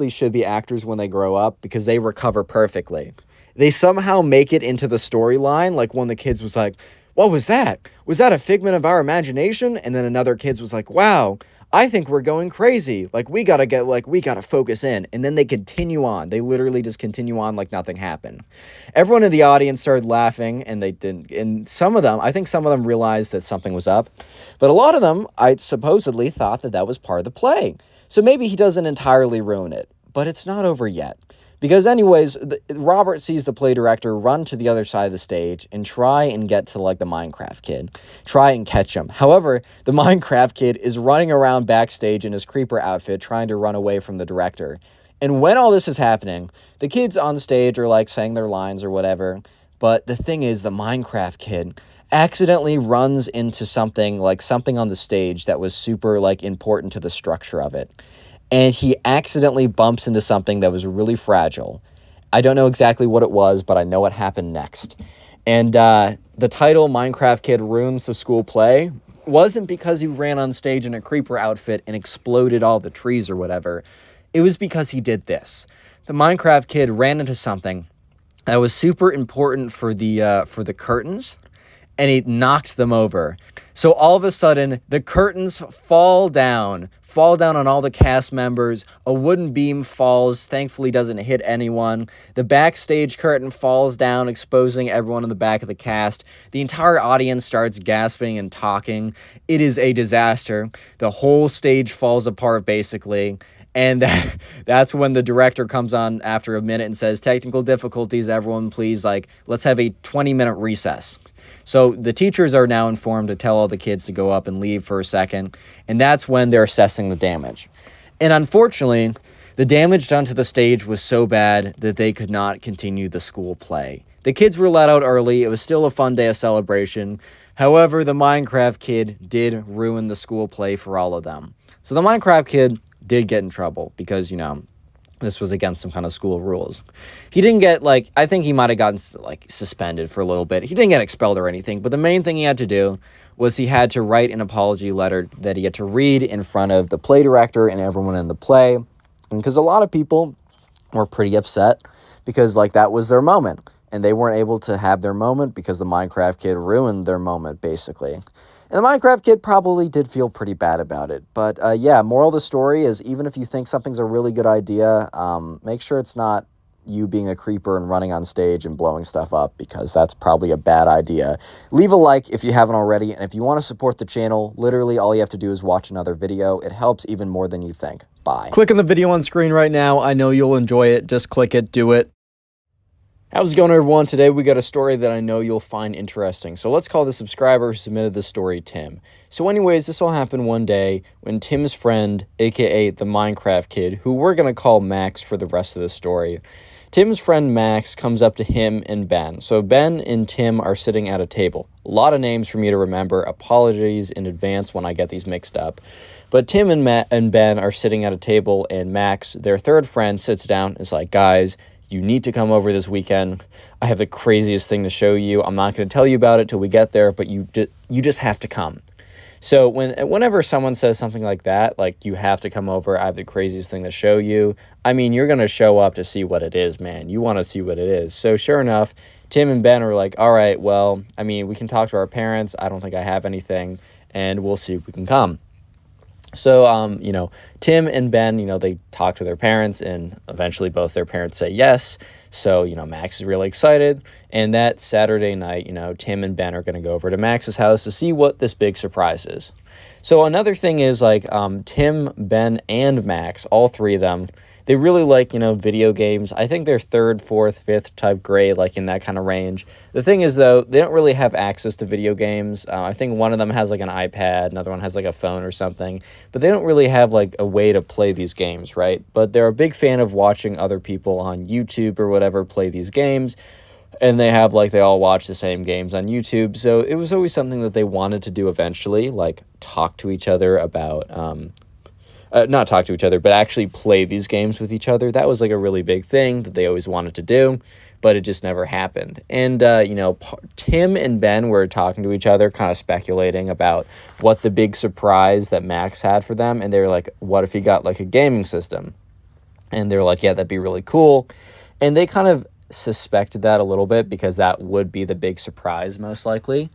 should be actors when they grow up because they recover perfectly. They somehow make it into the storyline, like one of the kids was like, what was that? Was that a figment of our imagination? And then another kid was like, wow, I think we're going crazy. Like, we gotta focus in. And then they continue on. They literally just continue on like nothing happened. Everyone in the audience started laughing, and they didn't. And I think some of them realized that something was up. But a lot of them, I supposedly thought that was part of the play. So maybe he doesn't entirely ruin it. But it's not over yet. Because anyways, Robert sees the play director run to the other side of the stage and try and get to, like, the Minecraft kid. Try and catch him. However, the Minecraft kid is running around backstage in his creeper outfit trying to run away from the director. And when all this is happening, the kids on stage are like saying their lines or whatever. But the thing is, the Minecraft kid accidentally runs into something on the stage that was super like important to the structure of it. And he accidentally bumps into something that was really fragile. I don't know exactly what it was, but I know what happened next. And the title, Minecraft Kid Ruins the School Play, wasn't because he ran on stage in a creeper outfit and exploded all the trees or whatever. It was because he did this. The Minecraft kid ran into something that was super important for the curtains, and he knocked them over. So all of a sudden, the curtains fall down on all the cast members. A wooden beam falls, thankfully doesn't hit anyone. The backstage curtain falls down, exposing everyone in the back of the cast. The entire audience starts gasping and talking. It is a disaster. The whole stage falls apart, basically. And that's when the director comes on after a minute and says, technical difficulties, everyone, please, let's have a 20-minute recess. So the teachers are now informed to tell all the kids to go up and leave for a second, and that's when they're assessing the damage. And unfortunately, the damage done to the stage was so bad that they could not continue the school play. The kids were let out early. It was still a fun day of celebration. However, the Minecraft kid did ruin the school play for all of them. So the Minecraft kid did get in trouble because, this was against some kind of school rules. He didn't get, I think he might have gotten, suspended for a little bit. He didn't get expelled or anything, but the main thing he had to do was he had to write an apology letter that he had to read in front of the play director and everyone in the play. And because a lot of people were pretty upset because, that was their moment. And they weren't able to have their moment because the Minecraft kid ruined their moment, basically. And the Minecraft kid probably did feel pretty bad about it. But yeah, moral of the story is even if you think something's a really good idea, make sure it's not you being a creeper and running on stage and blowing stuff up, because that's probably a bad idea. Leave a like if you haven't already, and if you want to support the channel, literally all you have to do is watch another video. It helps even more than you think. Bye. Click on the video on screen right now. I know you'll enjoy it. Just click it. Do it. How's it going, everyone? Today we got a story that I know you'll find interesting. So let's call the subscriber who submitted the story Tim. So anyways, this all happened one day when Tim's friend, aka the Minecraft kid, who we're going to call Max for the rest of the story, Tim's friend Max comes up to him and Ben. So Ben and Tim are sitting at a table. A lot of names for me to remember. Apologies in advance when I get these mixed up. But Tim and Ben are sitting at a table, and Max, their third friend, sits down and is like, guys, you need to come over this weekend. I have the craziest thing to show you. I'm not going to tell you about it till we get there, but you just have to come. So whenever someone says something like that, like you have to come over, I have the craziest thing to show you, I mean, you're going to show up to see what it is, man. You want to see what it is. So sure enough, Tim and Ben are like, all right, well, I mean, we can talk to our parents. I don't think I have anything, and we'll see if we can come. So, Tim and Ben, they talk to their parents, and eventually both their parents say yes. So, Max is really excited. And that Saturday night, Tim and Ben are going to go over to Max's house to see what this big surprise is. So another thing is Tim, Ben, and Max, all three of them, they really like, video games. I think they're third, fourth, fifth type grade, in that kind of range. The thing is, though, they don't really have access to video games. I think one of them has, an iPad, another one has, a phone or something. But they don't really have, a way to play these games, right? But they're a big fan of watching other people on YouTube or whatever play these games. And they have, they all watch the same games on YouTube. So it was always something that they wanted to do eventually, talk to each other about... not talk to each other, but actually play these games with each other. That was a really big thing that they always wanted to do, but it just never happened. And, Tim and Ben were talking to each other, kind of speculating about what the big surprise that Max had for them. And they were like, what if he got a gaming system? And they're like, yeah, that'd be really cool. And they kind of suspected that a little bit because that would be the big surprise, most likely.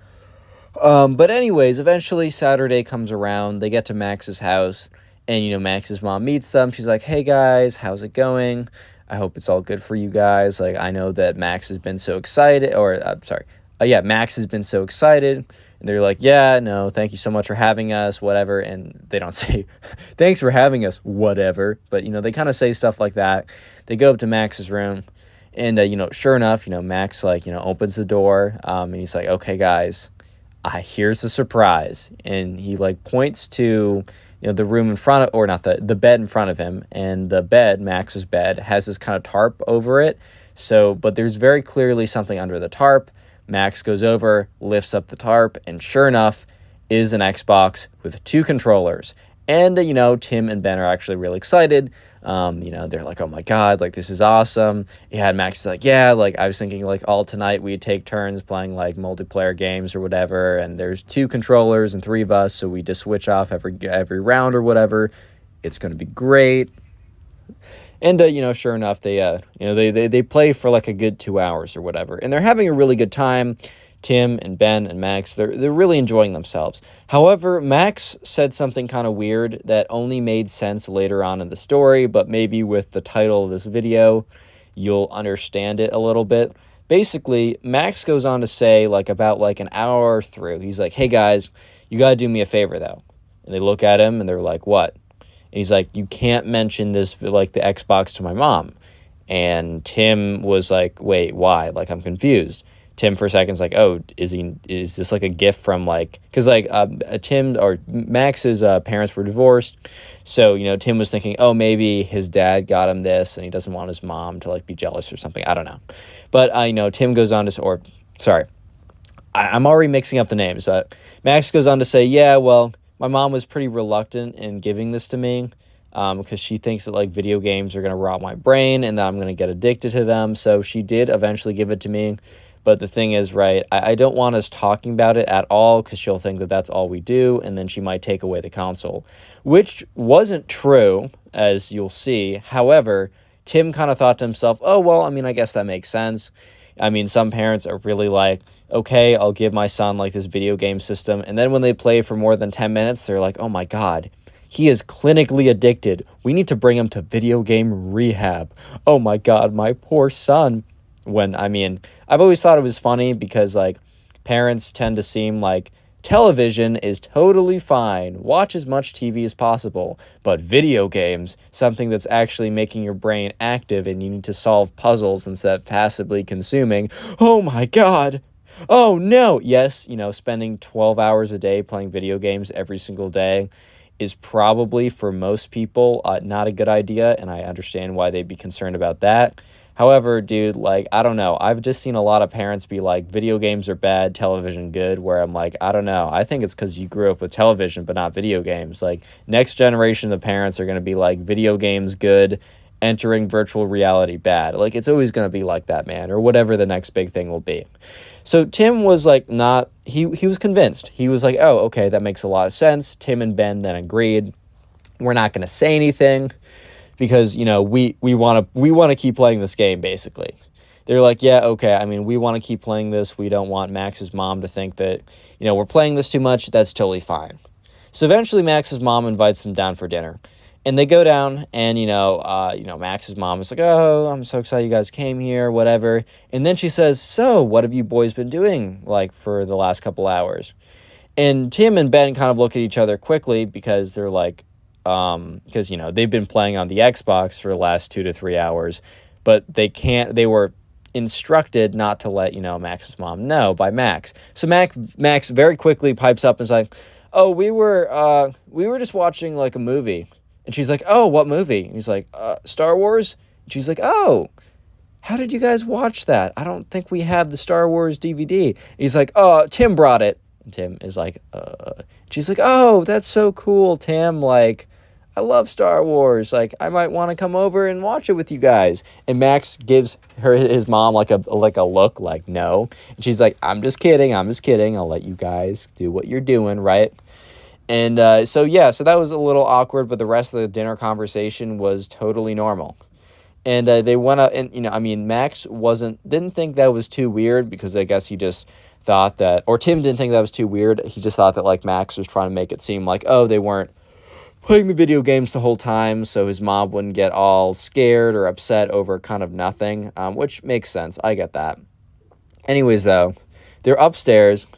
But anyways, eventually Saturday comes around. They get to Max's house. And, Max's mom meets them. She's like, hey, guys, how's it going? I hope it's all good for you guys. I know that Max has been so excited. Max has been so excited. And they're like, yeah, no, thank you so much for having us, whatever. And they don't say, thanks for having us, whatever. But, they kind of say stuff like that. They go up to Max's room. And, sure enough, Max, opens the door. And he's like, okay, guys, here's the surprise. And he, points to the room in front of, or not the bed in front of him, and the bed, Max's bed, has this kind of tarp over it. So, but there's very clearly something under the tarp. Max goes over, lifts up the tarp, and sure enough, is an Xbox with 2 controllers. And, Tim and Ben are actually really excited. They're like, oh my God, like, this is awesome. Yeah, Max is like, yeah, like, I was thinking, like, all tonight we'd take turns playing, like, multiplayer games or whatever, and there's 2 controllers and 3 of us, so we just switch off every round or whatever. It's going to be great. And, sure enough, they play for, like, a good 2 hours or whatever, and they're having a really good time. Tim and Ben and Max, they're really enjoying themselves. However, Max said something kind of weird that only made sense later on in the story, but maybe with the title of this video, you'll understand it a little bit. Basically, Max goes on to say, like, about, like, an hour through, he's like, hey, guys, you gotta do me a favor, though. And they look at him, and they're like, what? And he's like, you can't mention this, like, the Xbox to my mom. And Tim was like, wait, why? Like, I'm confused. Tim for a second's like, oh, is this like a gift from, like, because like Tim or Max's parents were divorced, so Tim was thinking, oh, maybe his dad got him this and he doesn't want his mom to, like, be jealous or something. I don't know, but Tim goes on to, or sorry, I'm already mixing up the names, but Max goes on to say, yeah, well, my mom was pretty reluctant in giving this to me, because she thinks that, like, video games are gonna rot my brain and that I'm gonna get addicted to them. So she did eventually give it to me. But the thing is, right, I don't want us talking about it at all because she'll think that that's all we do, and then she might take away the console, which wasn't true, as you'll see. However, Tim kind of thought to himself, oh, well, I mean, I guess that makes sense. I mean, some parents are really like, okay, I'll give my son, like, this video game system, and then when they play for more than 10 minutes, they're like, oh my God, he is clinically addicted. We need to bring him to video game rehab. Oh my God, my poor son. When, I mean, I've always thought it was funny because, like, parents tend to seem like television is totally fine, watch as much TV as possible, but video games, something that's actually making your brain active and you need to solve puzzles instead of passively consuming, oh my God, oh no. Yes, spending 12 hours a day playing video games every single day is probably, for most people, not a good idea, and I understand why they'd be concerned about that. However, dude, like, I don't know. I've just seen a lot of parents be like, video games are bad, television good, where I'm like, I don't know. I think it's because you grew up with television, but not video games. Like, next generation of parents are going to be like, video games good, entering virtual reality bad. Like, it's always going to be like that, man, or whatever the next big thing will be. So Tim was like, he was convinced. He was like, oh, okay, that makes a lot of sense. Tim and Ben then agreed. We're not going to say anything, because, we want to keep playing this game, basically. They're like, yeah, okay, I mean, we want to keep playing this. We don't want Max's mom to think that, we're playing this too much. That's totally fine. So eventually Max's mom invites them down for dinner. And they go down, and, Max's mom is like, oh, I'm so excited you guys came here, whatever. And then she says, so what have you boys been doing, like, for the last couple hours? And Tim and Ben kind of look at each other quickly because they're like, because, they've been playing on the Xbox for the last 2 to 3 hours, but they were instructed not to let, Max's mom know by Max. So Max very quickly pipes up and is like, oh, we were just watching, like, a movie. And she's like, oh, what movie? And he's like, Star Wars? And she's like, oh, how did you guys watch that? I don't think we have the Star Wars DVD. And he's like, oh, Tim brought it. And Tim is like, she's like, oh, that's so cool, Tim. Like, I love Star Wars. Like, I might want to come over and watch it with you guys. And Max gives his mom like a look, like, no. And she's like, I'm just kidding. I'll let you guys do what you're doing, right? And so that was a little awkward, but the rest of the dinner conversation was totally normal. And they went out, and, Max didn't think that was too weird, because I guess he just thought that, or Tim didn't think that was too weird. He just thought that, like, Max was trying to make it seem like, oh, they weren't playing the video games the whole time, so his mom wouldn't get all scared or upset over kind of nothing, which makes sense. I get that. Anyways, though, they're upstairs,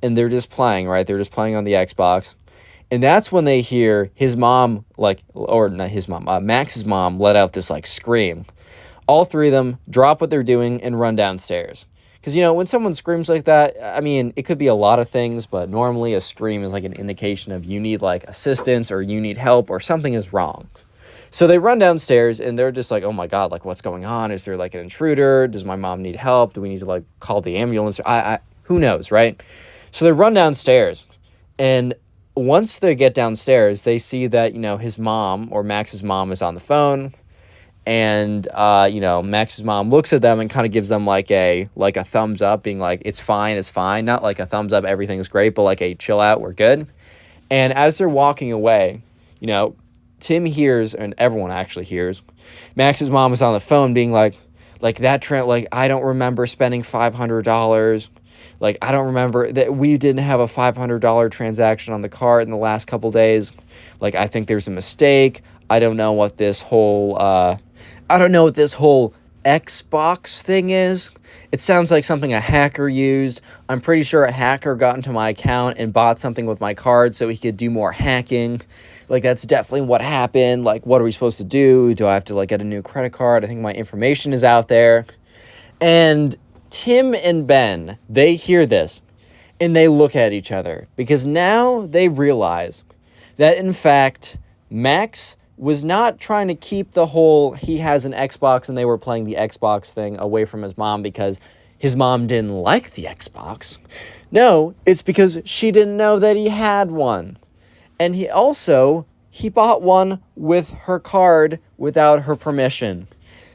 and they're just playing, right? They're just playing on the Xbox. And that's when they hear his mom, Max's mom let out this, like, scream. All 3 of them drop what they're doing and run downstairs. Because, when someone screams like that, I mean, it could be a lot of things, but normally a scream is like an indication of you need like assistance or you need help or something is wrong. So they run downstairs and they're just like, oh my God, like what's going on? Is there like an intruder? Does my mom need help? Do we need to like call the ambulance? Who knows, right? So they run downstairs, and once they get downstairs, they see that, his mom or Max's mom is on the phone. And, Max's mom looks at them and kind of gives them like a thumbs up, being like, it's fine. Not like a thumbs up, everything's great, but like a chill out, we're good. And as they're walking away, Tim hears, and everyone actually hears, Max's mom is on the phone being like that trend, like, I don't remember spending $500. Like, I don't remember that we didn't have a $500 transaction on the card in the last couple days. Like, I think there's a mistake. I don't know what this whole Xbox thing is. It sounds like something a hacker used. I'm pretty sure a hacker got into my account and bought something with my card so he could do more hacking. Like, that's definitely what happened. Like, what are we supposed to do? Do I have to, like, get a new credit card? I think my information is out there. And Tim and Ben, they hear this, and they look at each other. Because now they realize that, in fact, Max was not trying to keep the whole he has an Xbox and they were playing the Xbox thing away from his mom because his mom didn't like the Xbox. No, it's because she didn't know that he had one. And he bought one with her card without her permission.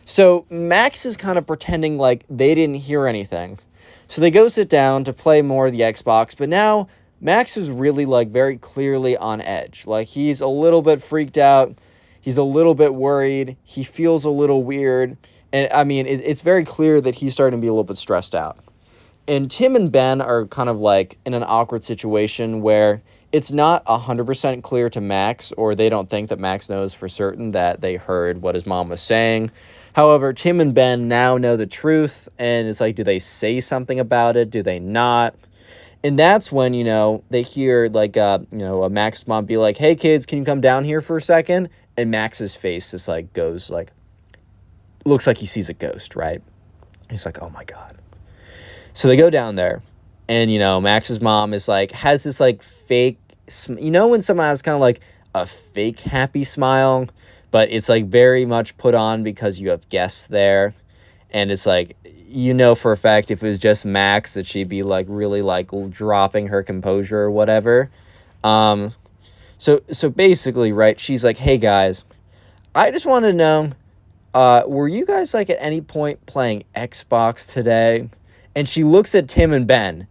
So Max is kind of pretending like they didn't hear anything. So they go sit down to play more of the Xbox, but now Max is really like very clearly on edge. Like he's a little bit freaked out. He's a little bit worried. He feels a little weird. And I mean, it's very clear that he's starting to be a little bit stressed out. And Tim and Ben are kind of like in an awkward situation where it's not 100% clear to Max, or they don't think that Max knows for certain that they heard what his mom was saying. However, Tim and Ben now know the truth, and it's like, do they say something about it? Do they not? And that's when, they hear like, a Max's mom be like, hey kids, can you come down here for a second? And Max's face just like goes like, looks like he sees a ghost, right? He's like, oh my God. So they go down there, and, Max's mom is like, has this like fake, when someone has kind of like a fake happy smile, but it's like very much put on because you have guests there. And it's like, for a fact, if it was just Max, that she'd be like really like dropping her composure or whatever. So basically, right, she's like, hey guys, I just want to know, were you guys like at any point playing Xbox today? And she looks at Tim and Ben,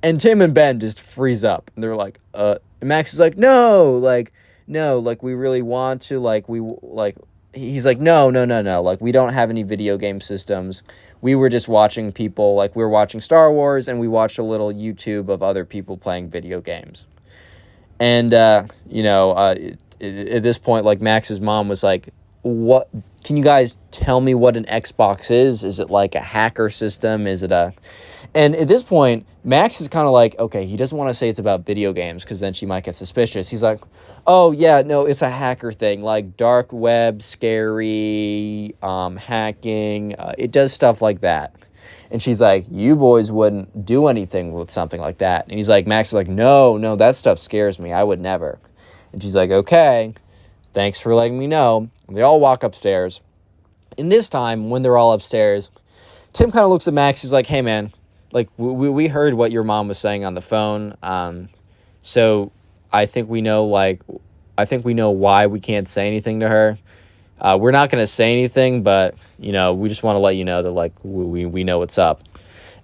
and Tim and Ben just freeze up. And they're like, and Max is like, no, we really want to, he's like, no, like, we don't have any video game systems. We were just watching people, like, we were watching Star Wars, and we watched a little YouTube of other people playing video games. And, at this point, like, Max's mom was like, what, can you guys tell me what an Xbox is? Is it like a hacker system? And at this point, Max is kind of like, okay, he doesn't want to say it's about video games because then she might get suspicious. He's like, oh yeah, no, it's a hacker thing, like dark web, scary, hacking. It does stuff like that. And she's like, you boys wouldn't do anything with something like that. And he's like, Max is like, no, that stuff scares me. I would never. And she's like, okay, thanks for letting me know. And they all walk upstairs. And this time, when they're all upstairs, Tim kind of looks at Max. He's like, hey, man, like, we heard what your mom was saying on the phone. So I think we know why we can't say anything to her. We're not going to say anything, but, we just want to let you know that, like, we know what's up.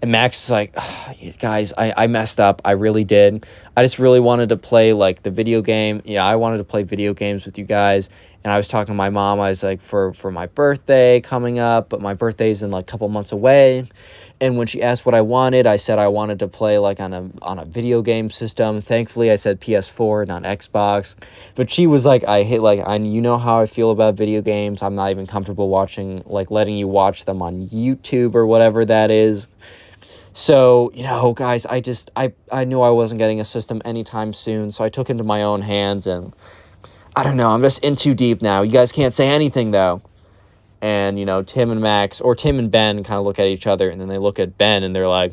And Max is like, oh, guys, I messed up. I really did. I just really wanted to play, like, the video game. I wanted to play video games with you guys. And I was talking to my mom. I was like, for my birthday coming up, but my birthday's in, like, a couple months away. And when she asked what I wanted, I said I wanted to play, like, on a video game system. Thankfully, I said PS4, not Xbox. But she was like, you know how I feel about video games. I'm not even comfortable watching, like, letting you watch them on YouTube or whatever that is. So, guys, I knew I wasn't getting a system anytime soon, so I took it into my own hands, and I don't know, I'm just in too deep now. You guys can't say anything, though. And, you know, Tim and Max, or Tim and Ben kind of look at each other, and then they look at Ben, and they're like,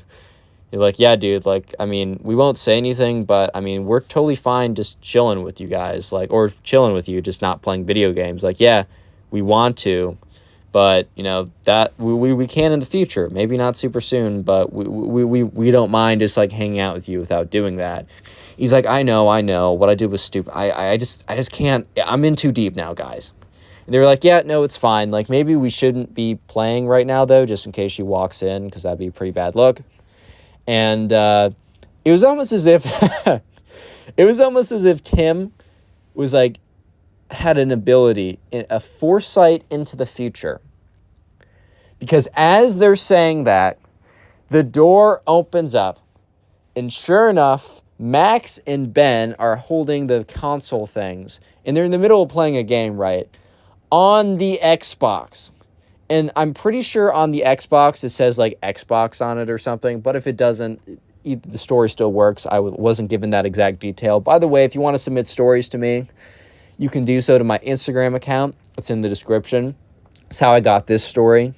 yeah, dude, like, I mean, we won't say anything, but, I mean, we're totally fine just chilling with you guys, like, or chilling with you, just not playing video games. Like, yeah, we want to, but, you know, that we can in the future. Maybe not super soon, but we don't mind just, like, hanging out with you without doing that. He's like, I know, what I did was stupid. I just can't, I'm in too deep now, guys. And they were like, yeah, no, it's fine. Like, maybe we shouldn't be playing right now, though, just in case she walks in, because that'd be a pretty bad look. And it was almost as if Tim was like, had an ability, a foresight into the future. Because as they're saying that, the door opens up, and sure enough, Max and Ben are holding the console things, and they're in the middle of playing a game, right? On the Xbox. And I'm pretty sure on the Xbox, it says like Xbox on it or something. But if it doesn't, the story still works. I wasn't given that exact detail. By the way, if you want to submit stories to me, you can do so to my Instagram account. It's in the description. It's how I got this story.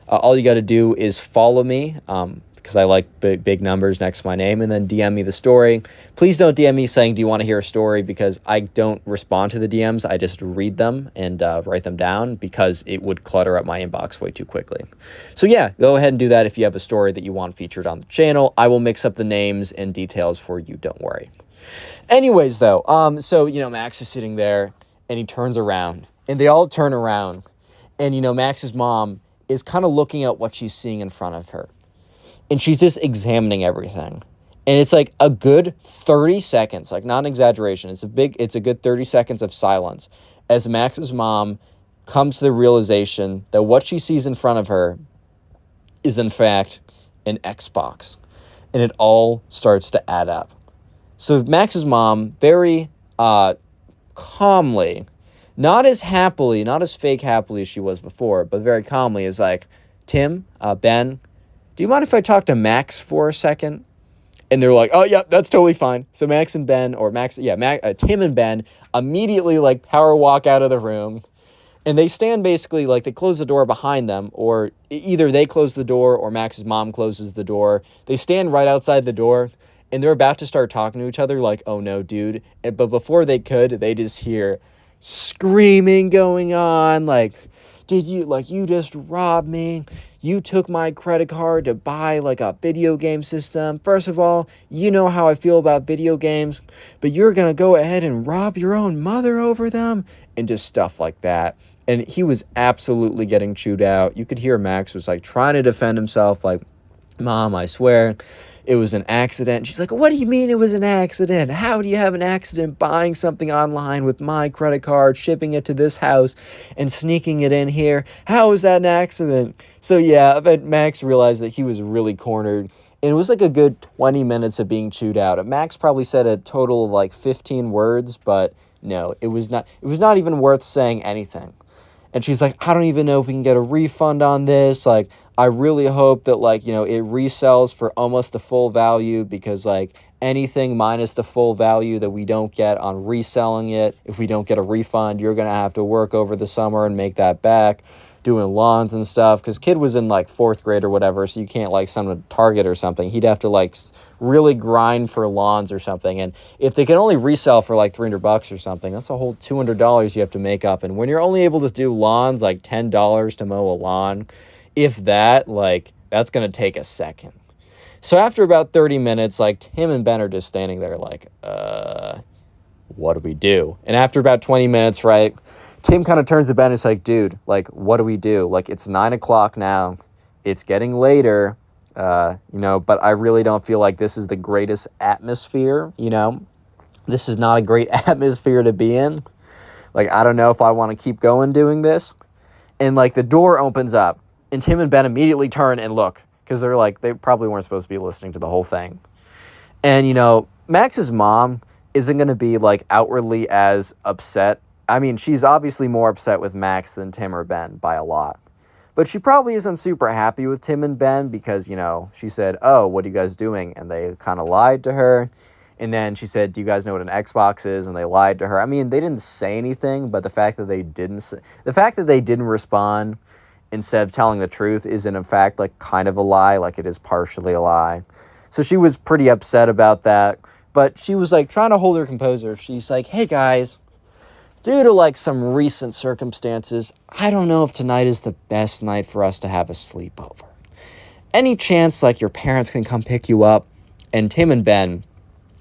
All you got to do is follow me, because I like big numbers next to my name, and then DM me the story. Please don't DM me saying, do you want to hear a story? Because I don't respond to the DMs. I just read them and write them down, because it would clutter up my inbox way too quickly. So yeah, go ahead and do that if you have a story that you want featured on the channel. I will mix up the names and details for you, don't worry. Anyways, though, so, you know, Max is sitting there, and he turns around, and they all turn around, and, you know, Max's mom is kind of looking at what she's seeing in front of her. And she's just examining everything. And it's like a good 30 seconds, like not an exaggeration. It's a good 30 seconds of silence as Max's mom comes to the realization that what she sees in front of her is in fact an Xbox. And it all starts to add up. So Max's mom very calmly, not as happily, not as fake happily as she was before, but very calmly is like, Tim, Ben, do you mind if I talk to Max for a second? And they're like, oh, yeah, that's totally fine. So Tim and Ben immediately, like, power walk out of the room. And they stand basically, like, they close the door behind them, or either they close the door or Max's mom closes the door. They stand right outside the door, and they're about to start talking to each other, like, oh, no, dude. But before they could, they just hear screaming going on, like, you just robbed me. You took my credit card to buy, like, a video game system. First of all, you know how I feel about video games, but you're going to go ahead and rob your own mother over them? And just stuff like that. And he was absolutely getting chewed out. You could hear Max was, like, trying to defend himself, like, Mom, I swear it was an accident. She's like, what do you mean it was an accident? How do you have an accident buying something online with my credit card, shipping it to this house, and sneaking it in here? How is that an accident? So yeah, I bet Max realized that he was really cornered. And it was like a good 20 minutes of being chewed out. Max probably said a total of like 15 words, but no, it was not even worth saying anything. And she's like, I don't even know if we can get a refund on this. Like, I really hope that, like, you know, it resells for almost the full value, because, like, anything minus the full value that we don't get on reselling it, if we don't get a refund, you're going to have to work over the summer and make that back, doing lawns and stuff. Because kid was in, like, 4th grade or whatever, so you can't, like, send him to Target or something. He'd have to, like, really grind for lawns or something. And if they can only resell for, like, $300 or something, that's a whole $200 you have to make up. And when you're only able to do lawns, like, $10 to mow a lawn, if that, like, that's going to take a second. So after about 30 minutes, like, Tim and Ben are just standing there like, what do we do? And after about 20 minutes, right, Tim kind of turns to Ben and is like, dude, like, what do we do? Like, it's 9 o'clock now. It's getting later, you know, but I really don't feel like this is the greatest atmosphere, you know. This is not a great atmosphere to be in. Like, I don't know if I want to keep going doing this. And, like, the door opens up. And Tim and Ben immediately turn and look, because they're like, they probably weren't supposed to be listening to the whole thing. And, you know, Max's mom isn't going to be, like, outwardly as upset. I mean, she's obviously more upset with Max than Tim or Ben by a lot. But she probably isn't super happy with Tim and Ben because, you know, she said, oh, what are you guys doing? And they kind of lied to her. And then she said, do you guys know what an Xbox is? And they lied to her. I mean, they didn't say anything, but the fact that they didn't respond instead of telling the truth isn't in fact like kind of a lie, like it is partially a lie. So she was pretty upset about that, but she was like trying to hold her composure. She's like, hey guys, due to like some recent circumstances, I don't know if tonight is the best night for us to have a sleepover. Any chance like your parents can come pick you up? And Tim and Ben,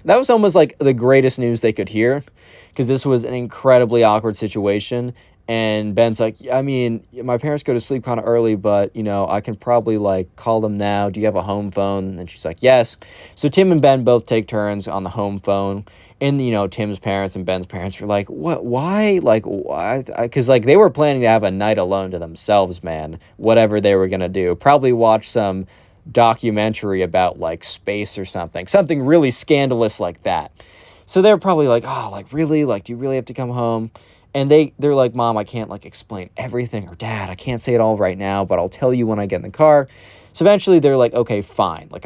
that was almost like the greatest news they could hear, because this was an incredibly awkward situation. And Ben's like, I mean, my parents go to sleep kind of early, but, you know, I can probably, like, call them now. Do you have a home phone? And she's like, yes. So Tim and Ben both take turns on the home phone. And, you know, Tim's parents and Ben's parents were like, what, why? Like, why? Because, like, they were planning to have a night alone to themselves, man. Whatever they were going to do. Probably watch some documentary about, like, space or something. Something really scandalous like that. So they're probably like, oh, like, really? Like, do you really have to come home? And they're like, Mom, I can't, like, explain everything. Or, Dad, I can't say it all right now, but I'll tell you when I get in the car. So eventually they're like, okay, fine. Like,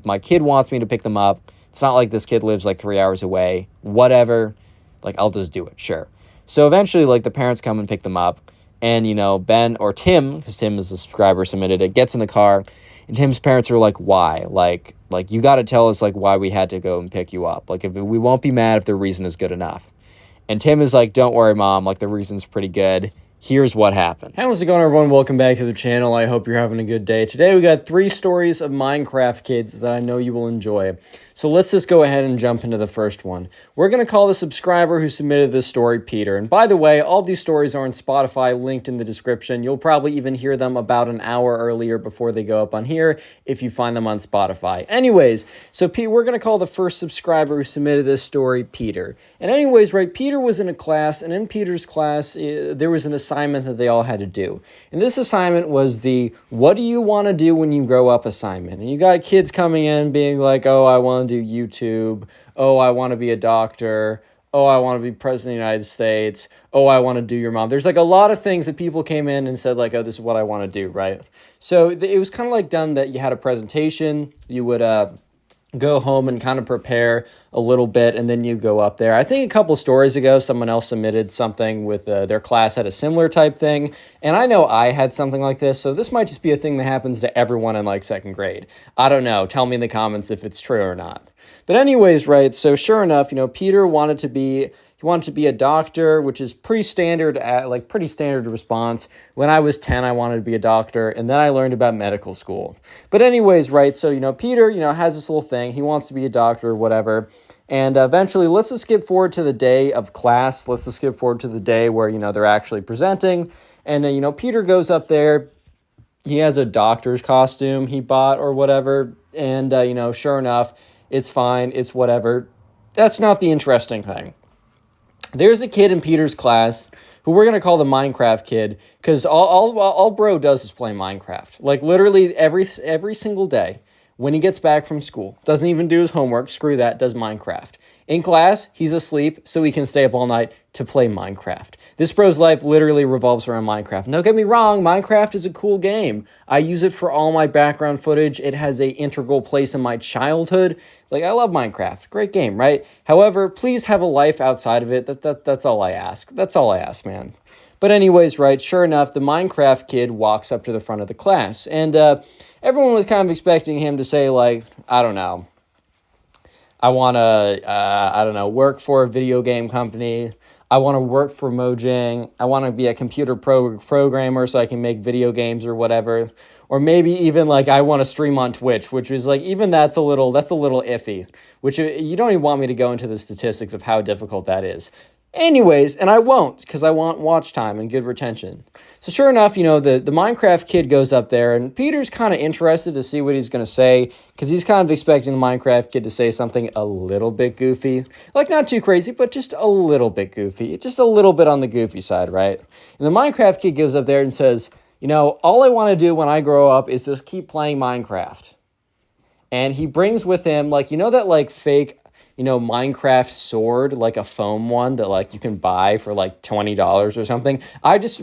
my kid wants me to pick them up. It's not like this kid lives, like, 3 hours away. Whatever. Like, I'll just do it. Sure. So eventually, like, the parents come and pick them up. And, you know, Ben or Tim, because Tim is the subscriber, submitted it, gets in the car. And Tim's parents are like, why? Like you got to tell us, like, why we had to go and pick you up. Like, if we won't be mad if the reason is good enough. And Tim is like, don't worry, Mom. Like, the reason's pretty good. Here's what happened. Hey, how's it going, everyone? Welcome back to the channel. I hope you're having a good day. Today, we got 3 stories of Minecraft kids that I know you will enjoy. So let's just go ahead and jump into the first one. We're going to call the subscriber who submitted this story Peter. And by the way, all these stories are on Spotify, linked in the description. You'll probably even hear them about an hour earlier before they go up on here if you find them on Spotify. Anyways, so we're going to call the first subscriber who submitted this story Peter. And anyways, right, Peter was in a class, and in Peter's class, there was an assignment that they all had to do. And this assignment was the what do you want to do when you grow up assignment. And you got kids coming in being like, oh, I want to do YouTube. Oh, I want to be a doctor. Oh, I want to be president of the United States. Oh, I want to do your mom. There's like a lot of things that people came in and said like, oh, this is what I want to do, right? So it was kind of like done that you had a presentation. You would go home and kind of prepare a little bit, and then you go up there. I think a couple stories ago, someone else submitted something with their class had a similar type thing, and I know I had something like this, so this might just be a thing that happens to everyone in like 2nd grade. I don't know. Tell me in the comments if it's true or not. But anyways, right, so sure enough, you know, Peter wanted to be a doctor, which is pretty standard response. When I was 10, I wanted to be a doctor, and then I learned about medical school. But anyways, right, so, you know, Peter, you know, has this little thing. He wants to be a doctor or whatever. And eventually, let's just skip forward to the day of class. Let's just skip forward to the day where, you know, they're actually presenting. And, you know, Peter goes up there. He has a doctor's costume he bought or whatever. And, you know, sure enough, it's fine. It's whatever. That's not the interesting thing. There's a kid in Peter's class who we're going to call the Minecraft kid, because all bro does is play Minecraft. Like, literally every single day when he gets back from school. Doesn't even do his homework. Screw that. Does Minecraft. In class, he's asleep, so he can stay up all night to play Minecraft. This bro's life literally revolves around Minecraft. Don't get me wrong, Minecraft is a cool game. I use it for all my background footage. It has an integral place in my childhood. Like, I love Minecraft. Great game, right? However, please have a life outside of it. That's all I ask. That's all I ask, man. But anyways, right, sure enough, the Minecraft kid walks up to the front of the class. And everyone was kind of expecting him to say, like, I don't know, I want to, work for a video game company. I want to work for Mojang. I want to be a computer programmer so I can make video games or whatever. Or maybe even like I want to stream on Twitch, which is like, even that's a little iffy, which you don't even want me to go into the statistics of how difficult that is. Anyways, and I won't, because I want watch time and good retention. So sure enough, you know, the Minecraft kid goes up there, and Peter's kind of interested to see what he's going to say, because he's kind of expecting the Minecraft kid to say something a little bit goofy. Like, not too crazy, but just a little bit goofy. Just a little bit on the goofy side, right? And the Minecraft kid goes up there and says, you know, all I want to do when I grow up is just keep playing Minecraft. And he brings with him, like, you know that, like, fake, you know, Minecraft sword, like a foam one that like you can buy for like $20 or something. I just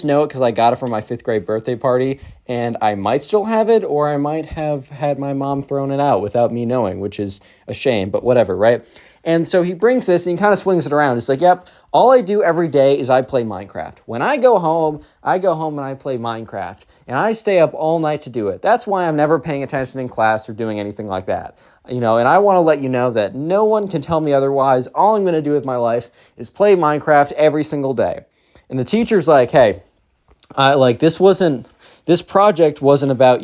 know it because I got it for my 5th grade birthday party, and I might still have it, or I might have had my mom thrown it out without me knowing, which is a shame, but whatever, right? And so he brings this and he kind of swings it around. It's like, yep, All I do every day is I play Minecraft. When I go home and I play Minecraft. And I stay up all night to do it. That's why I'm never paying attention in class or doing anything like that. And I want to let you know that no one can tell me otherwise. All I'm going to do with my life is play Minecraft every single day. And the teacher's like, hey, this project wasn't about,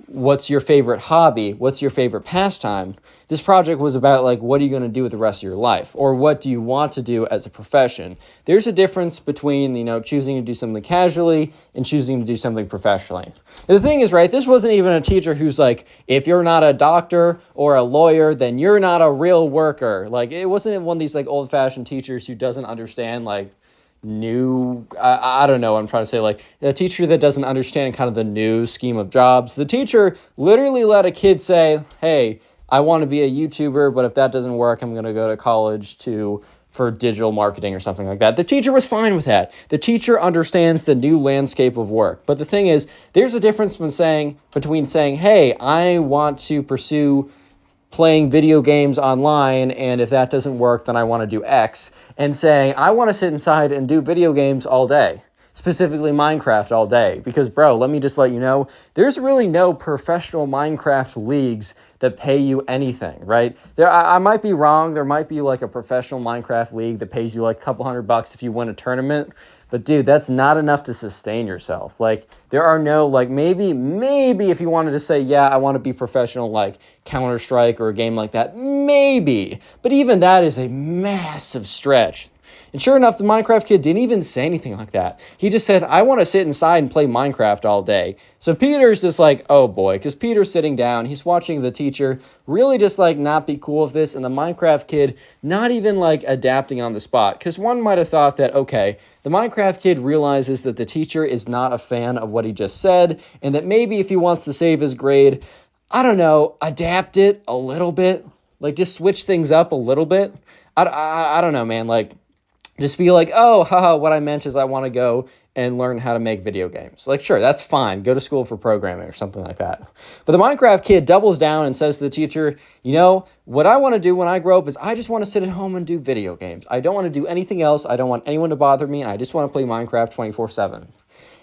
what's your favorite hobby? What's your favorite pastime? This project was about, what are you going to do with the rest of your life? Or what do you want to do as a profession? There's a difference between, choosing to do something casually and choosing to do something professionally. And the thing is, right, this wasn't even a teacher who's like, if you're not a doctor or a lawyer, then you're not a real worker. It wasn't one of these, old-fashioned teachers who doesn't understand, I don't know what I'm trying to say, a teacher that doesn't understand kind of the new scheme of jobs. The teacher literally let a kid say, hey, I want to be a YouTuber, but if that doesn't work, I'm going to go to college for digital marketing or something like that. The teacher was fine with that. The teacher understands the new landscape of work. But the thing is, there's a difference between saying, hey, I want to pursue playing video games online, and if that doesn't work, then I want to do X, and saying, I want to sit inside and do video games all day, specifically Minecraft all day. Because, bro, let me just let you know, there's really no professional Minecraft leagues that pay you anything, right? I might be wrong. There might be a professional Minecraft league that pays you a couple $100 if you win a tournament. But dude, that's not enough to sustain yourself. There are no, maybe if you wanted to say, yeah, I want to be professional, Counter-Strike or a game like that, maybe. But even that is a massive stretch. And sure enough, the Minecraft kid didn't even say anything like that. He just said, I want to sit inside and play Minecraft all day. So Peter's just oh boy, because Peter's sitting down, he's watching the teacher really just not be cool with this, and the Minecraft kid not even adapting on the spot. Because one might have thought that, okay, the Minecraft kid realizes that the teacher is not a fan of what he just said, and that maybe if he wants to save his grade, I don't know, adapt it a little bit. Just switch things up a little bit. I don't know, man, just be oh, haha, what I meant is I want to go and learn how to make video games. Sure, that's fine. Go to school for programming or something like that. But the Minecraft kid doubles down and says to the teacher, what I want to do when I grow up is I just want to sit at home and do video games. I don't want to do anything else. I don't want anyone to bother me. And I just want to play Minecraft 24/7.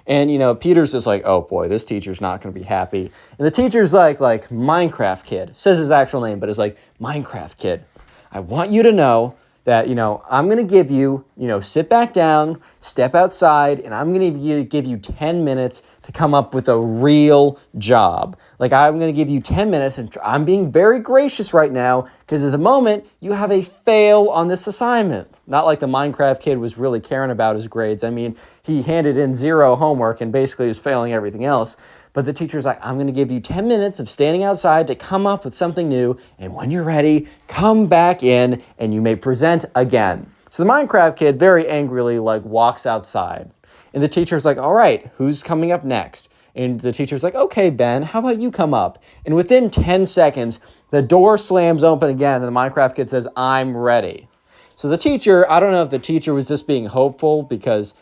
And, Peter's just oh boy, this teacher's not going to be happy. And the teacher's Minecraft kid. Says his actual name, but it's Minecraft kid. I want you to know that, I'm going to give you, sit back down, step outside, and I'm going to give you 10 minutes to come up with a real job. I'm going to give you 10 minutes, and I'm being very gracious right now, because at the moment, you have a fail on this assignment. Not like the Minecraft kid was really caring about his grades. I mean, he handed in 0 homework and basically was failing everything else. But the teacher's I'm going to give you 10 minutes of standing outside to come up with something new. And when you're ready, come back in and you may present again. So the Minecraft kid very angrily walks outside. And the teacher's all right, who's coming up next? And the teacher's okay, Ben, how about you come up? And within 10 seconds, the door slams open again and the Minecraft kid says, I'm ready. So the teacher, I don't know if the teacher was just being hopeful because,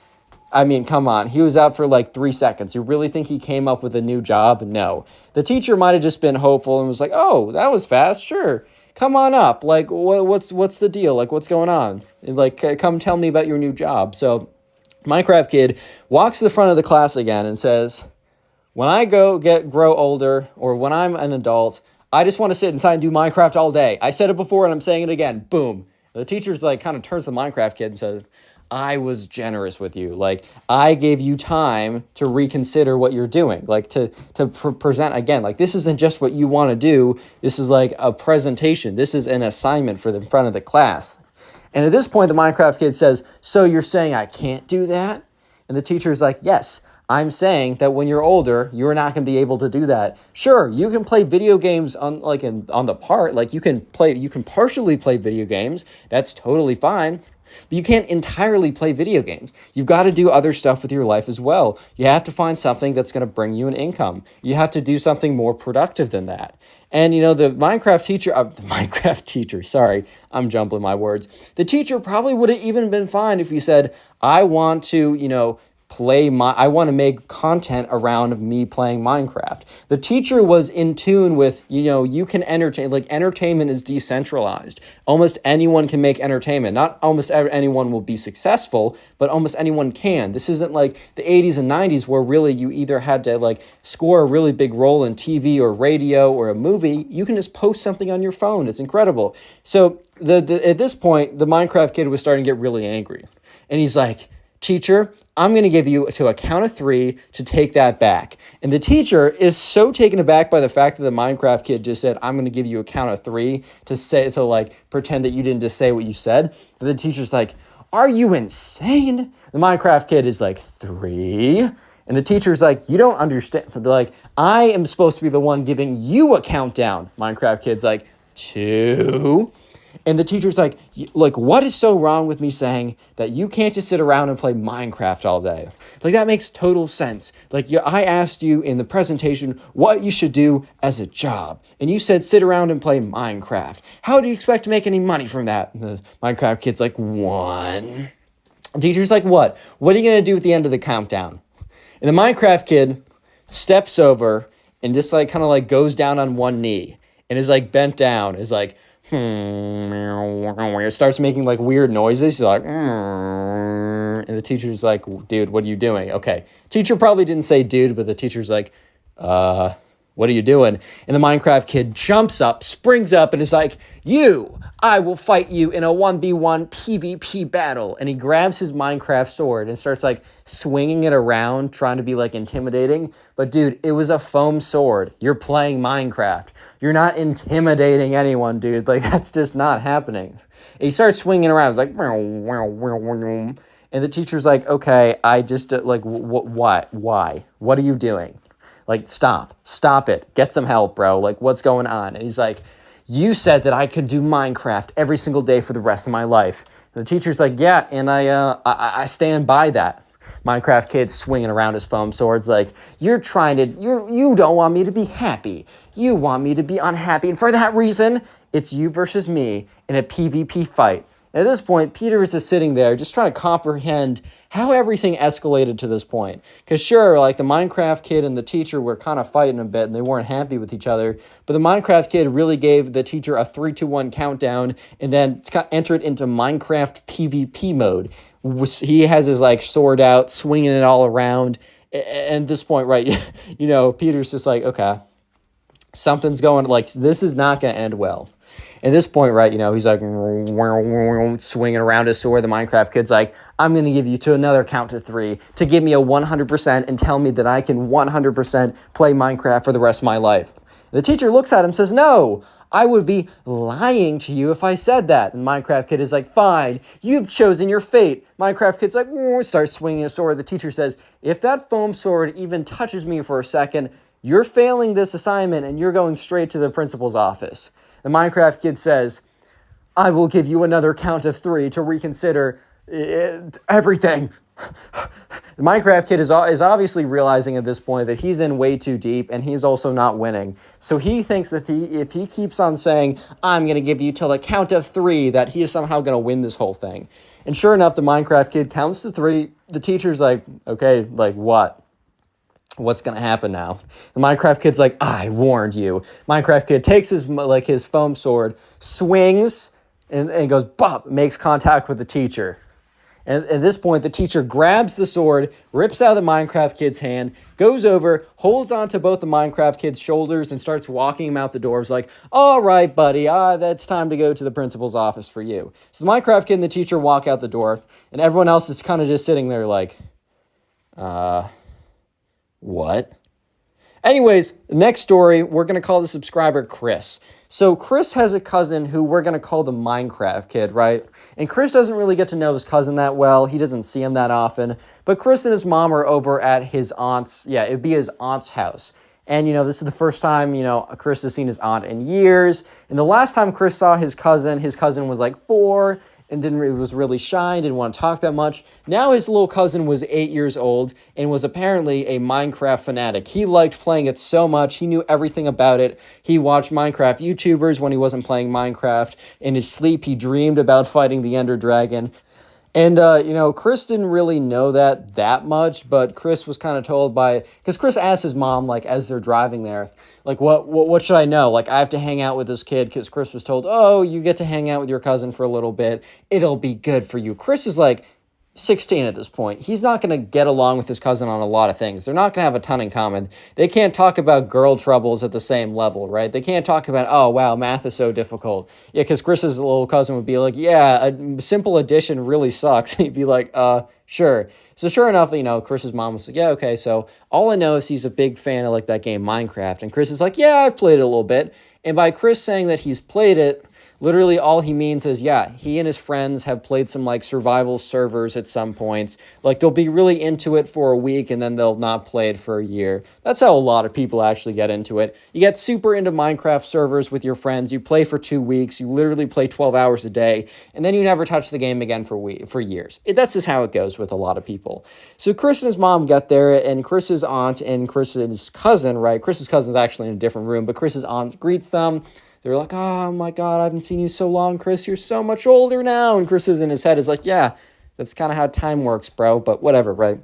I mean, come on. He was out for 3 seconds. You really think he came up with a new job? No. The teacher might have just been hopeful and was oh, that was fast. Sure. Come on up. What's the deal? What's going on? And, come tell me about your new job. So Minecraft kid walks to the front of the class again and says, when I grow older, or when I'm an adult, I just want to sit inside and do Minecraft all day. I said it before and I'm saying it again. Boom. The teacher's kind of turns to the Minecraft kid and says, I was generous with you. I gave you time to reconsider what you're doing. To present again. This isn't just what you want to do. This is a presentation. This is an assignment for the front of the class. And at this point, the Minecraft kid says, so you're saying I can't do that? And the teacher's yes. I'm saying that when you're older, you're not going to be able to do that. Sure, you can play video games on the part. You can partially play video games. That's totally fine. But you can't entirely play video games. You've got to do other stuff with your life as well. You have to find something that's going to bring you an income. You have to do something more productive than that. And, the Minecraft teacher, sorry, I'm jumbling my words. The teacher probably would have even been fine if he said, I want to, I want to make content around me playing Minecraft. The teacher was in tune with, you can entertain, like entertainment is decentralized. Almost anyone can make entertainment. Not almost anyone will be successful, but almost anyone can. This isn't like the 80s and 90s where really you either had to like score a really big role in TV or radio or a movie. You can just post something on your phone. It's incredible. So at this point, the Minecraft kid was starting to get really angry. And he's like, teacher, I'm going to give you to a count of 3 to take that back. And the teacher is so taken aback by the fact that the Minecraft kid just said, I'm going to give you a count of 3 to like pretend that you didn't just say what you said. And the teacher's like, are you insane? The Minecraft kid is like, 3. And the teacher's like, you don't understand. They're like, I am supposed to be the one giving you a countdown. Minecraft kid's like, 2. And the teacher's like, what is so wrong with me saying that you can't just sit around and play Minecraft all day? Like, that makes total sense. Like, I asked you in the presentation what you should do as a job. And you said sit around and play Minecraft. How do you expect to make any money from that? And the Minecraft kid's like, 1. The teacher's like, what? What are you going to do at the end of the countdown? And the Minecraft kid steps over and just like kind of like goes down on one knee and is like bent down, is like, it starts making like weird noises. He's like, and the teacher's like, dude, what are you doing? Okay. Teacher probably didn't say dude, but the teacher's like, what are you doing? And the Minecraft kid jumps up, springs up, and is like, I will fight you in a 1v1 PvP battle. And he grabs his Minecraft sword and starts like swinging it around, trying to be like intimidating. But dude, it was a foam sword. You're playing Minecraft. You're not intimidating anyone, dude. Like, that's just not happening. And he starts swinging around. It's like, and the teacher's like, okay, I just like, what? Why? What are you doing? Like, stop it. Get some help, bro. Like, what's going on? And he's like, you said that I could do Minecraft every single day for the rest of my life. And the teacher's like, yeah, and I stand by that. Minecraft kid swinging around his foam swords like, you don't want me to be happy. You want me to be unhappy. And for that reason, it's you versus me in a PvP fight. At this point, Peter is just sitting there just trying to comprehend how everything escalated to this point. Because sure, like the Minecraft kid and the teacher were kind of fighting a bit and they weren't happy with each other. But the Minecraft kid really gave the teacher a 3-2-1 countdown and then entered into Minecraft PvP mode. He has his like sword out, swinging it all around. And at this point, right, Peter's just like, okay, something's going, like, this is not going to end well. At this point, right, he's like swinging around his sword. The Minecraft kid's like, I'm going to give you to another count to 3 to give me a 100% and tell me that I can 100% play Minecraft for the rest of my life. The teacher looks at him and says, no, I would be lying to you if I said that. And Minecraft kid is like, fine, you've chosen your fate. Minecraft kid's like, starts swinging his sword. The teacher says, if that foam sword even touches me for a second, you're failing this assignment and you're going straight to the principal's office. The Minecraft kid says, I will give you another count of 3 to reconsider everything. The Minecraft kid is obviously realizing at this point that he's in way too deep and he's also not winning. So he thinks that if he keeps on saying, I'm going to give you till the count of 3, that he is somehow going to win this whole thing. And sure enough, the Minecraft kid counts to 3. The teacher's like, okay, like what? What's going to happen now? The Minecraft kid's like, I warned you. Minecraft kid takes his foam sword, swings, and goes, bop, makes contact with the teacher. And at this point, the teacher grabs the sword, rips out of the Minecraft kid's hand, goes over, holds onto both the Minecraft kid's shoulders, and starts walking him out the door. It's like, all right, buddy, that's time to go to the principal's office for you. So the Minecraft kid and the teacher walk out the door, and everyone else is kind of just sitting there like, what? Anyways, the next story, we're going to call the subscriber Chris. So Chris has a cousin who we're going to call the Minecraft kid, right? And Chris doesn't really get to know his cousin that well. He doesn't see him that often. But Chris and his mom are over at his aunt's, it'd be his aunt's house. And, this is the first time, Chris has seen his aunt in years. And the last time Chris saw his cousin was like 4 and was really shy, didn't want to talk that much. Now his little cousin was 8 years old and was apparently a Minecraft fanatic. He liked playing it so much. He knew everything about it. He watched Minecraft YouTubers when he wasn't playing Minecraft. In his sleep, he dreamed about fighting the Ender Dragon. And, you know, Chris didn't really know that much, but Chris was kind of told because Chris asked his mom, like, as they're driving there, like, what should I know? Like, I have to hang out with this kid, because Chris was told, oh, you get to hang out with your cousin for a little bit. It'll be good for you. Chris is like 16 at this point. He's not going to get along with his cousin on a lot of things. They're not going to have a ton in common. They can't talk about girl troubles at the same level, right? They can't talk about, oh, wow, math is so difficult. Yeah, because Chris's little cousin would be like, yeah, a simple addition really sucks. He'd be like, sure. So sure enough, you know, Chris's mom was like, yeah, okay, so all I know is he's a big fan of, like, that game Minecraft. And Chris is like, yeah, I've played it a little bit. And by Chris saying that he's played it, literally all he means is, yeah, he and his friends have played some, like, survival servers at some points. Like, they'll be really into it for a week, and then they'll not play it for a year. That's how a lot of people actually get into it. You get super into Minecraft servers with your friends. You play for 2 weeks. You literally play 12 hours a day, and then you never touch the game again for years. That's just how it goes with a lot of people. So Chris and his mom got there, and Chris's aunt and Chris's cousin, right? Chris's cousin's actually in a different room, but Chris's aunt greets them. They're like, oh my God, I haven't seen you so long, Chris. You're so much older now. And Chris is in his head is like, yeah, that's kind of how time works, bro. But whatever, right?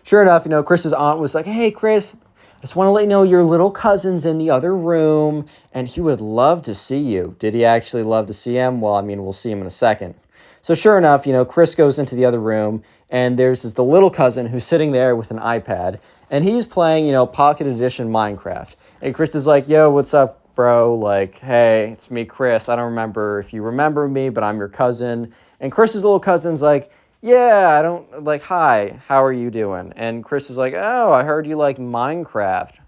Sure enough, you know, Chris's aunt was like, hey, Chris, I just want to let you know your little cousin's in the other room, and he would love to see you. Did he actually love to see him? Well, I mean, we'll see him in a second. So sure enough, you know, Chris goes into the other room, and there's the little cousin who's sitting there with an iPad, and he's playing, you know, Pocket Edition Minecraft. And Chris is like, yo, what's up, bro? Like, hey, it's me, Chris. I don't remember if you remember me, but I'm your cousin. And Chris's little cousin's like, yeah, I don't, like, hi, how are you doing? And Chris is like, oh, I heard you like Minecraft.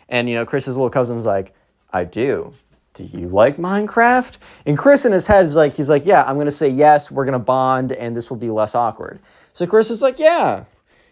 And, you know, Chris's little cousin's like, I do. Do you like Minecraft? And Chris in his head is like, he's like, yeah, I'm going to say yes, we're going to bond, and this will be less awkward. So Chris is like, yeah,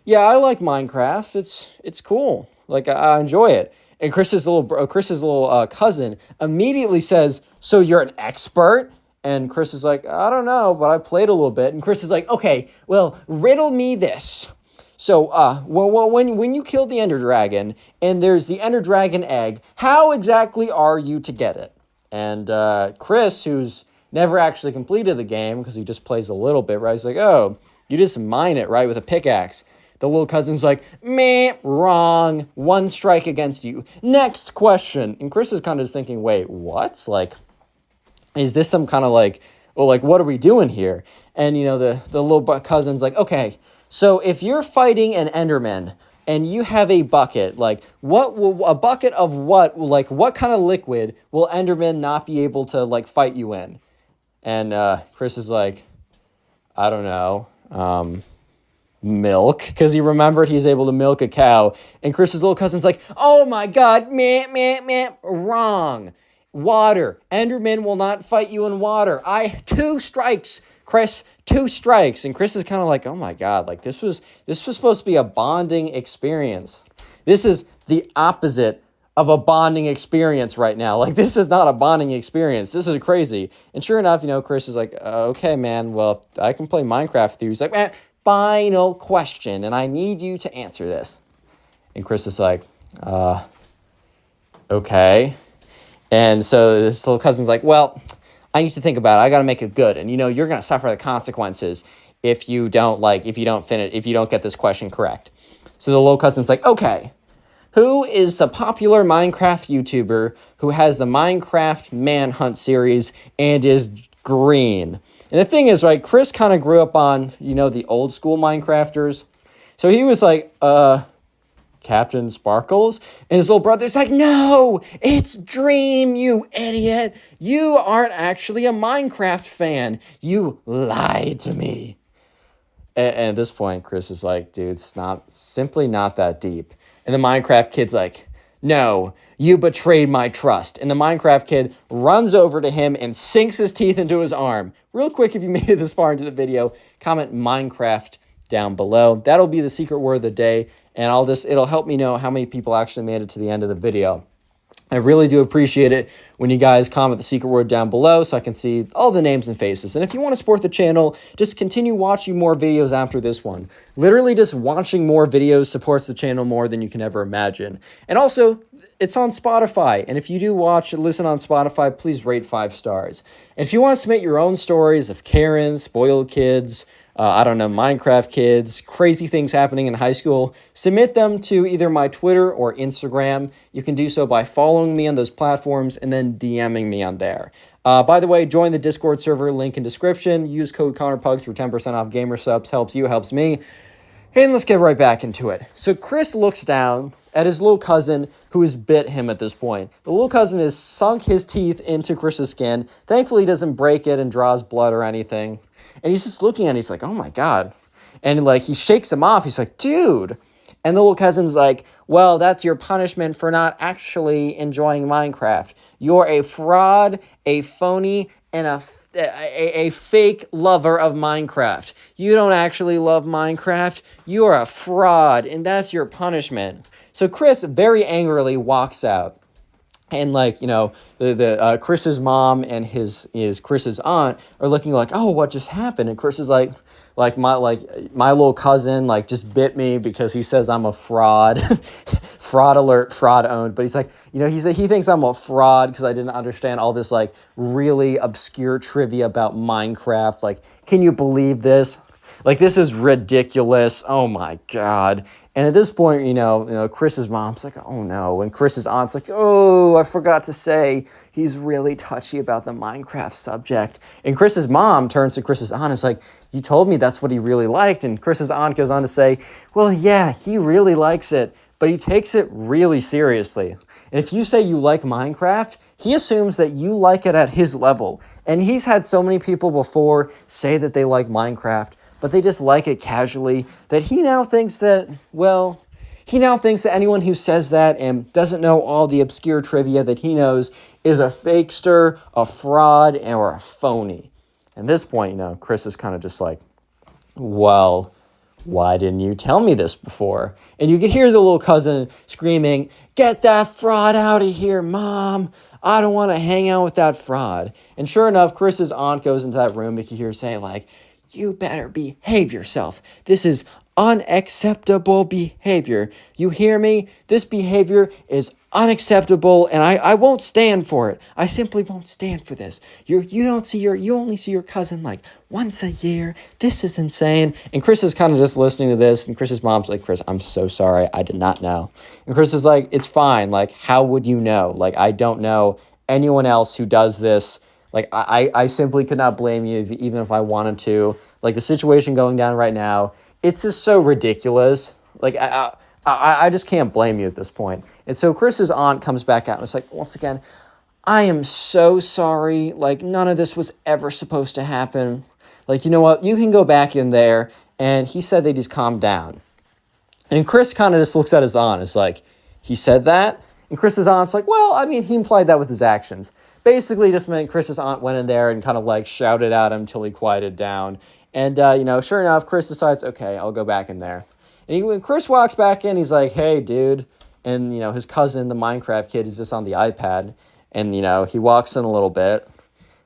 I like Minecraft. It's cool. Like, I enjoy it. And Chris's little cousin immediately says, so you're an expert? And Chris is like, I don't know, but I played a little bit. And Chris is like, okay, well, riddle me this. So, when you kill the Ender Dragon and there's the Ender Dragon egg, how exactly are you to get it? And Chris, who's never actually completed the game because he just plays a little bit, right? He's like, oh, you just mine it, right, with a pickaxe. The little cousin's like, meh, wrong. 1 strike against you. Next question. And Chris is kind of just thinking, wait, what? Like, is this some kind of like, well, like, what are we doing here? And, you know, the little cousin's like, okay, so if you're fighting an Enderman and you have a bucket, like, a bucket of what, like, what kind of liquid will Enderman not be able to, like, fight you in? And Chris is like, I don't know, milk, because he remembered he's able to milk a cow. And Chris's little cousin's like, oh my God, meh, wrong. Water. Enderman will not fight you in water. 2 strikes, Chris, 2 strikes. And Chris is kind of like, oh my God, like this was supposed to be a bonding experience. This is the opposite of a bonding experience right now. Like, this is not a bonding experience. This is crazy. And sure enough, you know, Chris is like, okay, man, well, I can play Minecraft with you. He's like, final question, and I need you to answer this. And Chris is like, okay. And so this little cousin's like, well, I need to think about it. I got to make it good. And, you know, you're going to suffer the consequences if you don't get this question correct. So the little cousin's like, okay, who is the popular Minecraft YouTuber who has the Minecraft Manhunt series and is green? And the thing is, right, Chris kind of grew up on, you know, the old school Minecrafters. So he was like, Captain Sparkles? And his little brother's like, no, it's Dream, you idiot. You aren't actually a Minecraft fan. You lied to me. And at this point, Chris is like, dude, it's simply not that deep. And the Minecraft kid's like, no, you betrayed my trust. And the Minecraft kid runs over to him and sinks his teeth into his arm. Real quick, if you made it this far into the video, comment Minecraft down below. That'll be the secret word of the day. And it'll help me know how many people actually made it to the end of the video. I really do appreciate it when you guys comment the secret word down below so I can see all the names and faces. And if you want to support the channel, just continue watching more videos after this one. Literally just watching more videos supports the channel more than you can ever imagine. And also, it's on Spotify. And if you do listen on Spotify, please rate 5 stars. And if you want to submit your own stories of Karen, spoiled kids, I don't know, Minecraft kids, crazy things happening in high school, submit them to either my Twitter or Instagram. You can do so by following me on those platforms and then DMing me on there. By the way, join the Discord server, link in description. Use code ConnorPugs for 10% off gamer subs. Helps you, helps me. And let's get right back into it. So Chris looks down at his little cousin who has bit him at this point. The little cousin has sunk his teeth into Chris's skin. Thankfully, he doesn't break it and draws blood or anything. And he's just looking at it. He's like, oh my God. And like, he shakes him off. He's like, dude. And the little cousin's like, well, that's your punishment for not actually enjoying Minecraft. You're a fraud, a phony, and a fake lover of Minecraft. You don't actually love Minecraft. You're a fraud, and that's your punishment. So Chris very angrily walks out. And like, you know, Chris's mom and his Chris's aunt are looking like, oh, what just happened? And Chris is like my little cousin like just bit me because he says I'm a fraud. Fraud alert, fraud owned. But he's like, you know, he thinks I'm a fraud because I didn't understand all this like really obscure trivia about Minecraft. Like, can you believe this? Like, this is ridiculous. Oh my God. And at this point, you know, Chris's mom's like, oh no. And Chris's aunt's like, oh, I forgot to say, he's really touchy about the Minecraft subject. And Chris's mom turns to Chris's aunt and is like, you told me that's what he really liked. And Chris's aunt goes on to say, well, yeah, he really likes it, but he takes it really seriously. And if you say you like Minecraft, he assumes that you like it at his level. And he's had so many people before say that they like Minecraft, but they just like it casually, that he now thinks that, well, he now thinks that anyone who says that and doesn't know all the obscure trivia that he knows is a fakester, a fraud, or a phony. At this point, you know, Chris is kind of just like, well, why didn't you tell me this before? And you can hear the little cousin screaming, get that fraud out of here, Mom. I don't want to hang out with that fraud. And sure enough, Chris's aunt goes into that room. You can hear her say like, you better behave yourself. This is unacceptable behavior. You hear me? This behavior is unacceptable, and I won't stand for it. I simply won't stand for this. You only see your cousin like once a year. This is insane. And Chris is kind of just listening to this, and Chris's mom's like, Chris, I'm so sorry. I did not know. And Chris is like, it's fine. Like, how would you know? Like, I don't know anyone else who does this. Like, I simply could not blame you even if I wanted to. Like, the situation going down right now, it's just so ridiculous. Like, I just can't blame you at this point. And so Chris's aunt comes back out and it's like, once again, I am so sorry. Like, none of this was ever supposed to happen. Like, you know what? You can go back in there. And he said they just calmed down. And Chris kind of just looks at his aunt. It's like, he said that? And Chris's aunt's like, well, I mean, he implied that with his actions. Basically just meant Chris's aunt went in there and kind of like shouted at him until he quieted down. And, you know, sure enough, Chris decides, okay, I'll go back in there. And when Chris walks back in, he's like, hey, dude. And, you know, his cousin, the Minecraft kid, is just on the iPad. And, you know, he walks in a little bit.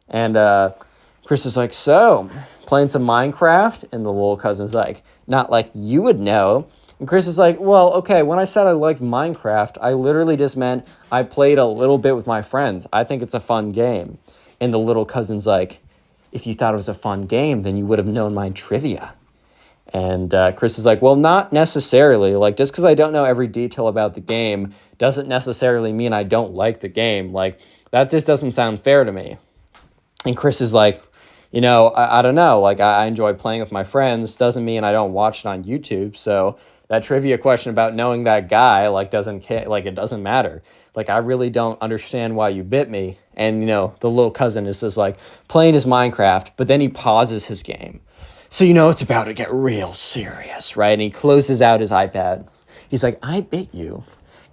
And Chris is like, so, playing some Minecraft? And the little cousin's like, not like you would know. And Chris is like, well, okay, when I said I liked Minecraft, I literally just meant I played a little bit with my friends. I think it's a fun game. And the little cousin's like, if you thought it was a fun game, then you would have known my trivia. And Chris is like, well, not necessarily. Like, just because I don't know every detail about the game doesn't necessarily mean I don't like the game. Like, that just doesn't sound fair to me. And Chris is like, you know, I don't know. Like, I enjoy playing with my friends. Doesn't mean I don't watch it on YouTube. So that trivia question about knowing that guy, like, it doesn't matter. Like, I really don't understand why you bit me. And, you know, the little cousin is just, like, playing his Minecraft, but then he pauses his game. So, you know, it's about to get real serious, right? And he closes out his iPad. He's like, I bit you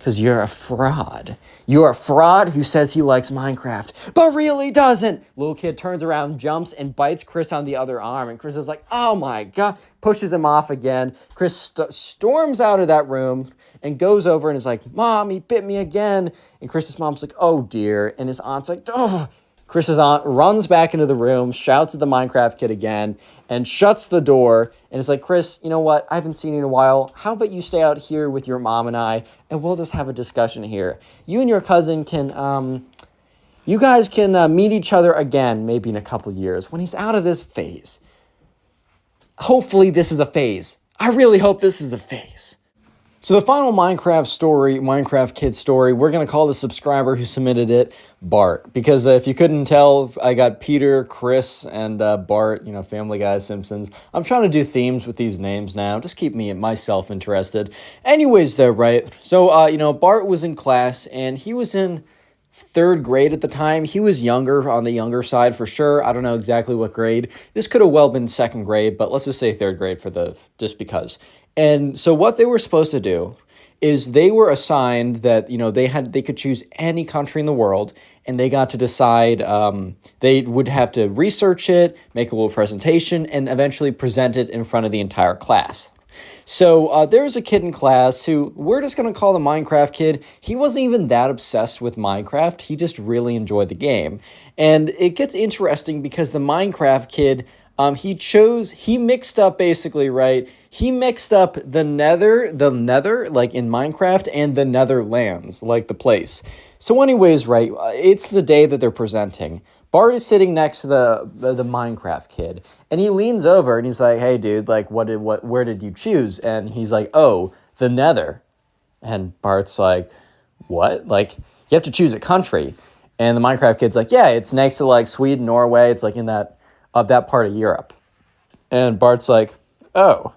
Because you're a fraud. You're a fraud who says he likes Minecraft, but really doesn't. Little kid turns around, jumps, and bites Chris on the other arm. And Chris is like, oh my God, pushes him off again. Chris storms out of that room and goes over and is like, Mom, he bit me again. And Chris's mom's like, oh dear. And his aunt's like, oh. Chris's aunt runs back into the room, shouts at the Minecraft kid again, and shuts the door. And is like, Chris, you know what? I haven't seen you in a while. How about you stay out here with your mom and I, and we'll just have a discussion here. You and your cousin can, you guys can meet each other again, maybe in a couple years, when he's out of this phase. Hopefully this is a phase. I really hope this is a phase. So the final Minecraft kid story, we're going to call the subscriber who submitted it Bart. Because if you couldn't tell, I got Peter, Chris, and Bart, Family Guy, Simpsons. I'm trying to do themes with these names now. Just keep myself interested. Anyways, though, right? So, Bart was in class, and he was in 3rd grade at the time. He was younger, on the younger side for sure. I don't know exactly what grade. This could have well been 2nd grade, but let's just say 3rd grade just because. And so what they were supposed to do is they were assigned that, they could choose any country in the world, and they got to decide, they would have to research it, make a little presentation, and eventually present it in front of the entire class. So there was a kid in class who we're just going to call the Minecraft kid. He wasn't even that obsessed with Minecraft. He just really enjoyed the game. And it gets interesting because the Minecraft kid, he mixed up basically, right? He mixed up the Nether, like in Minecraft, and the Netherlands, like the place. So anyways, right, it's the day that they're presenting. Bart is sitting next to the Minecraft kid, and he leans over and he's like, hey dude, like where did you choose? And he's like, oh, the Nether. And Bart's like, what? Like, you have to choose a country. And the Minecraft kid's like, yeah, it's next to like Sweden, Norway, it's like in that part of Europe. And Bart's like, oh,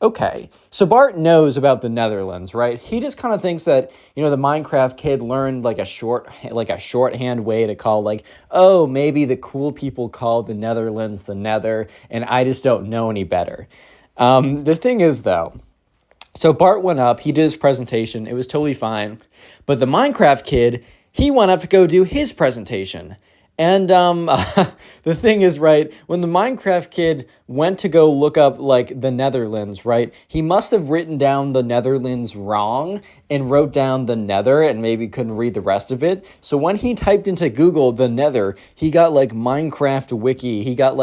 okay. So Bart knows about the Netherlands, right? He just kind of thinks that, the Minecraft kid learned like a shorthand way to call like, oh, maybe the cool people call the Netherlands the Nether, and I just don't know any better. The thing is though, so Bart went up, he did his presentation, it was totally fine. But the Minecraft kid, he went up to go do his presentation. And the thing is, right, when the Minecraft kid went to go look up, like, the Netherlands, right, he must have written down the Netherlands wrong and wrote down the Nether and maybe couldn't read the rest of it. So when he typed into Google the Nether, he got, like, Minecraft Wiki. He got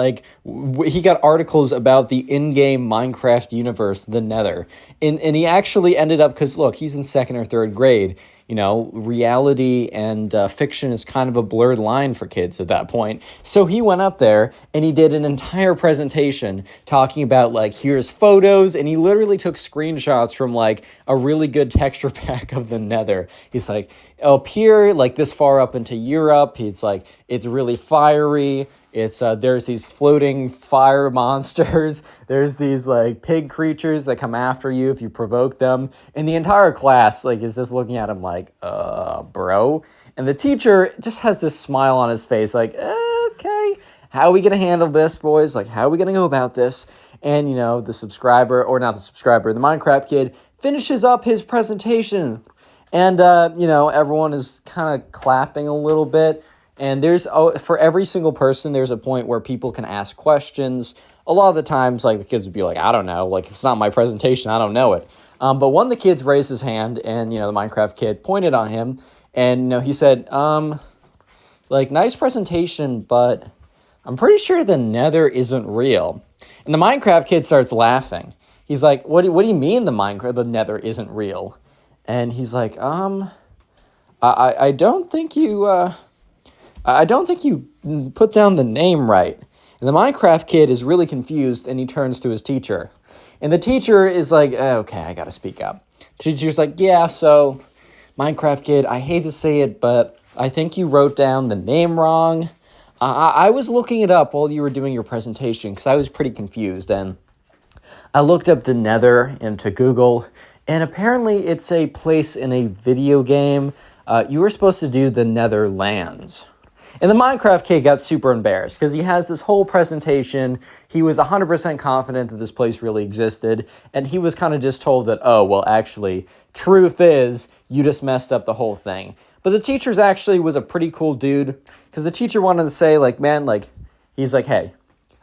articles about the in-game Minecraft universe, the Nether. And he actually ended up, because, look, he's in 2nd or 3rd grade. Reality and fiction is kind of a blurred line for kids at that point. So he went up there and he did an entire presentation talking about, like, here's photos, and he literally took screenshots from, like, a really good texture pack of the Nether. He's like, up here, like, this far up into Europe, he's like, it's really fiery. It's there's these floating fire monsters. There's these like pig creatures that come after you if you provoke them. And the entire class like is just looking at him like, bro. And the teacher just has this smile on his face like, okay, how are we gonna handle this, boys? Like, how are we gonna go about this? And the the Minecraft kid finishes up his presentation. And everyone is kind of clapping a little bit. And for every single person, there's a point where people can ask questions. A lot of the times, like, the kids would be like, I don't know. Like, if it's not my presentation, I don't know it. But one of the kids raised his hand, and, the Minecraft kid pointed on him. And, he said, nice presentation, but I'm pretty sure the Nether isn't real. And the Minecraft kid starts laughing. He's like, what do you mean the Nether isn't real? And he's like, I don't think you... I don't think you put down the name right. And the Minecraft kid is really confused, and he turns to his teacher. And the teacher is like, okay, I gotta speak up. The teacher's like, yeah, so, Minecraft kid, I hate to say it, but I think you wrote down the name wrong. I was looking it up while you were doing your presentation, because I was pretty confused, and I looked up the Nether into Google, and apparently it's a place in a video game. You were supposed to do the Netherlands. And the Minecraft kid got super embarrassed because he has this whole presentation. He was 100% confident that this place really existed. And he was kind of just told that, oh, well, actually, truth is you just messed up the whole thing. But the teacher's actually was a pretty cool dude because the teacher wanted to say, like, man, like, he's like, hey,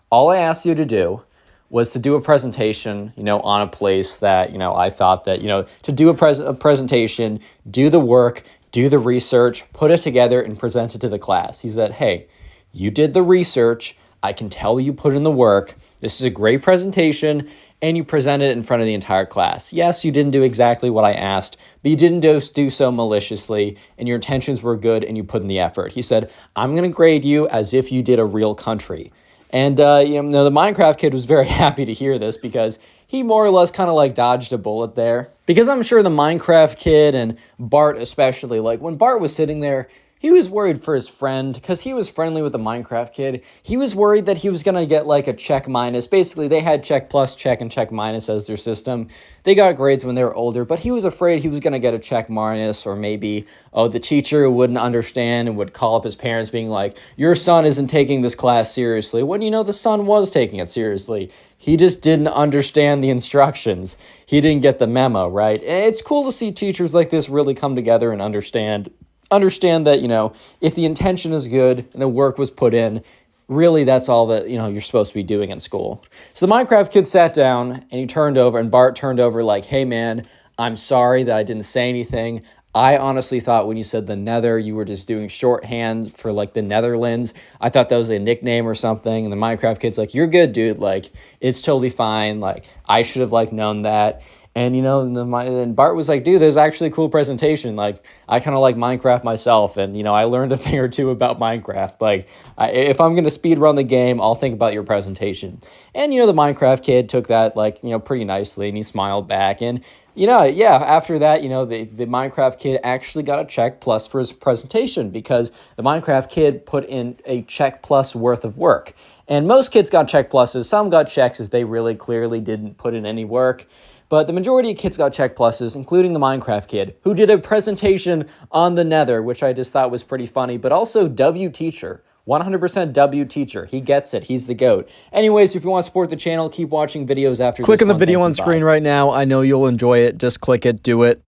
all I asked you to do was to do a presentation, on a place that, I thought that, to do a presentation, do the work, do the research, put it together, and present it to the class. He said, hey, you did the research. I can tell you put in the work. This is a great presentation, and you presented it in front of the entire class. Yes, you didn't do exactly what I asked, but you didn't do so maliciously, and your intentions were good, and you put in the effort. He said, I'm going to grade you as if you did a real country. And, the Minecraft kid was very happy to hear this because he more or less kind of like dodged a bullet there. Because I'm sure the Minecraft kid and Bart especially, like when Bart was sitting there, he was worried for his friend because he was friendly with the Minecraft kid. He was worried that he was going to get like a check minus. Basically, they had check plus, check, and check minus as their system. They got grades when they were older, but he was afraid he was going to get a check minus, or maybe, the teacher wouldn't understand and would call up his parents being like, your son isn't taking this class seriously. When the son was taking it seriously. He just didn't understand the instructions. He didn't get the memo, right? And it's cool to see teachers like this really come together and understand that, if the intention is good and the work was put in, really that's all that, you're supposed to be doing in school. So the Minecraft kid sat down and Bart turned over like, hey man, I'm sorry that I didn't say anything. I honestly thought when you said the Nether, you were just doing shorthand for like the Netherlands. I thought that was a nickname or something. And the Minecraft kid's like, you're good, dude. Like, it's totally fine. Like, I should have like known that. And, and Bart was like, dude, there's actually a cool presentation. Like, I kind of like Minecraft myself. And, I learned a thing or two about Minecraft. Like, if I'm going to speed run the game, I'll think about your presentation. And, the Minecraft kid took that, like, pretty nicely. And he smiled back. And, after that, the Minecraft kid actually got a check plus for his presentation because the Minecraft kid put in a check plus worth of work. And most kids got check pluses. Some got checks if they really clearly didn't put in any work. But the majority of kids got check pluses, including the Minecraft kid, who did a presentation on the Nether, which I just thought was pretty funny, but also W teacher. 100% W teacher. He gets it. He's the GOAT. Anyways, if you want to support the channel, keep watching videos after Click this on the one. video Thank on you. screen Bye. right now. I know you'll enjoy it. Just click it. Do it.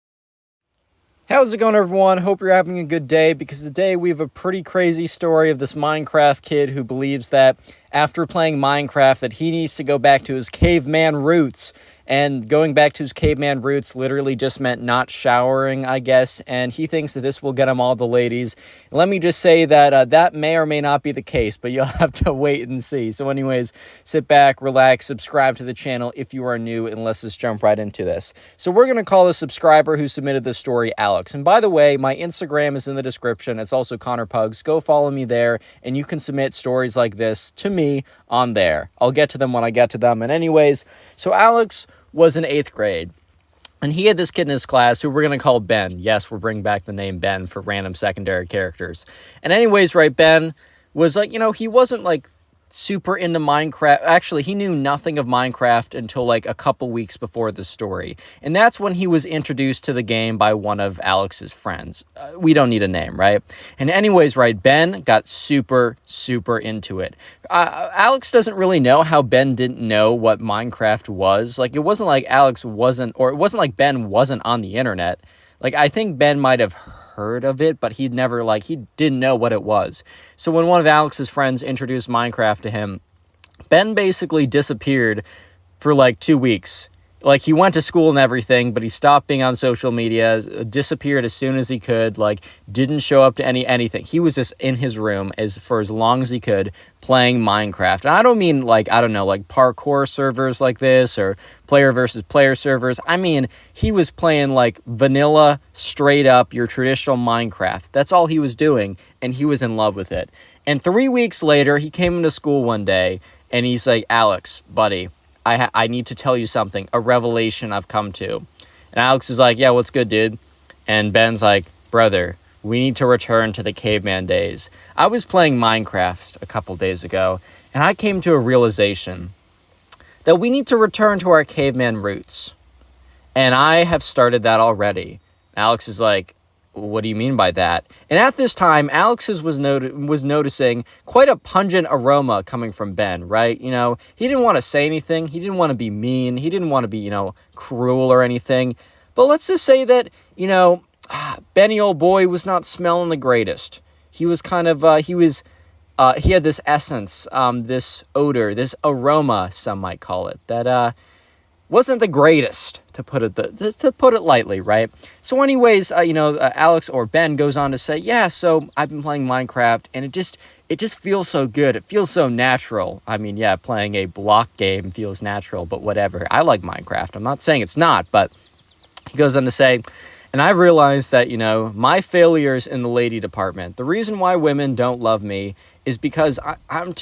How's it going, everyone? Hope you're having a good day, because today we have a pretty crazy story of this Minecraft kid who believes that after playing Minecraft that he needs to go back to his caveman roots. And going back to his caveman roots literally just meant not showering, I guess. And he thinks that this will get him all the ladies. And let me just say that that may or may not be the case, but you'll have to wait and see. So anyways, sit back, relax, subscribe to the channel if you are new, and let's just jump right into this. So we're going to call the subscriber who submitted this story Alex. And by the way, my Instagram is in the description. It's also Connor Pugs. Go follow me there, and you can submit stories like this to me on there. I'll get to them when I get to them. And anyways, so Alex was in 8th grade, and he had this kid in his class who we're going to call Ben. Yes, we're bringing back the name Ben for random secondary characters. And anyways, right, Ben was like, he wasn't like super into Minecraft. Actually, he knew nothing of Minecraft until like a couple weeks before the story. And that's when he was introduced to the game by one of Alex's friends. We don't need a name, right? And anyways, right, Ben got super, super into it. Alex doesn't really know how Ben didn't know what Minecraft was. Like, it wasn't like Alex wasn't, or it wasn't like Ben wasn't on the internet. Like, I think Ben might have heard of it, but he'd never, like, he didn't know what it was. So when one of Alex's friends introduced Minecraft to him, Ben basically disappeared for like 2 weeks. Like, he went to school and everything, but he stopped being on social media, disappeared as soon as he could, like, didn't show up to anything. He was just in his room for as long as he could, playing Minecraft. And I don't mean, like, I don't know, like parkour servers like this, or player versus player servers. I mean, he was playing, like, vanilla, straight up, your traditional Minecraft. That's all he was doing, and he was in love with it. And 3 weeks later, he came into school one day, and he's like, Alex, buddy, I need to tell you something, a revelation I've come to. And Alex is like, yeah, what's good, dude? And Ben's like, brother, we need to return to the caveman days. I was playing Minecraft a couple days ago, and I came to a realization that we need to return to our caveman roots. And I have started that already. Alex is like, what do you mean by that? And at this time, Alex's was noticing quite a pungent aroma coming from Ben, right? You know, he didn't want to say anything. He didn't want to be mean. He didn't want to be, you know, cruel or anything. But let's just say that, you know, Benny, old boy, was not smelling the greatest. He was kind of, he had this essence, this odor, this aroma, some might call it, that wasn't the greatest, to put it lightly, right? So anyways, you know, Alex or Ben goes on to say, yeah, so I've been playing Minecraft, and it just feels so good. It feels so natural. I mean, yeah, playing a block game feels natural, but whatever. I like Minecraft. I'm not saying it's not, but he goes on to say, and I've realized that, you know, my failures in the lady department, the reason why women don't love me is because I'm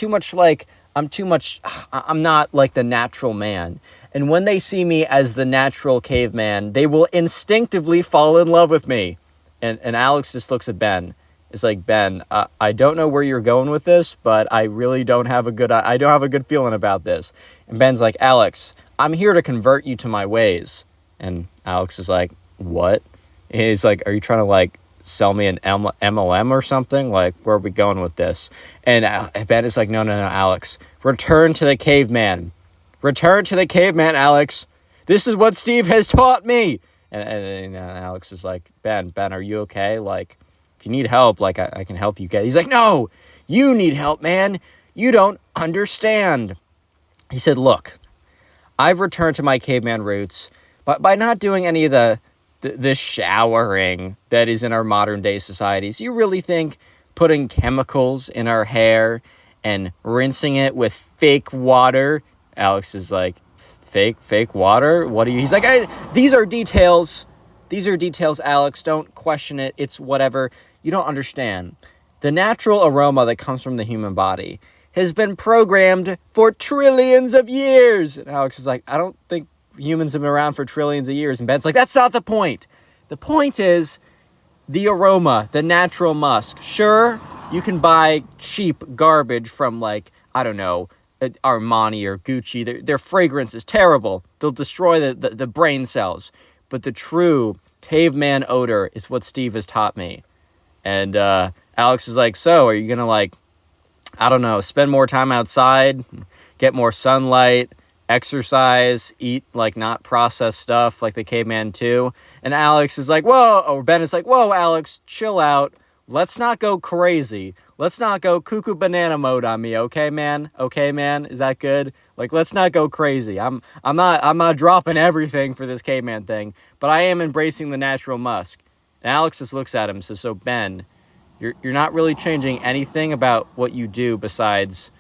not like the natural man. And when they see me as the natural caveman, they will instinctively fall in love with me. And Alex just looks at Ben. It's like, Ben, I don't know where you're going with this, but I really don't have a good feeling about this. And Ben's like, Alex, I'm here to convert you to my ways. And Alex is like, what? And he's like, are you trying to like sell me an MLM or something? Like, where are we going with this? And Ben is like, no, Alex, return to the caveman. Return to the caveman, Alex. This is what Steve has taught me. And Alex is like, Ben, are you okay? Like, if you need help, like, I can help you get. He's like, no, you need help, man. You don't understand. He said, look, I've returned to my caveman roots, but by not doing any of the showering that is in our modern day societies. You really think putting chemicals in our hair and rinsing it with fake water? Alex is like, fake water? What are you? He's like, these are details. These are details, Alex. Don't question it. It's whatever. You don't understand. The natural aroma that comes from the human body has been programmed for trillions of years. And Alex is like, I don't think humans have been around for trillions of years. And Ben's like, that's not the point. The point is the aroma, the natural musk. Sure, you can buy cheap garbage from, like, I don't know, Armani or Gucci. Their fragrance is terrible. They'll destroy the brain cells. But the true caveman odor is what Steve has taught me. And Alex is like, so are you going to, like, I don't know, spend more time outside, get more sunlight, exercise, eat, like, not processed stuff like the caveman too? And Alex is like, whoa, or Ben is like, whoa, Alex, chill out. Let's not go crazy. Let's not go cuckoo banana mode on me, okay, man? Okay, man? Is that good? Like, let's not go crazy. I'm not dropping everything for this caveman thing, but I am embracing the natural musk. And Alex just looks at him and says, so Ben, you're not really changing anything about what you do besides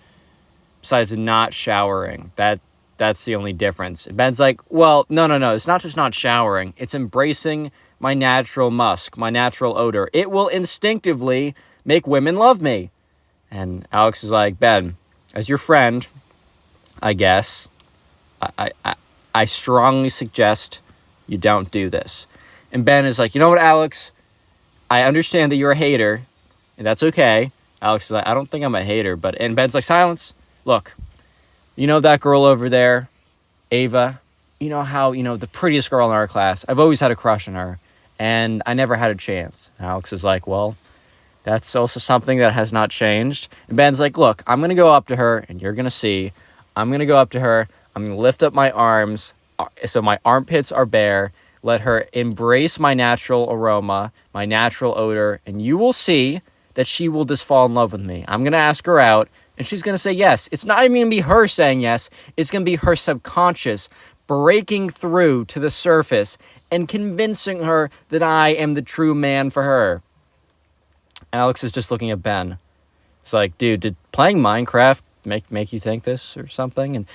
not showering. That's the only difference. And Ben's like, well, no. It's not just not showering. It's embracing my natural musk, my natural odor. It will instinctively make women love me. And Alex is like, Ben, as your friend, I guess, I strongly suggest you don't do this. And Ben is like, you know what, Alex? I understand that you're a hater, and that's okay. Alex is like, I don't think I'm a hater, and Ben's like, silence. Look, you know that girl over there, Ava? You know how, the prettiest girl in our class? I've always had a crush on her, and I never had a chance. And Alex is like, well, that's also something that has not changed. And Ben's like, look, I'm going to go up to her, and you're going to see. I'm going to go up to her. I'm going to lift up my arms so my armpits are bare. Let her embrace my natural aroma, my natural odor, and you will see that she will just fall in love with me. I'm going to ask her out, and she's going to say yes. It's not even going to be her saying yes. It's going to be her subconscious breaking through to the surface and convincing her that I am the true man for her. Alex is just looking at Ben. It's like, dude, did playing Minecraft make you think this or something? And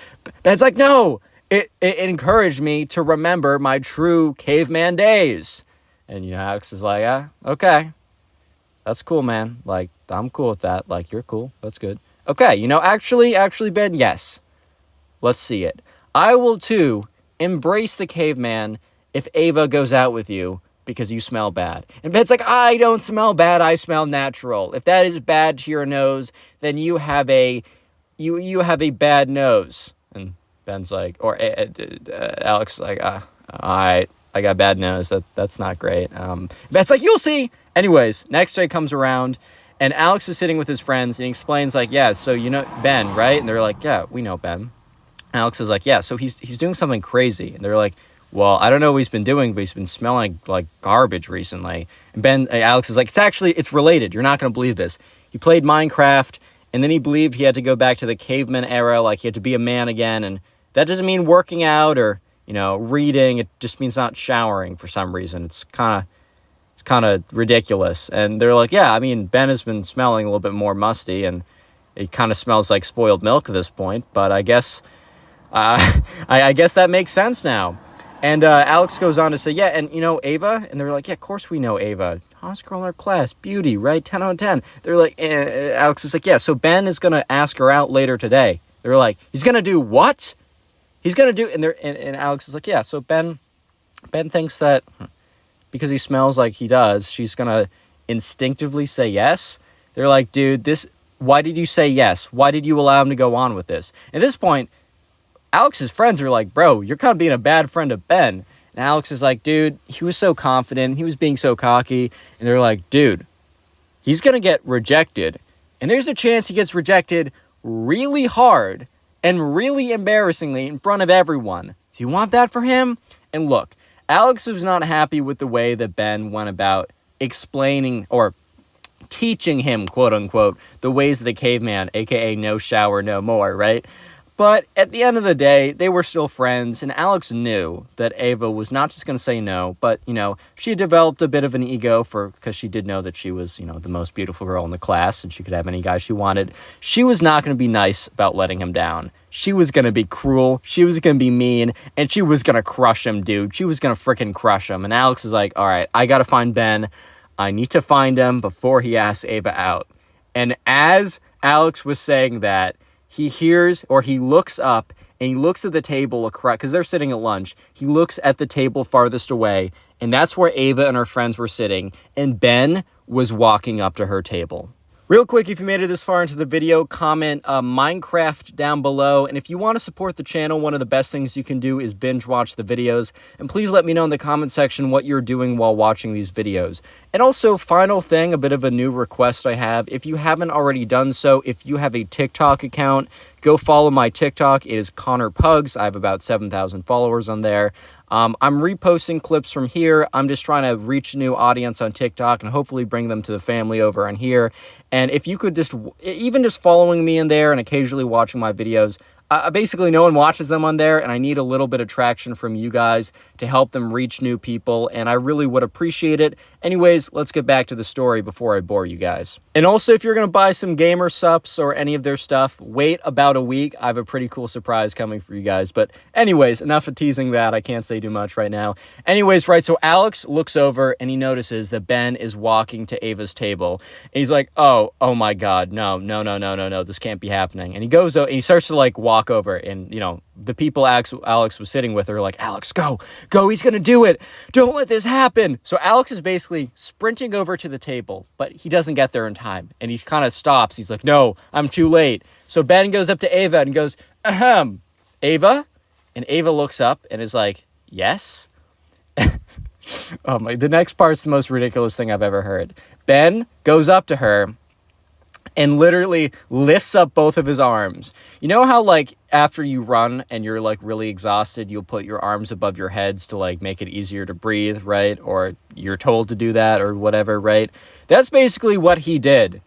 Ben's like, no, it encouraged me to remember my true caveman days. And, Alex is like, okay, that's cool, man. Like, I'm cool with that. Like, you're cool. That's good. Okay, actually, Ben, yes. Let's see it. I will, too, embrace the caveman if Ava goes out with you because you smell bad. And Ben's like, I don't smell bad. I smell natural. If that is bad to your nose, then you have a bad nose. And Ben's like, or Alex is like, all right, I got bad news. That's not great. Ben's like, you'll see. Anyways, next day comes around, and Alex is sitting with his friends, and he explains, like, yeah, so you know Ben, right? And they're like, yeah, we know Ben. Alex is like, yeah, so he's doing something crazy. And they're like, well, I don't know what he's been doing, but he's been smelling like garbage recently. And Alex is like, it's related. You're not going to believe this. He played Minecraft, and then he believed he had to go back to the caveman era, like he had to be a man again. And that doesn't mean working out or, reading. It just means not showering for some reason. It's kind of ridiculous. And they're like, yeah, I mean, Ben has been smelling a little bit more musty, and it kind of smells like spoiled milk at this point. But I guess I guess that makes sense now. And Alex goes on to say, yeah, and Ava? And they're like, yeah, of course we know Ava. Hottest girl in our class, beauty, right? 10 out of 10. They're like, Alex is like, yeah, so Ben is going to ask her out later today. They're like, he's going to do what? He's going to do, and Alex is like, yeah, so Ben thinks that because he smells like he does, she's going to instinctively say yes. They're like, dude, why did you say yes? Why did you allow him to go on with this? At this point, Alex's friends are like, bro, you're kind of being a bad friend of Ben. And Alex is like, dude, he was so confident. He was being so cocky. And they're like, dude, he's going to get rejected. And there's a chance he gets rejected really hard and really embarrassingly in front of everyone. Do you want that for him? And look, Alex was not happy with the way that Ben went about explaining or teaching him, quote unquote, the ways of the caveman, aka no shower, no more, right? But at the end of the day, they were still friends, and Alex knew that Ava was not just going to say no, but, she had developed a bit of an ego because she did know that she was, the most beautiful girl in the class, and she could have any guy she wanted. She was not going to be nice about letting him down. She was going to be cruel, she was going to be mean, and she was going to crush him, dude. She was going to freaking crush him. And Alex is like, all right, I got to find Ben. I need to find him before he asks Ava out. And as Alex was saying that, he hears, or he looks up, and he looks at the table across, because they're sitting at lunch. He looks at the table farthest away, and that's where Ava and her friends were sitting, and Ben was walking up to her table. Real quick, if you made it this far into the video, comment Minecraft down below. And if you want to support the channel, one of the best things you can do is binge watch the videos. And please let me know in the comment section what you're doing while watching these videos. And also, final thing, a bit of a new request I have. If you haven't already done so, if you have a TikTok account, go follow my TikTok. It is Connor Pugs. I have about 7,000 followers on there. I'm reposting clips from here. I'm just trying to reach a new audience on TikTok and hopefully bring them to the family over on here. And if you could even just following me in there and occasionally watching my videos, basically no one watches them on there, and I need a little bit of traction from you guys to help them reach new people, and I really would appreciate it. Anyways, let's get back to the story before I bore you guys. And also, if you're going to buy some gamer sups or any of their stuff, wait about a week. I have a pretty cool surprise coming for you guys. But anyways, enough of teasing that. I can't say too much right now. Anyways, right, so Alex looks over and he notices that Ben is walking to Ava's table. And he's like, oh my God, no, this can't be happening. And he goes and he starts to walk over, and the people Alex was sitting with are like, Alex, go, he's gonna do it, don't let this happen. So Alex is basically sprinting over to the table, but he doesn't get there in time, and he kind of stops. He's like, no, I'm too late. So Ben goes up to Ava and goes, ahem, Ava? And Ava looks up and is like, yes? Oh my, the next part's the most ridiculous thing I've ever heard. Ben goes up to her and literally lifts up both of his arms. You know how, after you run and you're, really exhausted, you'll put your arms above your heads to, make it easier to breathe, right? Or you're told to do that or whatever, right? That's basically what he did.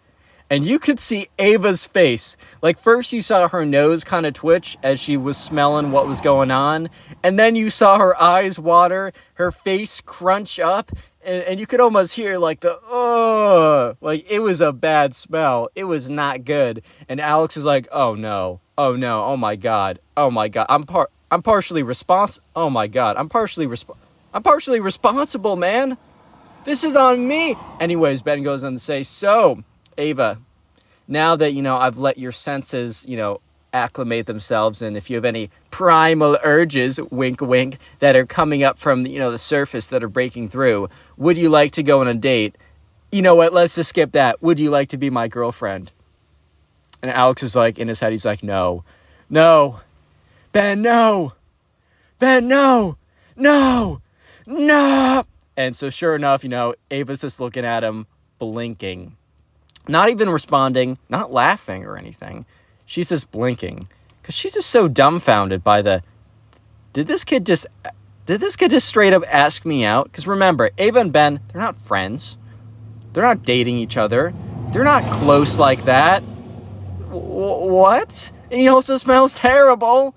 And you could see Ava's face. First you saw her nose kind of twitch as she was smelling what was going on. And then you saw her eyes water, her face crunch up. And you could almost hear it was a bad smell. It was not good. And Alex is like, oh no, oh my God, I'm partially responsible. Oh my God, I'm partially responsible, man. This is on me. Anyways, Ben goes on to say, so Ava, now that I've let your senses acclimate themselves, and if you have any primal urges, wink wink, that are coming up from the surface that are breaking through, would you like to go on a date? You know what, let's just skip that. Would you like to be my girlfriend? And Alex is in his head, he's like, no, Ben, no, no. And so sure enough, Ava's just looking at him, blinking. Not even responding, not laughing or anything. She's just blinking. Because she's just so dumbfounded by did this kid just straight up ask me out? Because remember, Ava and Ben, they're not friends. They're not dating each other. They're not close like that. What? And he also smells terrible.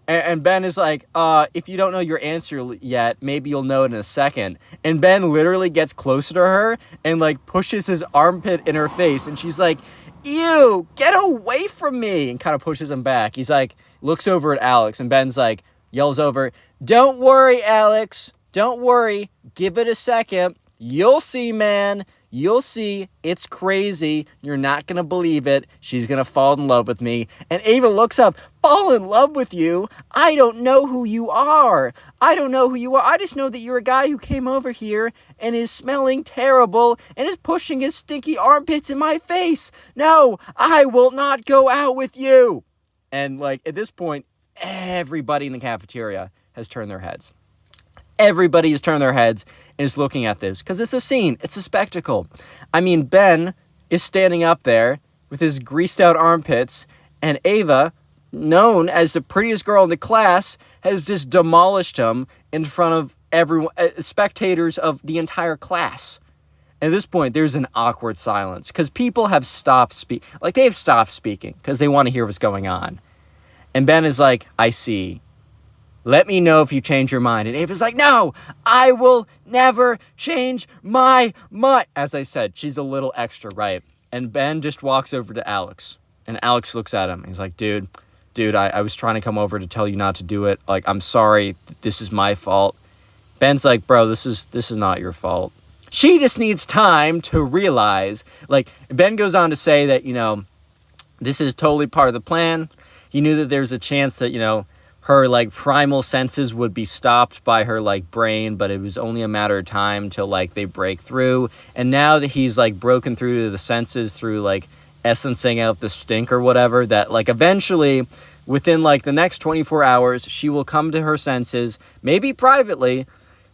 And Ben is like, if you don't know your answer yet, maybe you'll know it in a second. And Ben literally gets closer to her and, like, pushes his armpit in her face. And she's like, ew, get away from me. And kind of pushes him back. He's like, looks over at Alex. And Ben's like, yells over, don't worry, Alex. Don't worry. Give it a second. You'll see, man. You'll see. It's crazy. You're not going to believe it. She's going to fall in love with me. And Ava looks up. Fall in love with you? I don't know who you are. I don't know who you are. I just know that you're a guy who came over here and is smelling terrible and is pushing his stinky armpits in my face. No, I will not go out with you. And, like, at this point, everybody in the cafeteria has turned their heads. Everybody has turned their heads and is looking at this because it's a scene. It's a spectacle. I mean, Ben is standing up there with his greased out armpits, and Ava, known as the prettiest girl in the class, has just demolished him in front of everyone, spectators of the entire class. And at this point, there's an awkward silence because people have stopped speaking. Like, they've stopped speaking because they want to hear what's going on. And Ben is like, I see. Let me know if you change your mind. And Ava's like, no, I will never change my mind. As I said, she's a little extra, right? And Ben just walks over to Alex. And Alex looks at him. He's like, dude, I was trying to come over to tell you not to do it. Like, I'm sorry. This is my fault. Ben's like, bro, this is not your fault. She just needs time to realize. Like, Ben goes on to say that, this is totally part of the plan. He knew that there's a chance that, her, like, primal senses would be stopped by her, like, brain, but it was only a matter of time till, like, they break through. And now that he's, like, broken through to the senses through, like, essencing out the stink or whatever, that, like, eventually, within, like, the next 24 hours, she will come to her senses, maybe privately,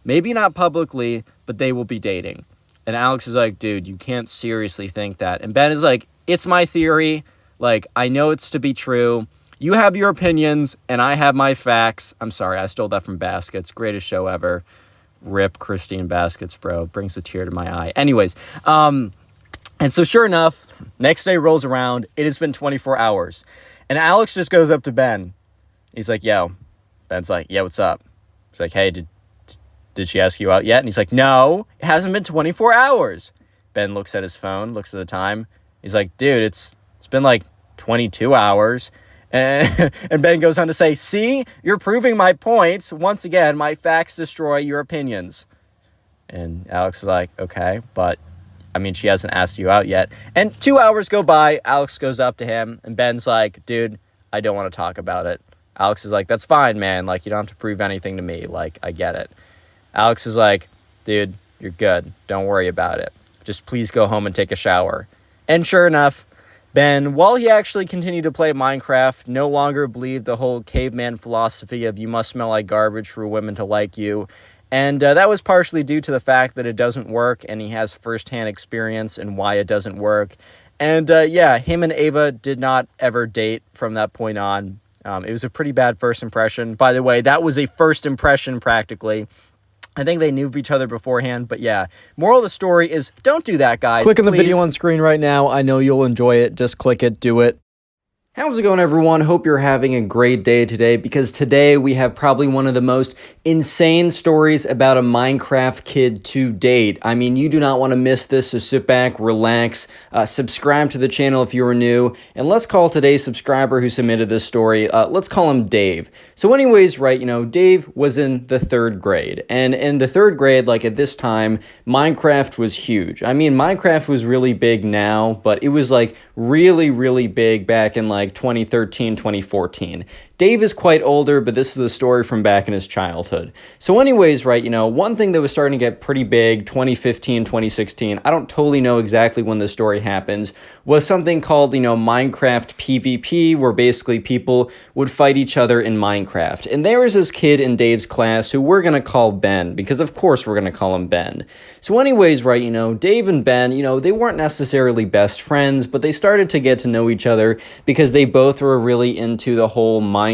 maybe not publicly, but they will be dating. And Alex is like, dude, you can't seriously think that. And Ben is like, it's my theory. Like, I know it's to be true. You have your opinions, and I have my facts. I'm sorry, I stole that from Baskets. Greatest show ever. Rip Christine Baskets, bro. Brings a tear to my eye. Anyways, and so sure enough, next day rolls around. It has been 24 hours. And Alex just goes up to Ben. He's like, yo. Ben's like, yeah, what's up? He's like, hey, did she ask you out yet? And he's like, no, it hasn't been 24 hours. Ben looks at his phone, looks at the time. He's like, dude, it's been like 22 hours. And Ben goes on to say, see, you're proving my points. Once again, my facts destroy your opinions. And Alex is like, okay, but, I mean, she hasn't asked you out yet. And 2 hours go by. Alex goes up to him, and Ben's like, dude, I don't want to talk about it. Alex is like, that's fine, man. Like, you don't have to prove anything to me. Like, I get it. Alex is like, dude, you're good. Don't worry about it. Just please go home and take a shower. And sure enough, Ben, while he actually continued to play Minecraft, no longer believed the whole caveman philosophy of you must smell like garbage for women to like you. And that was partially due to the fact that it doesn't work, and he has firsthand experience in why it doesn't work. And yeah, him and Ava did not ever date from that point on. It was a pretty bad first impression. By the way, that was a first impression practically. I think they knew of each other beforehand, but yeah. Moral of the story is, don't do that, guys. Click on the please. video on screen right now. I know you'll enjoy it. Just click it, do it. How's it going, everyone? Hope you're having a great day today, because today we have probably one of the most insane stories about a Minecraft kid to date. I mean, you do not want to miss this, so sit back, relax, subscribe to the channel if you are new, and let's call today's subscriber who submitted this story, let's call him Dave. So anyways, right, Dave was in the 3rd grade, and in the 3rd grade, like at this time, Minecraft was huge. I mean, Minecraft was really big now, but it was like really, really big back in like 2013, 2014. Dave is quite older, but this is a story from back in his childhood. So anyways, right, you know, one thing that was starting to get pretty big, 2015, 2016, I don't totally know exactly when the story happens, was something called, you know, Minecraft PvP, where basically people would fight each other in Minecraft. And there was this kid in Dave's class who we're going to call Ben, because of course we're going to call him Ben. So anyways, right, you know, Dave and Ben, you know, they weren't necessarily best friends, but they started to get to know each other because they both were really into the whole Minecraft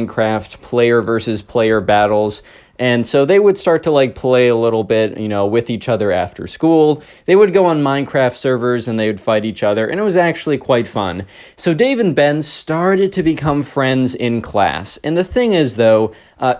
player versus player battles. And so they would start to like play a little bit, you know, with each other after school. They would go on Minecraft servers and they would fight each other, and it was actually quite fun. So Dave and Ben started to become friends in class. And the thing is, though,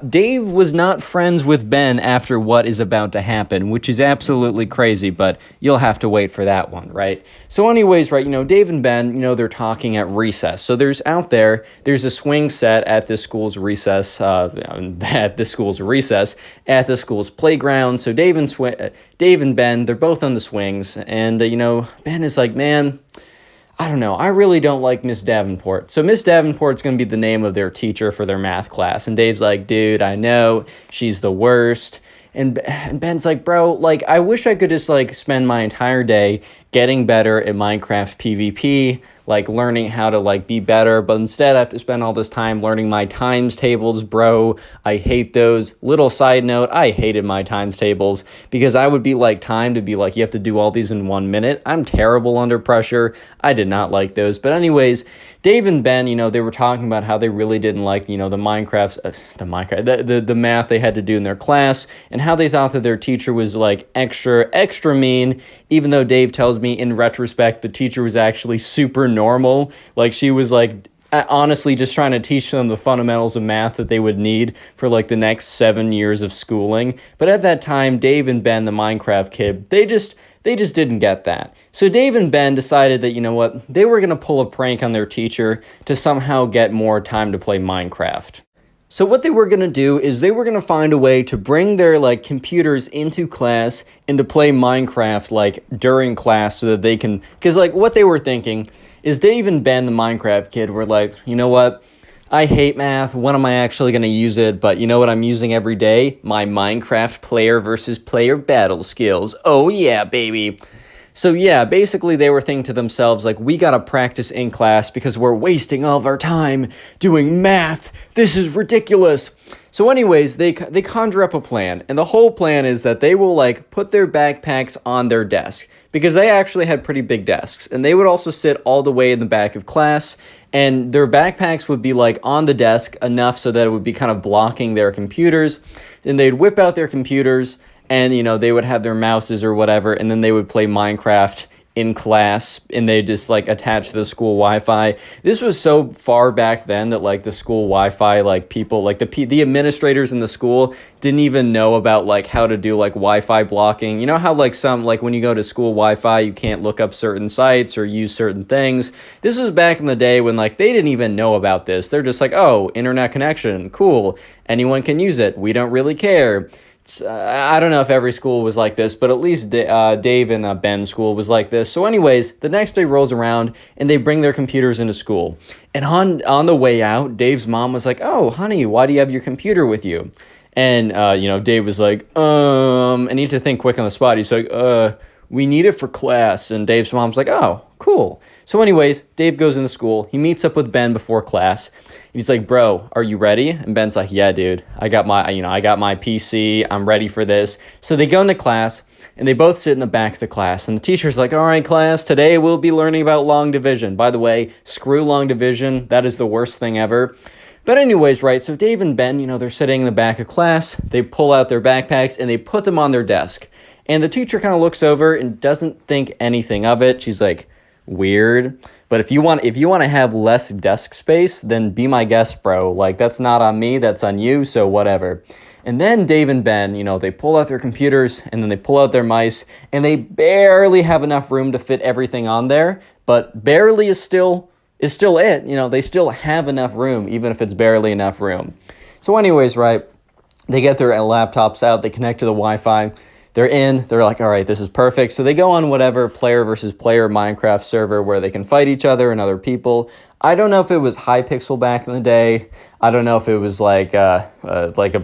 Dave was not friends with Ben after what is about to happen, which is absolutely crazy, but you'll have to wait for that one, right? So anyways, right, you know, Dave and Ben, you know, they're talking at recess. So there's a swing set at this school's recess, at the school's playground. So Dave and Ben, they're both on the swings, and, you know, Ben is like, man, I don't know, I really don't like Miss Davenport. So Miss Davenport's going to be the name of their teacher for their math class. And Dave's like, dude, I know, she's the worst. And Ben's like, bro, like, I wish I could just, like, spend my entire day getting better at Minecraft PvP, like, learning how to, like, be better. But instead, I have to spend all this time learning my times tables, bro. I hate those. Little side note, I hated my times tables because I would be, like, timed to be, like, you have to do all these in 1 minute. I'm terrible under pressure. I did not like those. But anyways, Dave and Ben, you know, they were talking about how they really didn't like, you know, the math they had to do in their class, and how they thought that their teacher was, like, extra mean, even though Dave tells me in retrospect the teacher was actually super normal. Like, she was, like, honestly just trying to teach them the fundamentals of math that they would need for, like, the next 7 years of schooling. But at that time, Dave and Ben, the Minecraft kid, they just didn't get that. So Dave and Ben decided that, you know what, they were going to pull a prank on their teacher to somehow get more time to play Minecraft. So what they were going to do is they were going to find a way to bring their, like, computers into class and to play Minecraft, like, during class, so that they can, because, like, what they were thinking is Dave and Ben, the Minecraft kid, were like, you know what, I hate math. When am I actually going to use it? But you know what I'm using every day? My Minecraft player versus player battle skills. Oh yeah, baby. So yeah, basically they were thinking to themselves, like, we gotta practice in class because we're wasting all of our time doing math. This is ridiculous. So anyways, they conjure up a plan, and the whole plan is that they will, like, put their backpacks on their desk, because they actually had pretty big desks, and they would also sit all the way in the back of class, and their backpacks would be, like, on the desk enough so that it would be kind of blocking their computers. Then they'd whip out their computers, and, you know, they would have their mouses or whatever, and then they would play Minecraft in class, and they just, like, attach to the school Wi-Fi. This was so far back then that, like, the school Wi-Fi, like, people, like, the administrators in the school didn't even know about, like, how to do, like, Wi-Fi blocking. You know how, like, when you go to school Wi-Fi, you can't look up certain sites or use certain things? This was back in the day when, like, they didn't even know about this. They're just like, oh, internet connection, cool. Anyone can use it. We don't really care. I don't know if every school was like this, but at least Dave and Ben's school was like this. So anyways, the next day rolls around, and they bring their computers into school. And on the way out, Dave's mom was like, oh, honey, why do you have your computer with you? And, you know, Dave was like, I need to think quick on the spot. He's like, we need it for class. And Dave's mom's like, oh, cool. So anyways, Dave goes into school. He meets up with Ben before class. He's like, bro, are you ready? And Ben's like, yeah, dude, I got my PC. I'm ready for this. So they go into class, and they both sit in the back of the class. And the teacher's like, all right, class, today we'll be learning about long division. By the way, screw long division. That is the worst thing ever. But anyways, right, so Dave and Ben, you know, they're sitting in the back of class. They pull out their backpacks, and they put them on their desk. And the teacher kind of looks over and doesn't think anything of it. She's like, weird. But if you want to have less desk space, then be my guest, bro. Like, that's not on me, that's on you, so whatever. And then Dave and Ben, you know, they pull out their computers, and then they pull out their mice, and they barely have enough room to fit everything on there. But barely is still it. You know, they still have enough room, even if it's barely enough room. So anyways, right, they get their laptops out, they connect to the Wi-Fi. They're in, they're like, all right, this is perfect. So they go on whatever player versus player Minecraft server where they can fight each other and other people. I don't know if it was Hypixel back in the day. I don't know if it was like a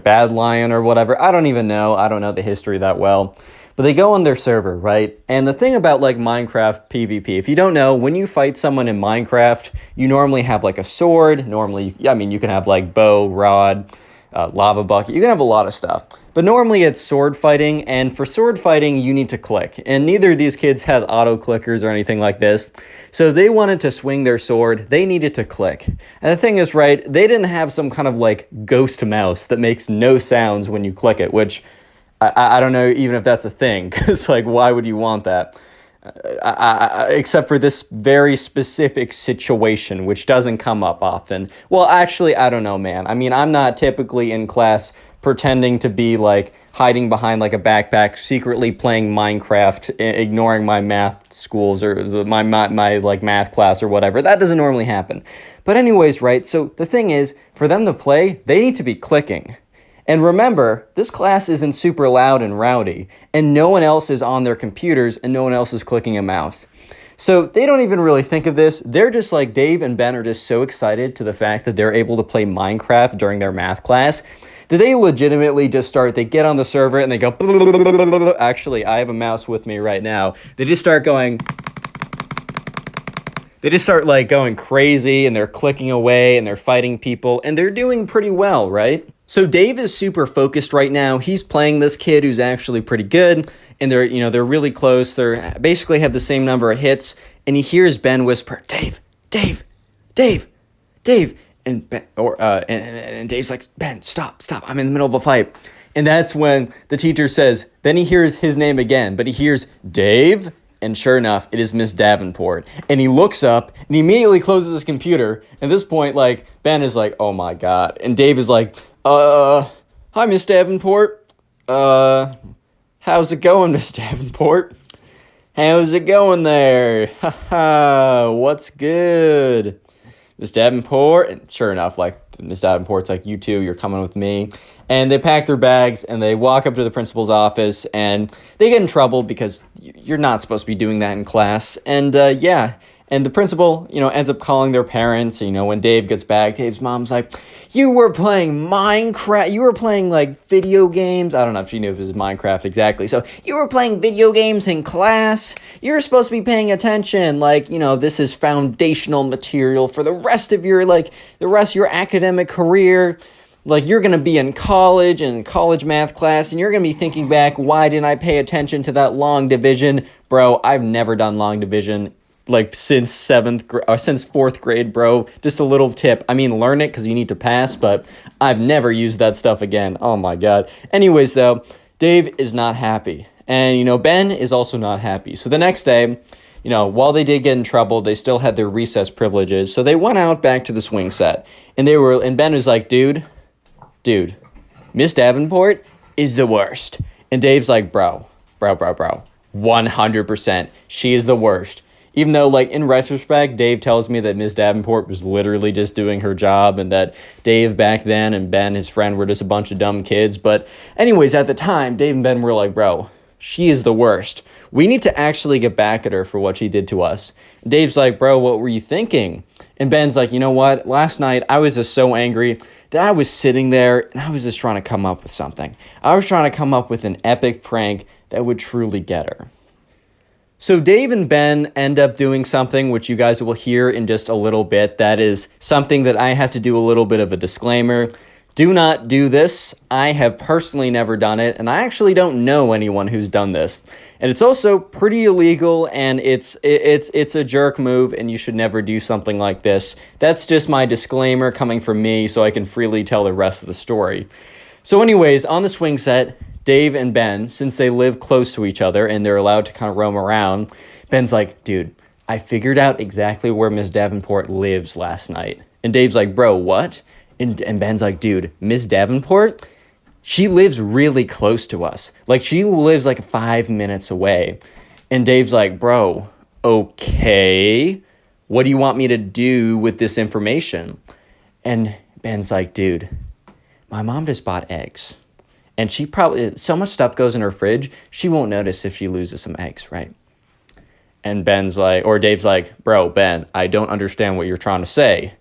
Bad Lion or whatever. I don't even know. I don't know the history that well. But they go on their server, right? And the thing about like Minecraft PvP, if you don't know, when you fight someone in Minecraft, you normally have like a sword. Normally, I mean, you can have like bow, rod, lava bucket. You can have a lot of stuff. But normally it's sword fighting, and for sword fighting, you need to click. And neither of these kids had auto clickers or anything like this. So they wanted to swing their sword. They needed to click. And the thing is, right, they didn't have some kind of like ghost mouse that makes no sounds when you click it, which I don't know even if that's a thing, because like, why would you want that? Except for this very specific situation, which doesn't come up often. Well, actually, I don't know, man. I mean, I'm not typically in class pretending to be like hiding behind like a backpack, secretly playing Minecraft, ignoring my math schools or my like math class or whatever. That doesn't normally happen. But anyways, right? So the thing is, for them to play, they need to be clicking. And remember, this class isn't super loud and rowdy, and no one else is on their computers, and no one else is clicking a mouse. So they don't even really think of this. They're just like, Dave and Ben are just so excited to the fact that they're able to play Minecraft during their math class that they legitimately just start, they get on the server and they go, actually, I have a mouse with me right now. They just start like going crazy, and they're clicking away and they're fighting people, and they're doing pretty well, right? So Dave is super focused right now. He's playing this kid who's actually pretty good, and they're really close. They're basically have the same number of hits, and he hears Ben whisper, Dave, Dave, Dave, Dave. And Dave's like, Ben, stop, I'm in the middle of a fight. And that's when the teacher says, then he hears his name again, but he hears Dave, and sure enough, it is Miss Davenport. And he looks up, and he immediately closes his computer. At this point, like, Ben is like, oh my God. And Dave is like, hi, Miss Davenport. How's it going, Miss Davenport? How's it going there? Haha, what's good? Miss Davenport, and sure enough, like, Miss Davenport's like, you two, you're coming with me. And they pack their bags, and they walk up to the principal's office, and they get in trouble because you're not supposed to be doing that in class. And, and the principal, ends up calling their parents. When Dave gets back, Dave's mom's like, you were playing Minecraft, you were playing, like, video games. I don't know if she knew if it was Minecraft exactly. So, you were playing video games in class. You're supposed to be paying attention. Like, this is foundational material for the rest of your, academic career. Like, you're going to be in college math class, and you're going to be thinking back, why didn't I pay attention to that long division? Bro, I've never done long division, like, since fourth grade, bro. Just a little tip. I mean, learn it because you need to pass, but I've never used that stuff again. Oh, my God. Anyways, though, Dave is not happy. And, Ben is also not happy. So the next day, while they did get in trouble, they still had their recess privileges. So they went out back to the swing set. And Ben was like, dude, Miss Davenport is the worst. And Dave's like, bro, 100%. She is the worst. Even though, like, in retrospect, Dave tells me that Miss Davenport was literally just doing her job, and that Dave back then and Ben, his friend, were just a bunch of dumb kids. But anyways, at the time, Dave and Ben were like, bro, she is the worst. We need to actually get back at her for what she did to us. And Dave's like, bro, what were you thinking? And Ben's like, you know what? Last night, I was just so angry that I was sitting there, and I was just trying to come up with something. I was trying to come up with an epic prank that would truly get her. So Dave and Ben end up doing something which you guys will hear in just a little bit. That is something that I have to do a little bit of a disclaimer. Do not do this. I have personally never done it, and I actually don't know anyone who's done this. And it's also pretty illegal, and it's a jerk move, and you should never do something like this. That's just my disclaimer coming from me, so I can freely tell the rest of the story. So anyways, on the swing set, Dave and Ben, since they live close to each other and they're allowed to kind of roam around, Ben's like, dude, I figured out exactly where Miss Davenport lives last night. And Dave's like, bro, what? And Ben's like, dude, Miss Davenport, she lives really close to us. Like, she lives like 5 minutes away. And Dave's like, bro, okay, what do you want me to do with this information? And Ben's like, dude, my mom just bought eggs. And she probably, so much stuff goes in her fridge, she won't notice if she loses some eggs, right? And Ben's like, or Dave's like, bro, Ben, I don't understand what you're trying to say.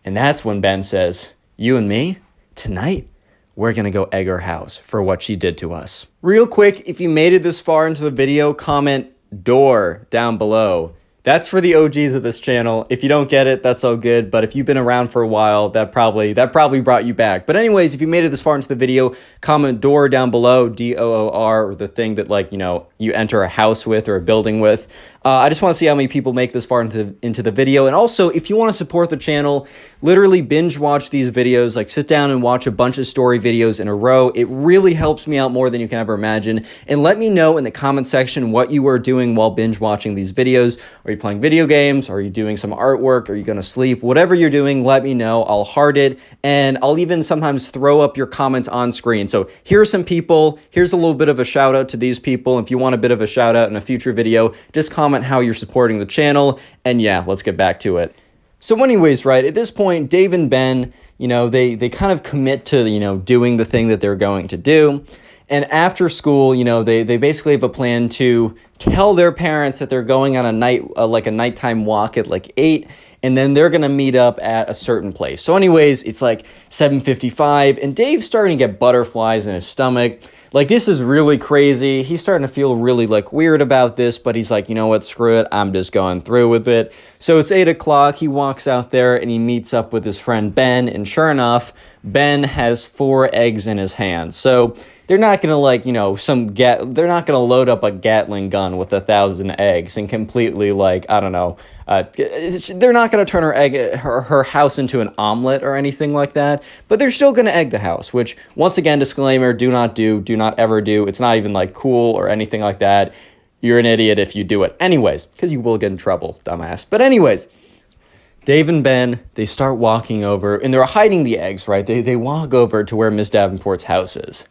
And that's when Ben says, you and me, tonight, we're going to go egg her house for what she did to us. Real quick, if you made it this far into the video, comment door down below. That's for the OGs of this channel. If you don't get it, that's all good. But if you've been around for a while, that probably brought you back. But anyways, if you made it this far into the video, comment door down below, D-O-O-R, or the thing that, like, you know, you enter a house with or a building with. I just want to see how many people make this far into the video. And also, if you want to support the channel, literally binge watch these videos, like sit down and watch a bunch of story videos in a row. It really helps me out more than you can ever imagine. And let me know in the comment section what you are doing while binge watching these videos. Are you playing video games? Are you doing some artwork? Are you going to sleep? Whatever you're doing, let me know. I'll heart it. And I'll even sometimes throw up your comments on screen. So here are some people. Here's a little bit of a shout out to these people. If you want a bit of a shout out in a future video, just comment how you're supporting the channel. And yeah, let's get back to it. So anyways, right, at this point, Dave and Ben, you know, they kind of commit to, you know, doing the thing that they're going to do. And after school, you know, they basically have a plan to tell their parents that they're going on a nighttime walk at like 8, and then they're going to meet up at a certain place. So anyways, it's like 7:55, and Dave's starting to get butterflies in his stomach. Like, this is really crazy. He's starting to feel really, like, weird about this, but he's like, you know what, screw it. I'm just going through with it. So it's 8 o'clock. He walks out there, and he meets up with his friend Ben, and sure enough, Ben has 4 eggs in his hand. So they're not going to, like, you know, they're not going to load up a Gatling gun with 1,000 eggs and completely, like, I don't know, they're not going to turn her house into an omelet or anything like that, but they're still going to egg the house, which, once again, disclaimer, do not ever do. It's not even, like, cool or anything like that. You're an idiot if you do it. Anyways, because you will get in trouble, dumbass. But anyways, Dave and Ben, they start walking over, and they're hiding the eggs, right? They walk over to where Miss Davenport's house is,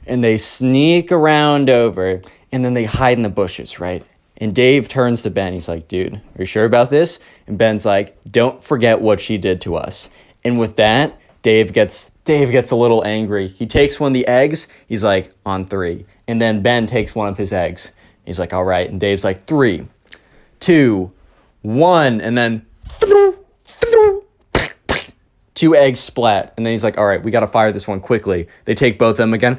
and they sneak around over, and then they hide in the bushes, right? And Dave turns to Ben. He's like, dude, are you sure about this? And Ben's like, don't forget what she did to us. And with that, Dave gets a little angry. He takes one of the eggs. He's like, on 3. And then Ben takes one of his eggs. He's like, all right. And Dave's like, 3, 2, 1. And then 2 eggs splat. And then he's like, all right, we got to fire this one quickly. They take both of them again.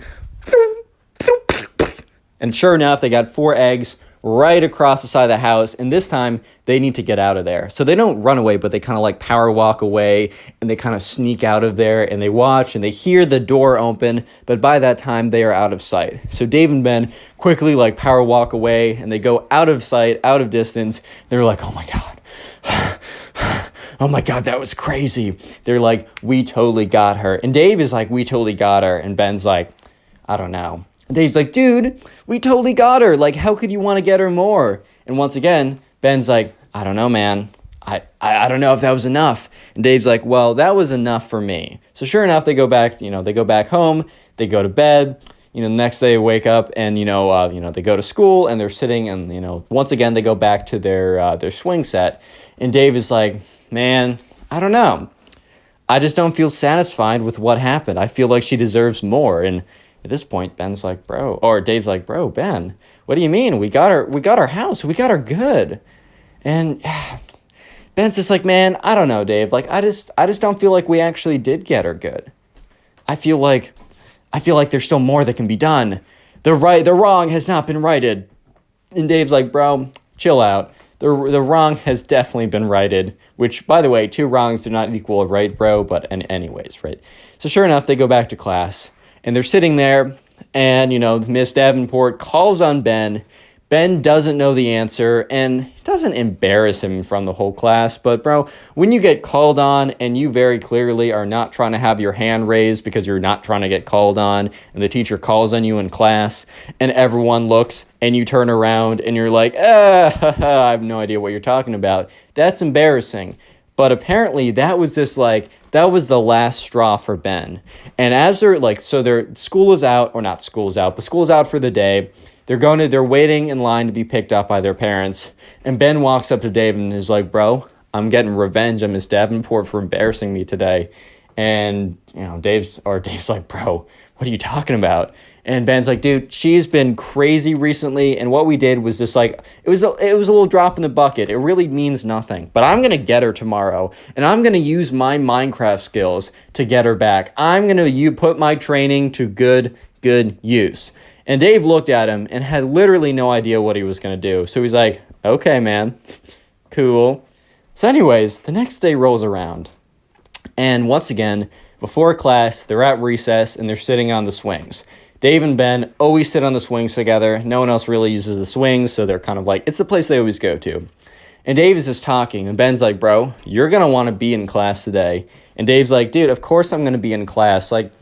And sure enough, they got 4 eggs right across the side of the house, and this time they need to get out of there. So they don't run away, but they kind of like power walk away, and they kind of sneak out of there, and they watch, and they hear the door open, but by that time they are out of sight. So Dave and Ben quickly like power walk away, and they go out of sight, out of distance. They're like, oh my God. Oh my God, that was crazy. They're like, we totally got her. And Dave is like, we totally got her. And Ben's like, I don't know. Dave's like, dude, we totally got her. Like, how could you want to get her more? And once again, Ben's like, I don't know, man. I don't know if that was enough. And Dave's like, well, that was enough for me. So sure enough, they go back home, they go to bed. You know, the next day they wake up and, they go to school and they're sitting and, once again, they go back to their swing set. And Dave is like, man, I don't know. I just don't feel satisfied with what happened. I feel like she deserves more. And at this point, Dave's like, bro, Ben, what do you mean? We got our house. We got her good. And Ben's just like, man, I don't know, Dave. Like, I just don't feel like we actually did get her good. I feel like there's still more that can be done. The wrong has not been righted. And Dave's like, bro, chill out. The wrong has definitely been righted, which, by the way, 2 wrongs do not equal a right, bro, but anyways, right? So sure enough, they go back to class. And they're sitting there, and, Miss Davenport calls on Ben. Ben doesn't know the answer, and it doesn't embarrass him in front of the whole class. But, bro, when you get called on, and you very clearly are not trying to have your hand raised because you're not trying to get called on, and the teacher calls on you in class, and everyone looks, and you turn around, and you're like, I have no idea what you're talking about. That's embarrassing. But apparently that was just like, that was the last straw for Ben. And as they're like, so their school is out, or not school's out, but school's out for the day. They're waiting in line to be picked up by their parents. And Ben walks up to Dave and is like, bro, I'm getting revenge on Miss Davenport for embarrassing me today. And, Dave's like, bro, what are you talking about? And Ben's like, dude, she's been crazy recently. And what we did was just like, it was a little drop in the bucket. It really means nothing. But I'm going to get her tomorrow. And I'm going to use my Minecraft skills to get her back. I'm going to put my training to good use. And Dave looked at him and had literally no idea what he was going to do. So he's like, okay, man, cool. So anyways, the next day rolls around. And once again, before class, they're at recess and they're sitting on the swings. Dave and Ben always sit on the swings together. No one else really uses the swings, so they're kind of like, it's the place they always go to. And Dave is just talking, and Ben's like, bro, you're going to want to be in class today. And Dave's like, dude, of course I'm going to be in class. Like,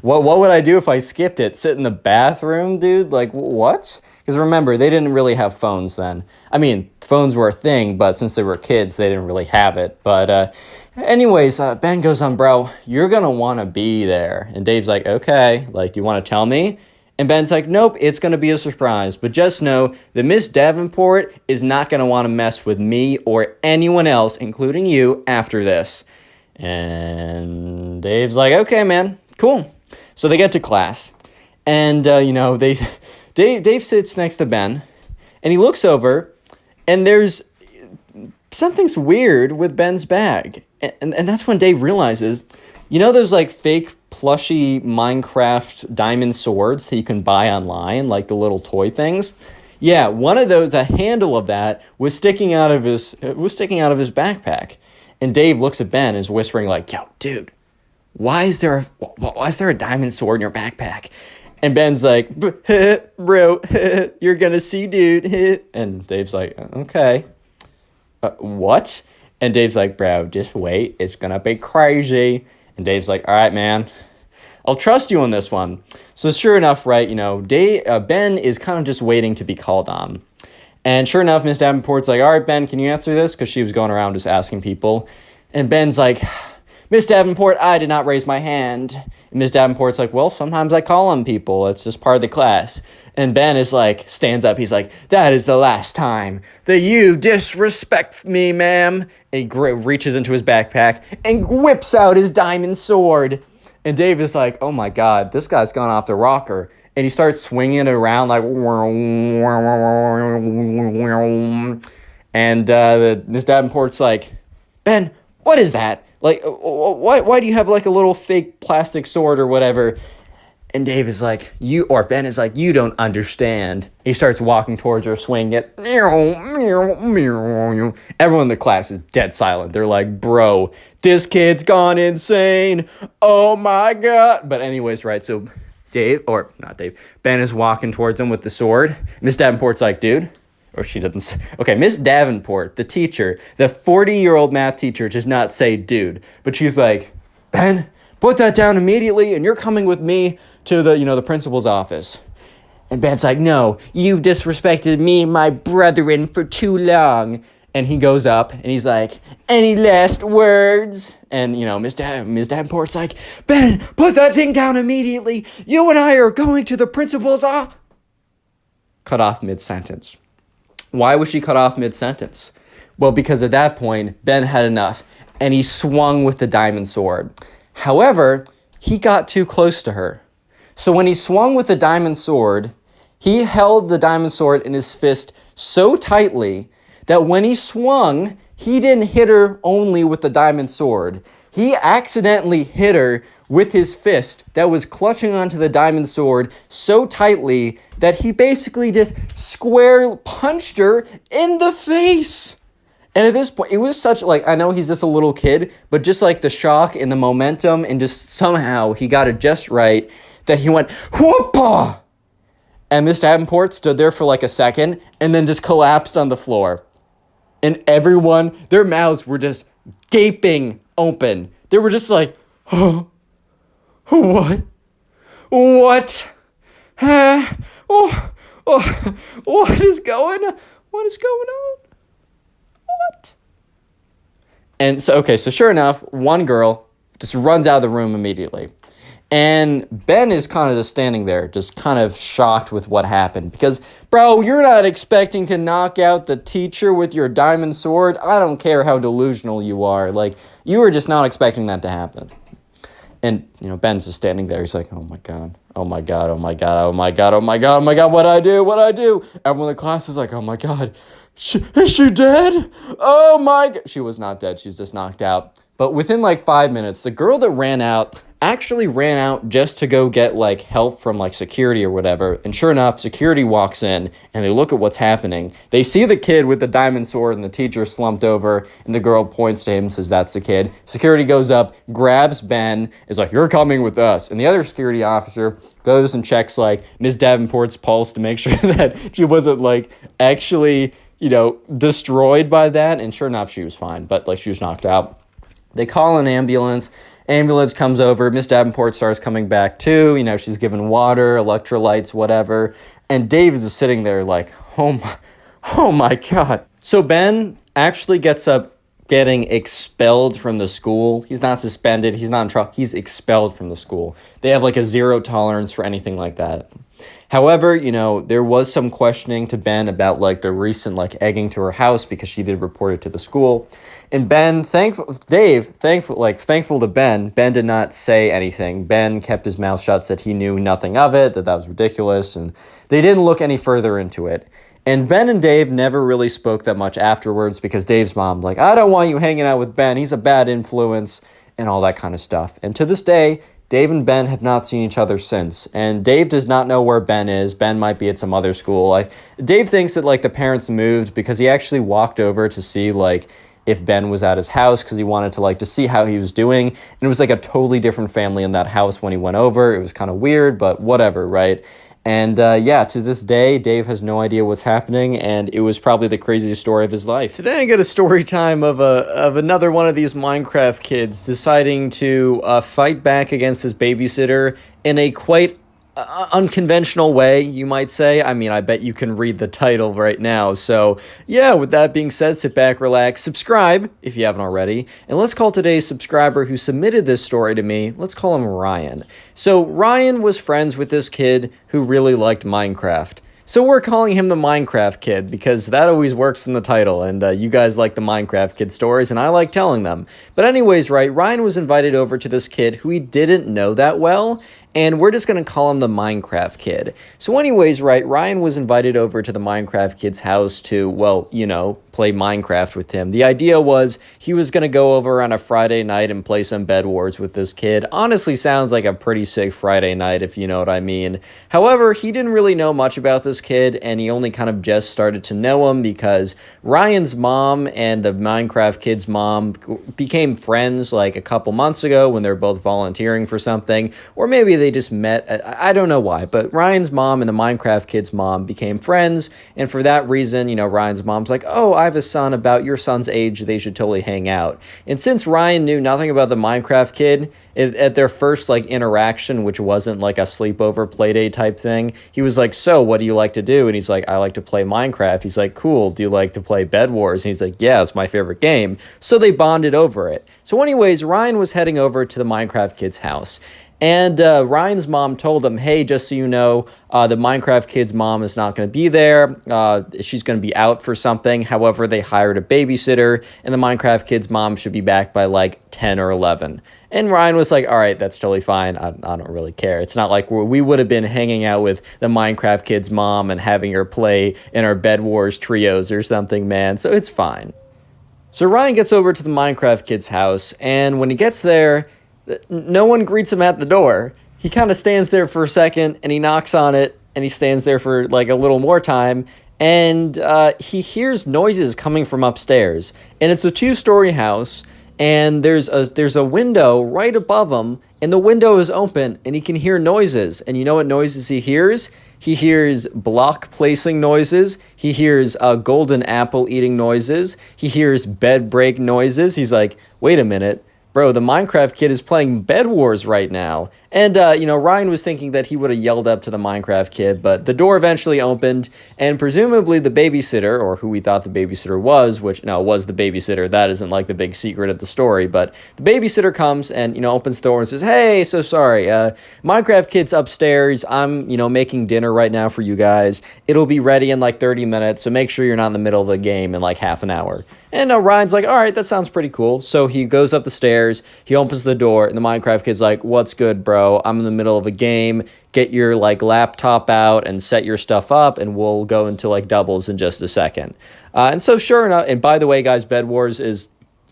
what would I do if I skipped it? Sit in the bathroom, dude? Like, what? Because remember, they didn't really have phones then. I mean, phones were a thing, but since they were kids, they didn't really have it. But anyways, Ben goes on, bro, you're going to want to be there. And Dave's like, okay, like, do you want to tell me? And Ben's like, nope, it's going to be a surprise. But just know that Miss Davenport is not going to want to mess with me or anyone else, including you, after this. And Dave's like, okay, man, cool. So they get to class. And, Dave sits next to Ben. And he looks over. And there's something's weird with Ben's bag. And that's when Dave realizes, you know those like fake plushy Minecraft diamond swords that you can buy online, like the little toy things? Yeah, one of those, the handle of that was sticking out of his backpack. And Dave looks at Ben and is whispering like, yo, dude, why is there a diamond sword in your backpack? And Ben's like, bro, you're gonna see, dude. And Dave's like, okay. What? And Dave's like, bro, just wait. It's gonna be crazy. And Dave's like, all right, man, I'll trust you on this one. So sure enough, right, Ben is kind of just waiting to be called on. And sure enough, Miss Davenport's like, all right, Ben, can you answer this? Because she was going around just asking people. And Ben's like, Miss Davenport, I did not raise my hand. And Miss Davenport's like, well, sometimes I call on people. It's just part of the class. And Ben is like, stands up. He's like, that is the last time that you disrespect me, ma'am. And he reaches into his backpack and whips out his diamond sword. And Dave is like, oh my God, this guy's gone off the rocker. And he starts swinging it around like, and Miss Davenport's like, Ben, what is that? Like, why do you have like a little fake plastic sword or whatever? And Ben is like, you don't understand. He starts walking towards her, swinging it. Everyone in the class is dead silent. They're like, bro, this kid's gone insane. Oh my God. But anyways, right, so Ben is walking towards him with the sword. Miss Davenport's like, dude, or she doesn't. Okay, Miss Davenport, the teacher, the 40-year-old math teacher, does not say dude, but she's like, Ben, put that down immediately, and you're coming with me to the principal's office. And Ben's like, no, you've disrespected me and my brethren for too long. And he goes up and he's like, any last words? And, Miss Davenport's like, Ben, put that thing down immediately. You and I are going to the principal's office. Cut off mid-sentence. Why was she cut off mid-sentence? Well, because at that point, Ben had enough and he swung with the diamond sword. However, he got too close to her. So when he swung with the diamond sword, he held the diamond sword in his fist so tightly that when he swung, he didn't hit her only with the diamond sword. He accidentally hit her with his fist that was clutching onto the diamond sword so tightly that he basically just square punched her in the face. And at this point, it was such, I know he's just a little kid, but just like the shock and the momentum and just somehow he got it just right that he went, whoopah! And Miss Davenport stood there for a second and then just collapsed on the floor. And everyone, their mouths were just gaping open. They were just like, oh, what? What? Huh? Oh, what is going on? What is going on? What? And so sure enough, one girl just runs out of the room immediately. And Ben is kind of just standing there, just kind of shocked with what happened. Because, bro, you're not expecting to knock out the teacher with your diamond sword. I don't care how delusional you are. You were just not expecting that to happen. And, Ben's just standing there. He's like, oh my God, oh my God, oh my God, oh my God, oh my God, oh my God, what'd I do? What'd I do? Everyone in the class is like, oh my God, is she dead? Oh my God. She was not dead. She's just knocked out. But within like 5 minutes, the girl that ran out actually ran out just to go get like help from like security or whatever. And sure enough, security walks in and they look at what's happening. They see the kid with the diamond sword and the teacher slumped over, and the girl points to him and says, that's the kid. Security goes up, grabs Ben, is like, you're coming with us. And the other security officer goes and checks like Ms. Davenport's pulse to make sure that she wasn't like actually, destroyed by that. And sure enough, she was fine, but like she was knocked out. They call an ambulance. Ambulance comes over. Miss Davenport starts coming back too. She's given water, electrolytes, whatever. And Dave is just sitting there like, oh my God. So Ben actually gets up getting expelled from the school. He's not suspended. He's not in trouble. He's expelled from the school. They have like a zero tolerance for anything like that. However, there was some questioning to Ben about like the recent like egging to her house because she did report it to the school. And thankful to Ben did not say anything. Ben kept his mouth shut, said he knew nothing of it, that was ridiculous, and they didn't look any further into it. And Ben and Dave never really spoke that much afterwards because Dave's mom like, I don't want you hanging out with Ben. He's a bad influence and all that kind of stuff. And to this day, Dave and Ben have not seen each other since. And Dave does not know where Ben is. Ben might be at some other school. Dave thinks that like the parents moved because he actually walked over to see like if Ben was at his house because he wanted to like to see how he was doing. And it was like a totally different family in that house when he went over. It was kind of weird, but whatever, right? And to this day, Dave has no idea what's happening, and it was probably the craziest story of his life. Today I get a story time of another one of these Minecraft kids deciding to fight back against his babysitter in a quite unconventional way, you might say. I mean, I bet you can read the title right now. So, yeah, with that being said, sit back, relax, subscribe if you haven't already, and let's call today's subscriber who submitted this story to me, let's call him Ryan. So, Ryan was friends with this kid who really liked Minecraft. So we're calling him the Minecraft Kid because that always works in the title, and you guys like the Minecraft Kid stories, and I like telling them. But anyways, right, Ryan was invited over to this kid who he didn't know that well, and we're just going to call him the Minecraft Kid. So anyways, right, Ryan was invited over to the Minecraft Kid's house to, well, play Minecraft with him. The idea was he was going to go over on a Friday night and play some Bed Wars with this kid. Honestly, sounds like a pretty sick Friday night, if you know what I mean. However, he didn't really know much about this kid, and he only kind of just started to know him because Ryan's mom and the Minecraft Kid's mom became friends like a couple months ago when they were both volunteering for something, or maybe they just met. I don't know why, but Ryan's mom and the Minecraft Kid's mom became friends, and for that reason, Ryan's mom's like, oh, I have a son about your son's age, they should totally hang out. And since Ryan knew nothing about the Minecraft Kid, at their first interaction, which wasn't like a sleepover playdate type thing, he was like, so what do you like to do? And he's like, I like to play Minecraft. He's like, cool, do you like to play Bed Wars? And he's like, yeah, it's my favorite game. So they bonded over it. So anyways, Ryan was heading over to the Minecraft Kid's house. And Ryan's mom told him, hey, just so you know, the Minecraft Kid's mom is not going to be there. She's going to be out for something. However, they hired a babysitter, and the Minecraft Kid's mom should be back by like 10 or 11. And Ryan was like, all right, that's totally fine. I don't really care. It's not like we would have been hanging out with the Minecraft Kid's mom and having her play in our Bed Wars trios or something, man. So it's fine. So Ryan gets over to the Minecraft Kid's house, and when he gets there, no one greets him at the door. He kind of stands there for a second, and he knocks on it, and he stands there for like a little more time, and he hears noises coming from upstairs. And it's a 2-story house, and there's a window right above him, and the window is open, and he can hear noises. And you know what noises he hears? He hears block placing noises. He hears golden apple eating noises. He hears bed break noises. He's like, wait a minute. Bro, the Minecraft Kid is playing Bed Wars right now. And, Ryan was thinking that he would have yelled up to the Minecraft kid, but the door eventually opened, and presumably the babysitter, or who we thought the babysitter was, which, no, was the babysitter. That isn't like the big secret of the story, but the babysitter comes and, opens the door and says, hey, so sorry, Minecraft kid's upstairs. I'm, making dinner right now for you guys. It'll be ready in like 30 minutes, so make sure you're not in the middle of the game in like half an hour. And Ryan's like, all right, that sounds pretty cool. So he goes up the stairs, he opens the door, and the Minecraft kid's like, what's good, bro? I'm in the middle of a game. Get your like laptop out and set your stuff up, and we'll go into like doubles in just a second. And so sure enough, and by the way, guys, Bed Wars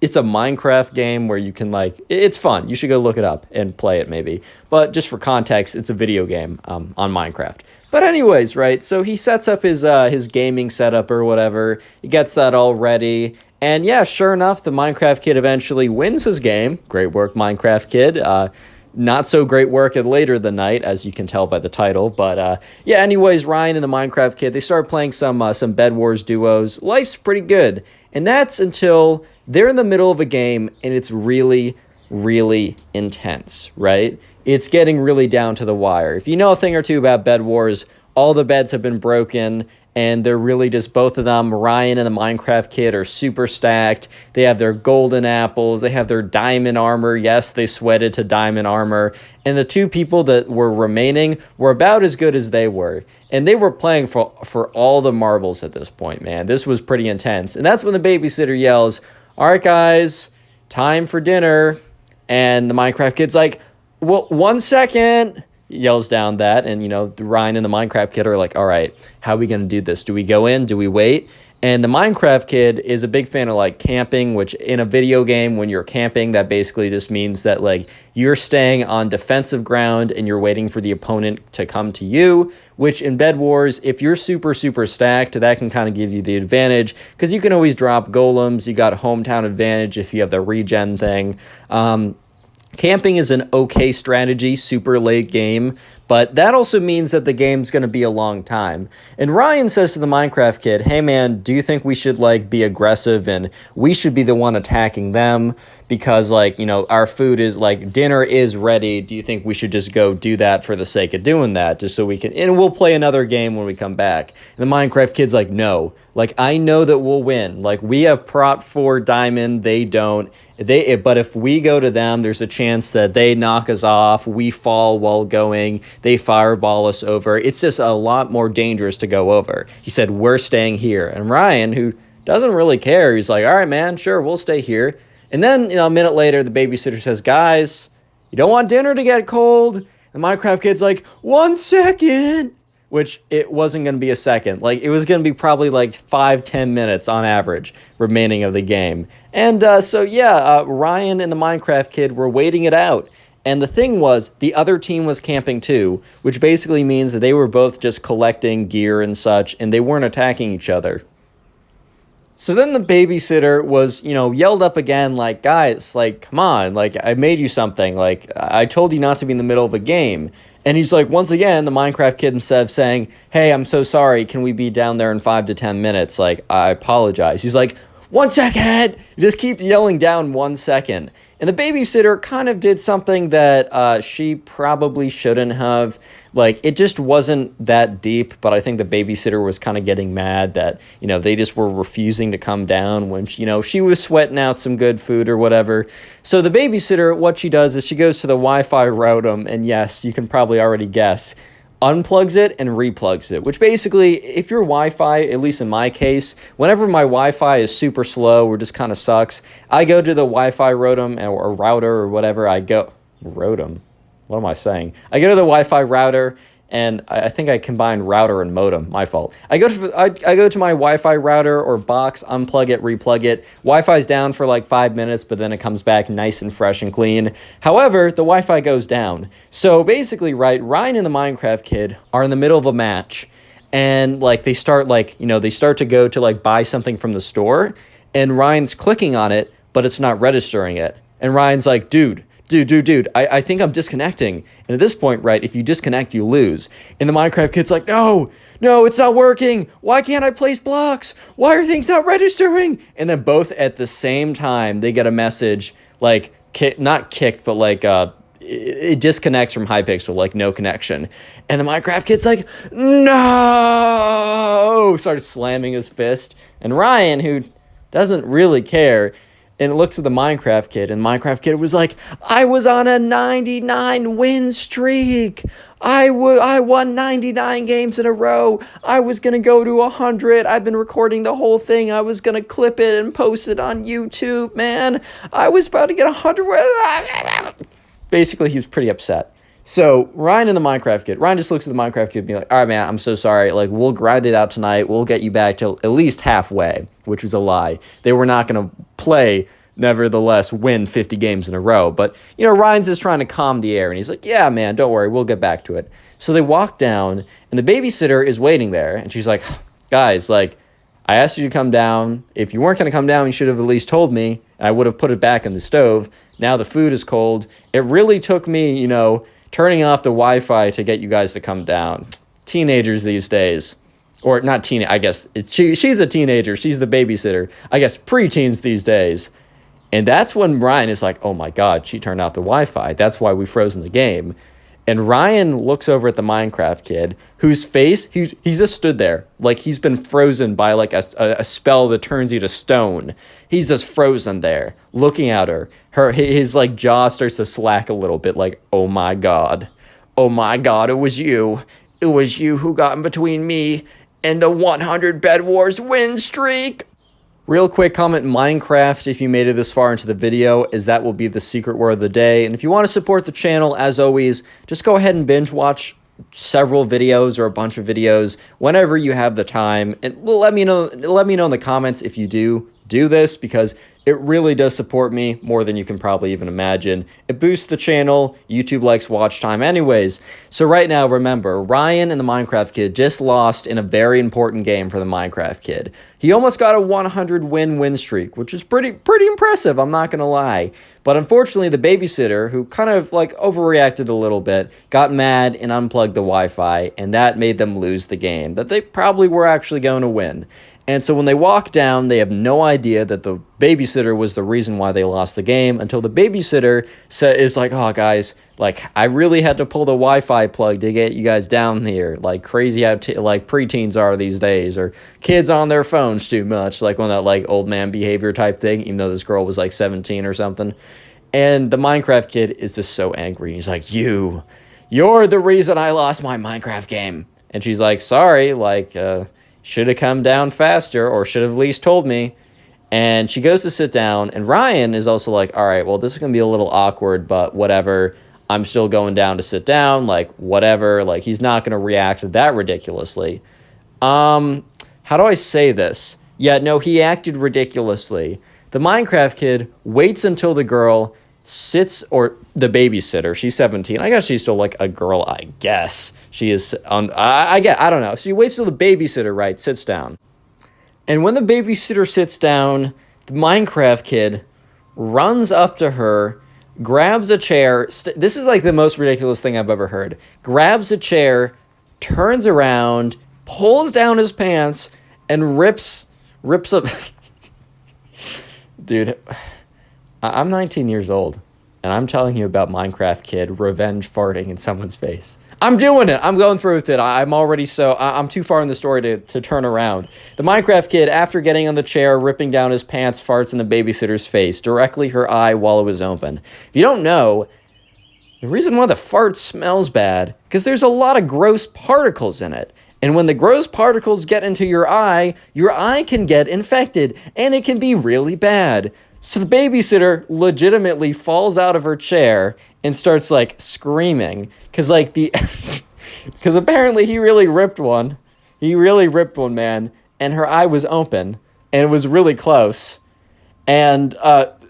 it's a Minecraft game where you can like, it's fun. You should go look it up and play it maybe. But just for context, it's a video game on Minecraft. But anyways, right, so he sets up his gaming setup or whatever. He gets that all ready. And yeah, sure enough, the Minecraft kid eventually wins his game. Great work, Minecraft kid. Not so great work at later in the night, as you can tell by the title. But yeah, anyways, Ryan and the Minecraft kid, they started playing some Bed Wars duos. Life's pretty good. And that's until they're in the middle of a game and it's really, really intense, right? It's getting really down to the wire. If you know a thing or two about Bed Wars, all the beds have been broken, and they're really just both of them. Ryan and the Minecraft kid are super stacked. They have their golden apples. They have their diamond armor. Yes, they sweated to diamond armor. And the two people that were remaining were about as good as they were. And they were playing for all the marbles at this point, man. This was pretty intense. And that's when the babysitter yells, all right, guys, time for dinner. And the Minecraft kid's like, well, 1 second. Yells down that, and Ryan and the Minecraft kid are like, all right, how are we gonna do this? Do we go in? Do we wait? And the Minecraft kid is a big fan of like camping, which in a video game, when you're camping, that basically just means that like you're staying on defensive ground and you're waiting for the opponent to come to you, which in Bed Wars, if you're super, super stacked, that can kind of give you the advantage because you can always drop golems. You got hometown advantage if you have the regen thing. Camping is an okay strategy, super late game, but that also means that the game's going to be a long time. And Ryan says to the Minecraft kid, hey man, do you think we should like be aggressive and we should be the one attacking them? Because like, our food is like, dinner is ready. Do you think we should just go do that for the sake of doing that? Just so we can, and we'll play another game when we come back. And the Minecraft kid's like, no, like I know that we'll win. Like we have prot 4 diamond, they don't. But if we go to them, there's a chance that they knock us off, we fall while going, they fireball us over. It's just a lot more dangerous to go over. He said, we're staying here. And Ryan, who doesn't really care, he's like, all right, man, sure, we'll stay here. And then, a minute later, the babysitter says, guys, you don't want dinner to get cold? The Minecraft kid's like, 1 second. Which it wasn't going to be a second. Like, it was going to be probably like 5-10 minutes on average remaining of the game. And Ryan and the Minecraft kid were waiting it out. And the thing was, the other team was camping too, which basically means that they were both just collecting gear and such, and they weren't attacking each other. So then the babysitter was, yelled up again, like, guys, like, come on, like, I made you something. Like, I told you not to be in the middle of a game. And he's like, once again, the Minecraft kid, instead of saying, hey, I'm so sorry, can we be down there in 5 to 10 minutes? Like, I apologize. He's like, 1 second. He just keeps yelling down 1 second. And the babysitter kind of did something that she probably shouldn't have. Like, it just wasn't that deep, but I think the babysitter was kind of getting mad that, they just were refusing to come down when, she was sweating out some good food or whatever. So the babysitter, what she does is she goes to the Wi-Fi router, and yes, you can probably already guess, unplugs it and replugs it, which basically, if your Wi-Fi, at least in my case, whenever my Wi-Fi is super slow or just kind of sucks, I go to the Wi-Fi router or whatever. I go what am I saying? I go to the Wi-Fi router, and I think I combined router and modem. My fault. I go to my Wi-Fi router or box, unplug it, replug it. Wi-Fi's down for like 5 minutes, but then it comes back nice and fresh and clean. However, the Wi-Fi goes down. So basically, right, Ryan and the Minecraft kid are in the middle of a match, and like they start to go to like buy something from the store, and Ryan's clicking on it, but it's not registering it. And Ryan's like, dude, I think I'm disconnecting. And at this point, right, if you disconnect, you lose. And the Minecraft kid's like, no, it's not working. Why can't I place blocks? Why are things not registering? And then both at the same time, they get a message, like, not kicked, but like it disconnects from Hypixel, like no connection. And the Minecraft kid's like, no, starts slamming his fist. And Ryan, who doesn't really care, and looks at the Minecraft kid, and the Minecraft kid was like, I was on a 99 win streak. I won 99 games in a row. I was going to go to 100. I've been recording the whole thing. I was going to clip it and post it on YouTube, man. I was about to get 100. Basically, he was pretty upset. So Ryan and the Minecraft kid, Ryan just looks at the Minecraft kid and be like, all right, man, I'm so sorry. Like, we'll grind it out tonight. We'll get you back to at least halfway, which was a lie. They were not going to play, nevertheless, win 50 games in a row. But, you know, Ryan's just trying to calm the air. And he's like, yeah, man, don't worry. We'll get back to it. So they walk down, and the babysitter is waiting there. And she's like, guys, like, I asked you to come down. If you weren't going to come down, you should have at least told me. I would have put it back in the stove. Now the food is cold. It really took me, you know, turning off the Wi-Fi to get you guys to come down. Teenagers these days. Or not teen, I guess. She's a teenager. She's the babysitter. I guess preteens these days. And that's when Ryan is like, oh my God, she turned off the Wi-Fi. That's why we frozen the game. And Ryan looks over at the Minecraft kid, whose face, he just stood there. Like he's been frozen by like a spell that turns you to stone. He's just frozen there, looking at her. His like jaw starts to slack a little bit, like, oh my God, it was you. It was you who got in between me and the 100 Bed Wars win streak. Real quick comment, Minecraft, if you made it this far into the video, as that will be the secret word of the day. And if you want to support the channel, as always, just go ahead and binge watch several videos or a bunch of videos whenever you have the time. And let me know in the comments if you do this, because it really does support me more than you can probably even imagine. It boosts the channel. YouTube likes watch time anyways. So right now, remember, Ryan and the Minecraft kid just lost in a very important game for the Minecraft kid. He almost got a 100 win streak, which is pretty impressive, I'm not going to lie. But unfortunately, the babysitter, who kind of like overreacted a little bit, got mad and unplugged the Wi-Fi, and that made them lose the game that they probably were actually going to win. And so when they walk down, they have no idea that the babysitter was the reason why they lost the game, until the babysitter is like, oh, guys, like, I really had to pull the Wi-Fi plug to get you guys down here. Like, crazy how like preteens are these days, or kids on their phones too much, like one of that like old man behavior type thing, even though this girl was like 17 or something. And the Minecraft kid is just so angry. And he's like, you're the reason I lost my Minecraft game. And she's like, sorry, like, should have come down faster, or should have at least told me. And she goes to sit down, and Ryan is also like, all right, well, this is going to be a little awkward, but whatever. I'm still going down to sit down, like, whatever. Like, he's not going to react that ridiculously. How do I say this? Yeah, no, he acted ridiculously. The Minecraft kid waits until the girl sits, or the babysitter, she's 17. I guess she's still like a girl, I guess. She is, I don't know. She waits till the babysitter, right, sits down. And when the babysitter sits down, the Minecraft kid runs up to her, grabs a chair. This is like the most ridiculous thing I've ever heard. Grabs a chair, turns around, pulls down his pants, and rips up. Dude, I'm 19 years old, and I'm telling you about Minecraft kid revenge farting in someone's face. I'm doing it. I'm going through with it. I'm too far in the story to turn around. The Minecraft kid, after getting on the chair, ripping down his pants, farts in the babysitter's face, directly her eye while it was open. If you don't know, the reason why the fart smells bad, because there's a lot of gross particles in it. And when the gross particles get into your eye can get infected, and it can be really bad. So the babysitter legitimately falls out of her chair and starts like screaming, because like because apparently he really ripped one. He really ripped one, man, and her eye was open, and it was really close. And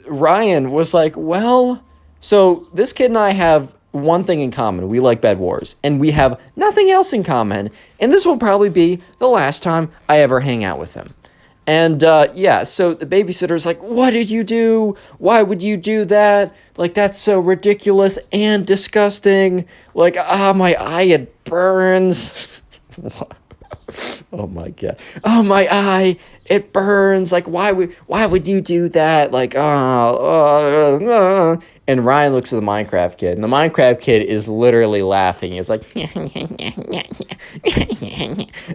Ryan was like, well, so this kid and I have one thing in common. We like Bed Wars, and we have nothing else in common, and this will probably be the last time I ever hang out with him. And, yeah, so the babysitter's like, what did you do? Why would you do that? Like, that's so ridiculous and disgusting. Like, my eye, it burns. Oh my god. Oh my eye. It burns. Like why would you do that? Like and Ryan looks at the Minecraft kid, and the Minecraft kid is literally laughing. He's like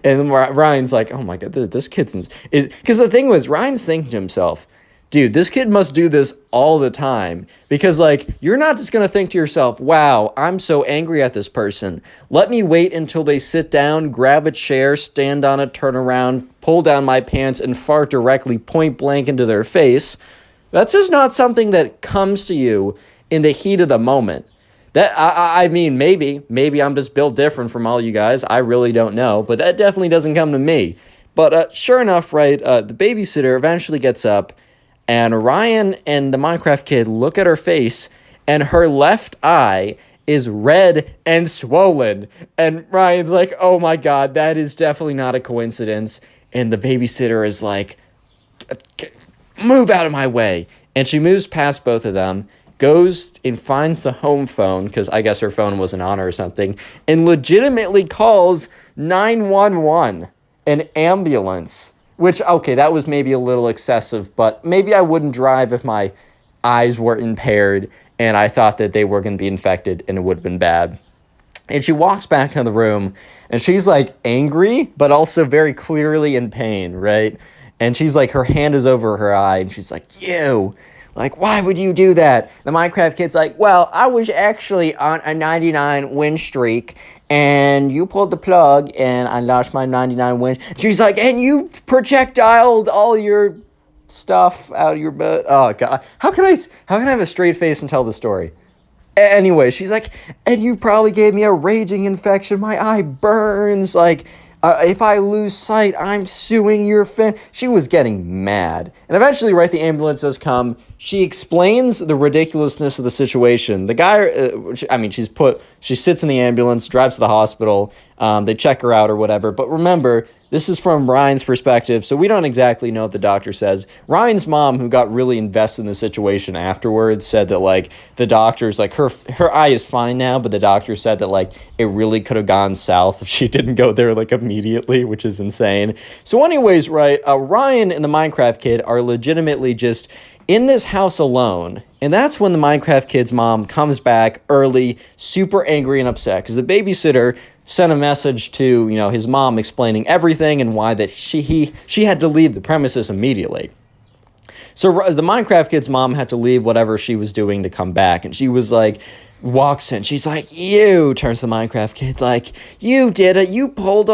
and Ryan's like, "Oh my god, this kid's is because the thing was Ryan's thinking to himself, dude, this kid must do this all the time because, like, you're not just going to think to yourself, wow, I'm so angry at this person. Let me wait until they sit down, grab a chair, stand on it, turn around, pull down my pants, and fart directly point blank into their face. That's just not something that comes to you in the heat of the moment. That I mean, maybe I'm just built different from all you guys. I really don't know, but that definitely doesn't come to me. But sure enough, right, the babysitter eventually gets up, and Ryan and the Minecraft kid look at her face, and her left eye is red and swollen. And Ryan's like, oh my god, that is definitely not a coincidence. And the babysitter is like, move out of my way. And she moves past both of them, goes and finds the home phone, because I guess her phone wasn't on or something, and legitimately calls 911, an ambulance. Which, okay, that was maybe a little excessive, but maybe I wouldn't drive if my eyes were impaired and I thought that they were going to be infected and it would have been bad. And she walks back into the room and she's like angry, but also very clearly in pain, right? And she's like, her hand is over her eye and she's like, you, like, why would you do that? The Minecraft kid's like, well, I was actually on a 99 win streak and you pulled the plug and I lost my 99 wins. She's like, and you projectiled all your stuff out of your butt. Oh god. How can I have a straight face and tell the story? Anyway, she's like, and you probably gave me a raging infection. My eye burns. Like, if I lose sight, I'm suing your She was getting mad. And eventually, right, the ambulance does come. She explains the ridiculousness of the situation. The guy, she sits in the ambulance, drives to the hospital. They check her out or whatever. But remember, this is from Ryan's perspective, so we don't exactly know what the doctor says. Ryan's mom, who got really invested in the situation afterwards, said that, like, the doctor's, like, her eye is fine now, but the doctor said that, like, it really could have gone south if she didn't go there, like, immediately, which is insane. So anyways, right, Ryan and the Minecraft kid are legitimately just in this house alone, and that's when the Minecraft kid's mom comes back early, super angry and upset, because the babysitter sent a message to, his mom explaining everything and why that she had to leave the premises immediately. So the Minecraft kid's mom had to leave whatever she was doing to come back, and she was like, walks in, she's like, you, turns to the Minecraft kid, like, you did it, you pulled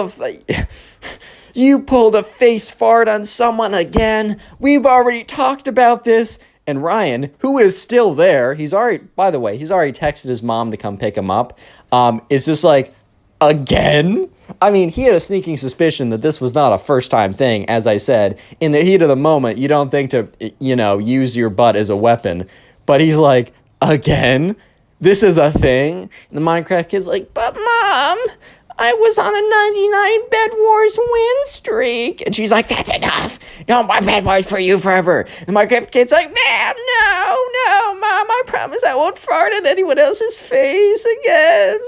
a face fart on someone again. We've already talked about this. And Ryan, who is still there, he's already texted his mom to come pick him up, is just like, again? I mean, he had a sneaking suspicion that this was not a first-time thing. As I said, in the heat of the moment, you don't think to, use your butt as a weapon. But he's like, again? This is a thing? And the Minecraft kid's like, but Mom, I was on a 99 Bed Wars win streak. And she's like, that's enough. No more Bed Wars for you forever. And my kid's like, man, no, Mom, I promise I won't fart in anyone else's face again.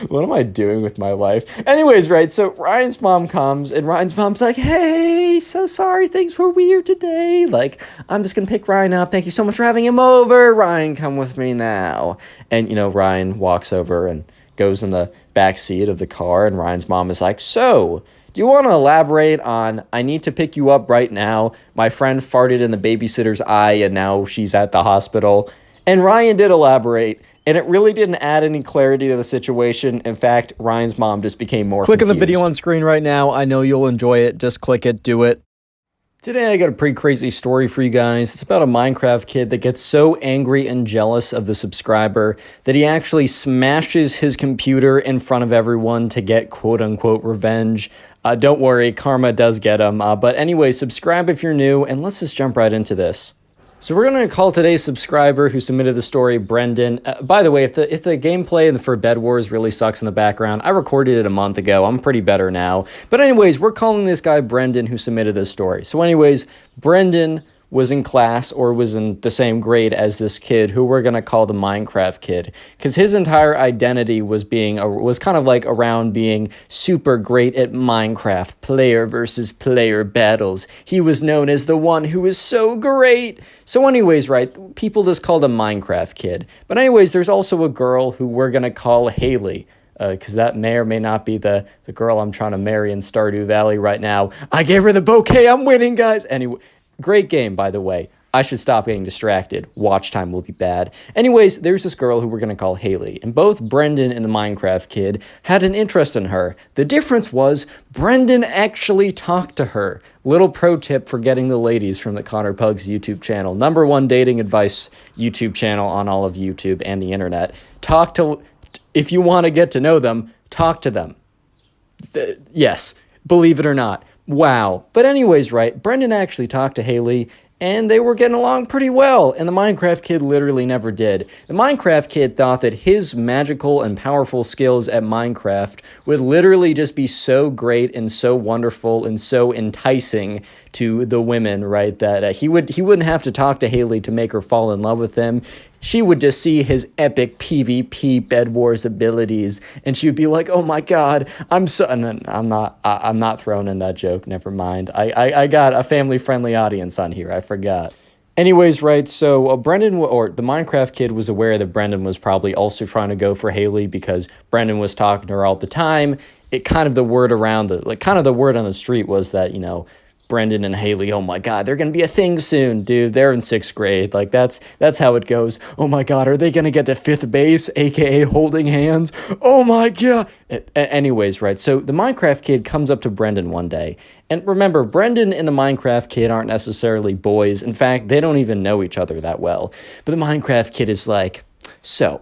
What am I doing with my life? Anyways, right, so Ryan's mom comes, and Ryan's mom's like, hey, so sorry, things were weird today. Like, I'm just gonna pick Ryan up. Thank you so much for having him over. Ryan, come with me now. And, Ryan walks over and goes in the back seat of the car, and Ryan's mom is like, so, do you want to elaborate on, I need to pick you up right now. My friend farted in the babysitter's eye, and now she's at the hospital. And Ryan did elaborate. And it really didn't add any clarity to the situation. In fact, Ryan's mom just became more Click on the confused. video on screen right now. I know you'll enjoy it. Just click it. Do it. Today, I got a pretty crazy story for you guys. It's about a Minecraft kid that gets so angry and jealous of the subscriber that he actually smashes his computer in front of everyone to get quote-unquote revenge. Don't worry, karma does get him. But anyway, subscribe if you're new, and let's just jump right into this. So we're going to call today's subscriber who submitted the story Brendan. By the way, if the gameplay for Bed Wars really sucks in the background, I recorded it a month ago. I'm pretty better now. But anyways, we're calling this guy Brendan who submitted this story. So anyways, Brendan, was in class or was in the same grade as this kid who we're going to call the Minecraft kid, because his entire identity was kind of like around being super great at Minecraft, player versus player battles. He was known as the one who was so great. So anyways, right, people just called him Minecraft kid. But anyways, there's also a girl who we're going to call Haley, because that may or may not be the girl I'm trying to marry in Stardew Valley right now. I gave her the bouquet. I'm winning, guys. Anyway, great game, by the way. I should stop getting distracted. Watch time will be bad. Anyways, there's this girl who we're going to call Haley, and both Brendan and the Minecraft kid had an interest in her. The difference was Brendan actually talked to her. Little pro tip for getting the ladies from the Connor Pugs YouTube channel. #1 dating advice YouTube channel on all of YouTube and the internet. If you want to get to know them, talk to them. Yes, believe it or not. Wow. But anyways, right, Brendan actually talked to Haley, and they were getting along pretty well, and the Minecraft kid literally never did. The Minecraft kid thought that his magical and powerful skills at Minecraft would literally just be so great and so wonderful and so enticing to the women, right, that he wouldn't have to talk to Haley to make her fall in love with him. She would just see his epic PvP Bed Wars abilities, and she would be like, "Oh my God, I'm not throwing in that joke. Never mind. I got a family-friendly audience on here. I forgot." Anyways, right, so the Minecraft kid was aware that Brendan was probably also trying to go for Haley because Brendan was talking to her all the time. The word on the street was that, Brendan and Haley, oh my God, they're going to be a thing soon, dude. They're in 6th grade. Like, that's how it goes. Oh my God, are they going to get to 5th base, aka holding hands? Oh my God. Anyways, right, so the Minecraft kid comes up to Brendan one day. And remember, Brendan and the Minecraft kid aren't necessarily boys. In fact, they don't even know each other that well. But the Minecraft kid is like, "So,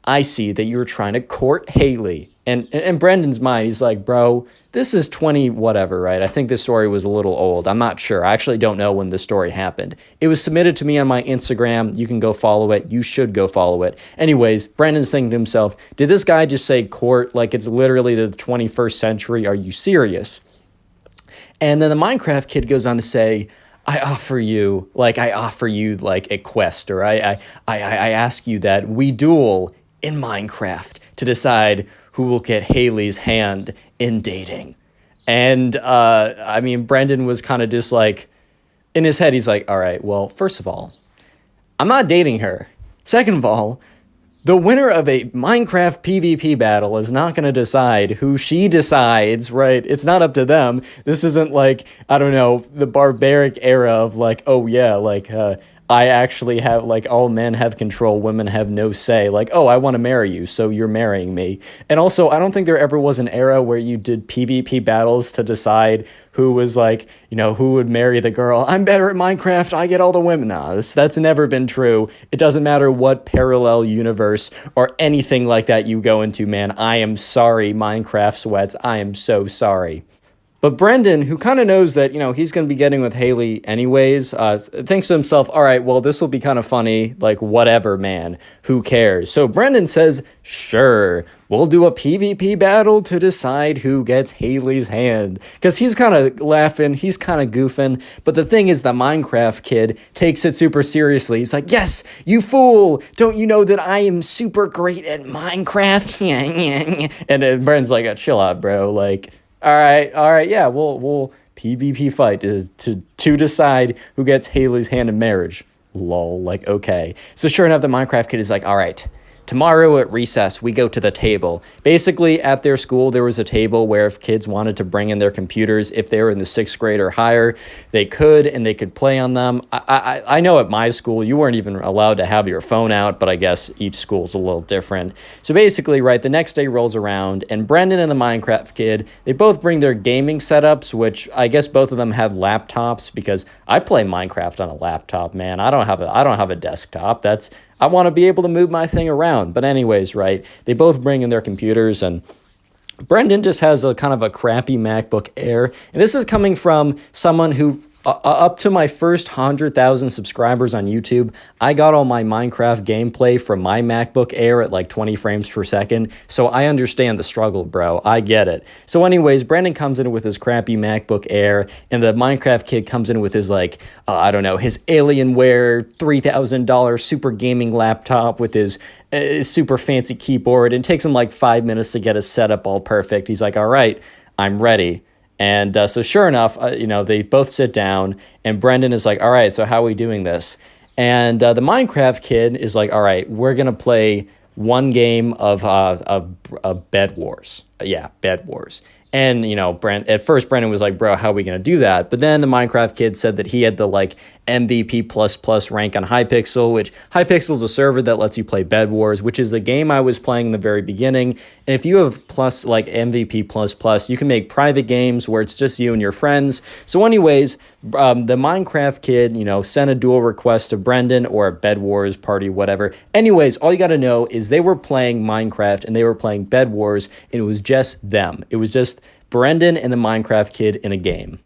I see that you're trying to court Haley." And in Brendan's mind, he's like, "Bro, this is 20 whatever, right? I think this story was a little old. I'm not sure. I actually don't know when this story happened. It was submitted to me on my Instagram. You can go follow it. You should go follow it." Anyways, Brendan's thinking to himself, did this guy just say court like it's literally the 21st century? Are you serious? And then the Minecraft kid goes on to say, I offer you like a quest, or I ask you that we duel in Minecraft to decide who will get Haley's hand in dating. And Brendan was kind of just like, in his head, he's like, all right, well, first of all, I'm not dating her. Second of all, the winner of a Minecraft PvP battle is not going to decide who she decides, right? It's not up to them. This isn't like, I don't know, the barbaric era of like, oh yeah, like, I actually have, like, all men have control, women have no say. Like, oh, I want to marry you, so you're marrying me. And also, I don't think there ever was an era where you did PvP battles to decide who was, like, who would marry the girl. I'm better at Minecraft, I get all the women. Nah, that's never been true. It doesn't matter what parallel universe or anything like that you go into, man. I am sorry, Minecraft sweats. I am so sorry. But Brendan, who kind of knows that, he's going to be getting with Haley anyways, thinks to himself, all right, well, this will be kind of funny, like, whatever, man, who cares? So Brendan says, sure, we'll do a PvP battle to decide who gets Haley's hand. Because he's kind of laughing, he's kind of goofing, but the thing is the Minecraft kid takes it super seriously. He's like, yes, you fool, don't you know that I am super great at Minecraft? And Brendan's like, chill out, bro, like, all right, yeah, we'll PvP fight to decide who gets Haley's hand in marriage. Lol, like, okay. So sure enough, the Minecraft kid is like, all right, tomorrow at recess, we go to the table. Basically, at their school, there was a table where if kids wanted to bring in their computers, if they were in the 6th grade or higher, they could, and they could play on them. I know at my school, you weren't even allowed to have your phone out, but I guess each school's a little different. So basically, right, the next day rolls around, and Brendan and the Minecraft kid, they both bring their gaming setups, which I guess both of them had laptops, because I play Minecraft on a laptop, man. I don't have a desktop. I want to be able to move my thing around. But anyways, right, they both bring in their computers, and Brendan just has a kind of a crappy MacBook Air. And this is coming from someone who up to my first 100,000 subscribers on YouTube, I got all my Minecraft gameplay from my MacBook Air at like 20 frames per second. So I understand the struggle, bro. I get it. So anyways, Brandon comes in with his crappy MacBook Air, and the Minecraft kid comes in with his like, I don't know, his Alienware $3,000 super gaming laptop with his super fancy keyboard. And it takes him like 5 minutes to get his setup all perfect. He's like, all right, I'm ready. And so sure enough, they both sit down, and Brendan is like, all right, so how are we doing this? And the Minecraft kid is like, all right, we're going to play one game of Bed Wars. Yeah, Bed Wars. And, at first Brendan was like, bro, how are we going to do that? But then the Minecraft kid said that he had the like MVP++ rank on Hypixel, which Hypixel is a server that lets you play Bed Wars, which is the game I was playing in the very beginning. And if you have plus like MVP++, you can make private games where it's just you and your friends. So anyways, the Minecraft kid, sent a duel request to Brendan or a Bed Wars party, whatever. Anyways, all you got to know is they were playing Minecraft and they were playing Bed Wars, and it was just them. It was just Brendan and the Minecraft kid in a game.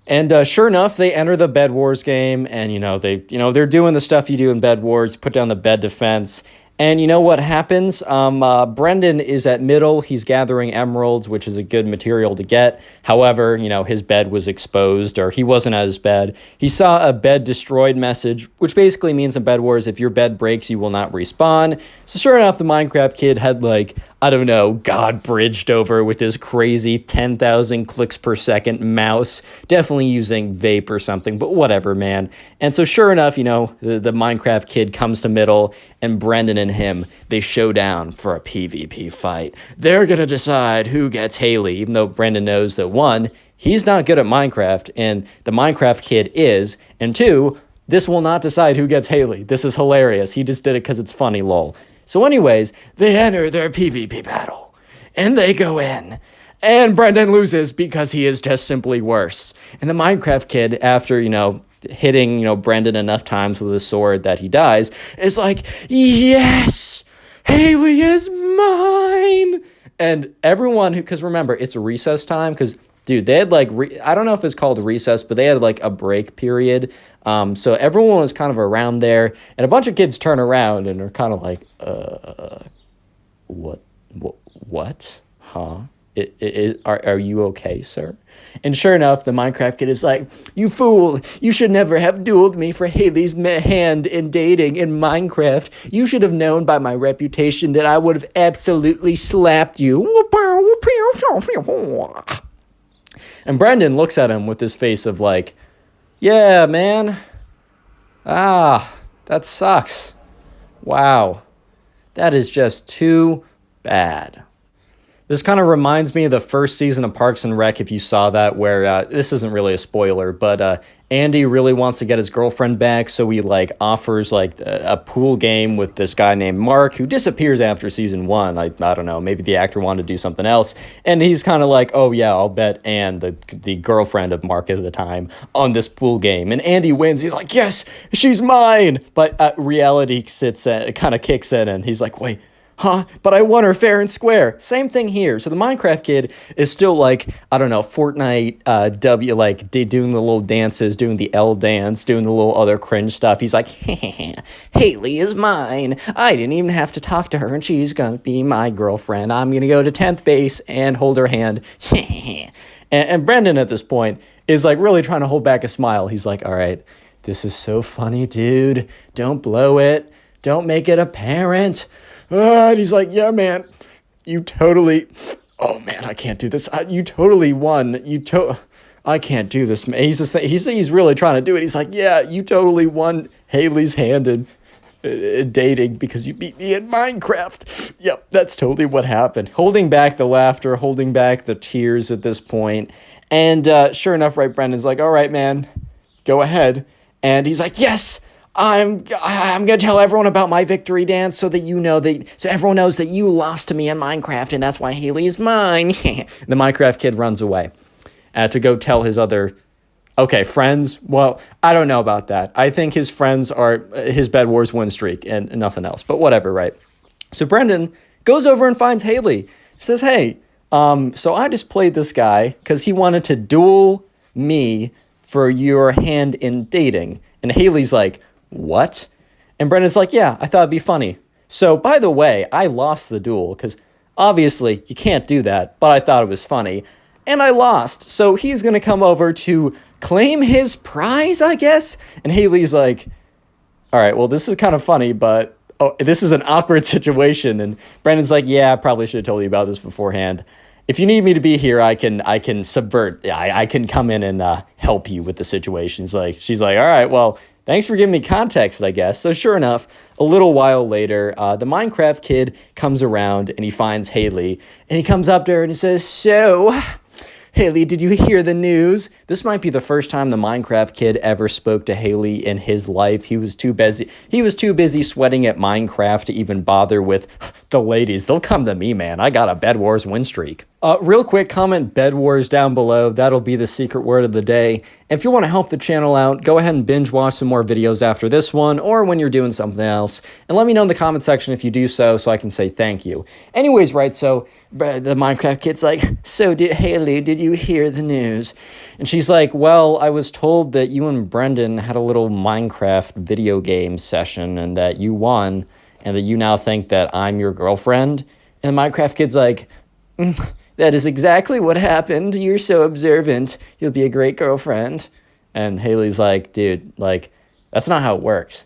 And sure enough, they enter the Bed Wars game, and they're doing the stuff you do in Bed Wars, put down the bed defense. And you know what happens? Brendan is at middle. He's gathering emeralds, which is a good material to get. However, his bed was exposed, or he wasn't at his bed. He saw a bed destroyed message, which basically means in Bed Wars, if your bed breaks, you will not respawn. So sure enough, the Minecraft kid had like, I don't know, God bridged over with his crazy 10,000 clicks per second mouse, definitely using vape or something, but whatever, man. And so sure enough, the Minecraft kid comes to middle, and Brendan and him, they show down for a PvP fight. They're going to decide who gets Haley, even though Brendan knows that one, he's not good at Minecraft, and the Minecraft kid is, and two, this will not decide who gets Haley. This is hilarious. He just did it because it's funny, lol. So anyways, they enter their PvP battle, and they go in, and Brendan loses because he is just simply worse. And the Minecraft kid, after, hitting, Brendan enough times with his sword that he dies, is like, yes, Haley is mine. And everyone because remember, it's recess time, because dude, they had like, I don't know if it's called recess, but they had like a break period. So everyone was kind of around there, and a bunch of kids turn around and are kind of like, what? Huh? Are you okay, sir? And sure enough, the Minecraft kid is like, you fool, you should never have dueled me for Haley's hand in dating in Minecraft. You should have known by my reputation that I would have absolutely slapped you. And Brendan looks at him with this face of like, yeah, man. That sucks. Wow. That is just too bad. This kind of reminds me of the first season of Parks and Rec, if you saw that, where this isn't really a spoiler, but Andy really wants to get his girlfriend back, so he like offers like a pool game with this guy named Mark, who disappears after season 1. I don't know, maybe the actor wanted to do something else, and he's kind of like, oh yeah, I'll bet Anne, the girlfriend of Mark at the time, on this pool game, and Andy wins. He's like, yes, she's mine, but reality kind of kicks in, and he's like, wait. Huh? But I won her fair and square. Same thing here. So the Minecraft kid is still like, I don't know, Fortnite doing the little dances, doing the L dance, doing the little other cringe stuff. He's like, Haley is mine. I didn't even have to talk to her, and she's gonna be my girlfriend. I'm gonna go to 10th base and hold her hand. and Brendan at this point is like really trying to hold back a smile. He's like, all right, this is so funny, dude. Don't blow it. Don't make it apparent. And he's like, yeah, man, you totally, oh man, I can't do this. You totally won. I can't do this, man. He's really trying to do it. He's like, yeah, you totally won Haley's hand in dating because you beat me in Minecraft. Yep, that's totally what happened. Holding back the laughter, holding back the tears at this point. And sure enough, right, Brendan's like, all right, man, go ahead. And he's like, yes, I'm gonna tell everyone about my victory dance so everyone knows that you lost to me in Minecraft, and that's why Haley is mine. The Minecraft kid runs away to go tell his other friends. Well, I don't know about that. I think his friends are his Bed Wars win streak and nothing else. But whatever, right? So Brendan goes over and finds Haley. Says, hey, so I just played this guy because he wanted to duel me for your hand in dating. And Haley's like, what? And Brendan's like, yeah, I thought it'd be funny. So, by the way, I lost the duel because obviously you can't do that, but I thought it was funny. And I lost. So he's going to come over to claim his prize, I guess. And Haley's like, all right, well, this is kind of funny, but this is an awkward situation. And Brendan's like, yeah, I probably should have told you about this beforehand. If you need me to be here, I can subvert. I can come in and help you with the situation. She's like, all right, well, thanks for giving me context, I guess. So sure enough, a little while later, the Minecraft kid comes around and he finds Haley. And he comes up to her and he says, so, Haley, did you hear the news? This might be the first time the Minecraft kid ever spoke to Haley in his life. He was too busy sweating at Minecraft to even bother with the ladies. They'll come to me, man. I got a Bed Wars win streak. Real quick, comment Bed Wars down below. That'll be the secret word of the day. And if you want to help the channel out, go ahead and binge watch some more videos after this one or when you're doing something else. And let me know in the comment section if you do so I can say thank you. Anyways, right, so the Minecraft kid's like, so Haley, did you hear the news? And she's like, well, I was told that you and Brendan had a little Minecraft video game session and that you won and that you now think that I'm your girlfriend. And the Minecraft kid's like, that is exactly what happened. You're so observant. You'll be a great girlfriend. And Haley's like, dude, like, that's not how it works.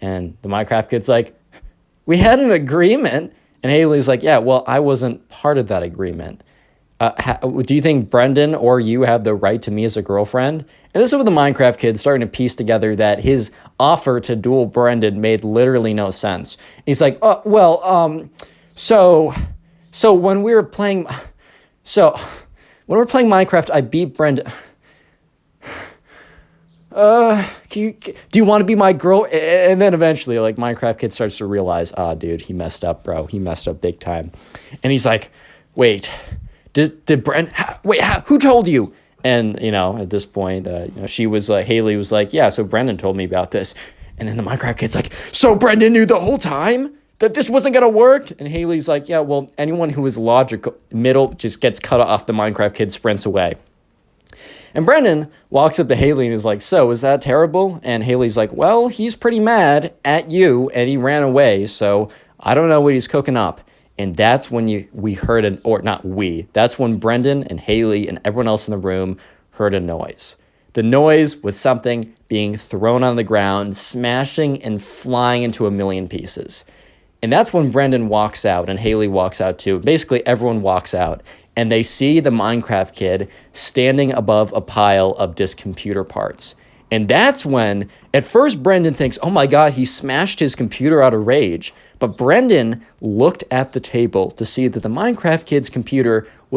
And the Minecraft kid's like, we had an agreement. And Haley's like, yeah, well, I wasn't part of that agreement. Do you think Brendan or you have the right to me as a girlfriend? And this is when the Minecraft kid starting to piece together that his offer to duel Brendan made literally no sense. He's like, oh, well, so when we were playing, Minecraft, I beat Brendan. Do you want to be my girl? And then eventually, like, Minecraft kid starts to realize, dude, he messed up, bro. He messed up big time. And he's like, wait, did Brendan, wait, who told you? And, at this point, Haley was like, yeah, so Brendan told me about this. And then the Minecraft kid's like, so Brendan knew the whole time that this wasn't going to work? And Haley's like, yeah, well, anyone who is logical, middle, just gets cut off. The Minecraft kid sprints away. And Brendan walks up to Haley and is like, so, is that terrible? And Haley's like, well, he's pretty mad at you, and he ran away, so I don't know what he's cooking up. And that's when that's when Brendan and Haley and everyone else in the room heard a noise. The noise was something being thrown on the ground, smashing and flying into a million pieces. And that's when Brendan walks out and Haley walks out too. Basically, everyone walks out and they see the Minecraft kid standing above a pile of disk computer parts. And that's when, at first, Brendan thinks, oh my God, he smashed his computer out of rage. But Brendan looked at the table to see that the Minecraft kid's computer was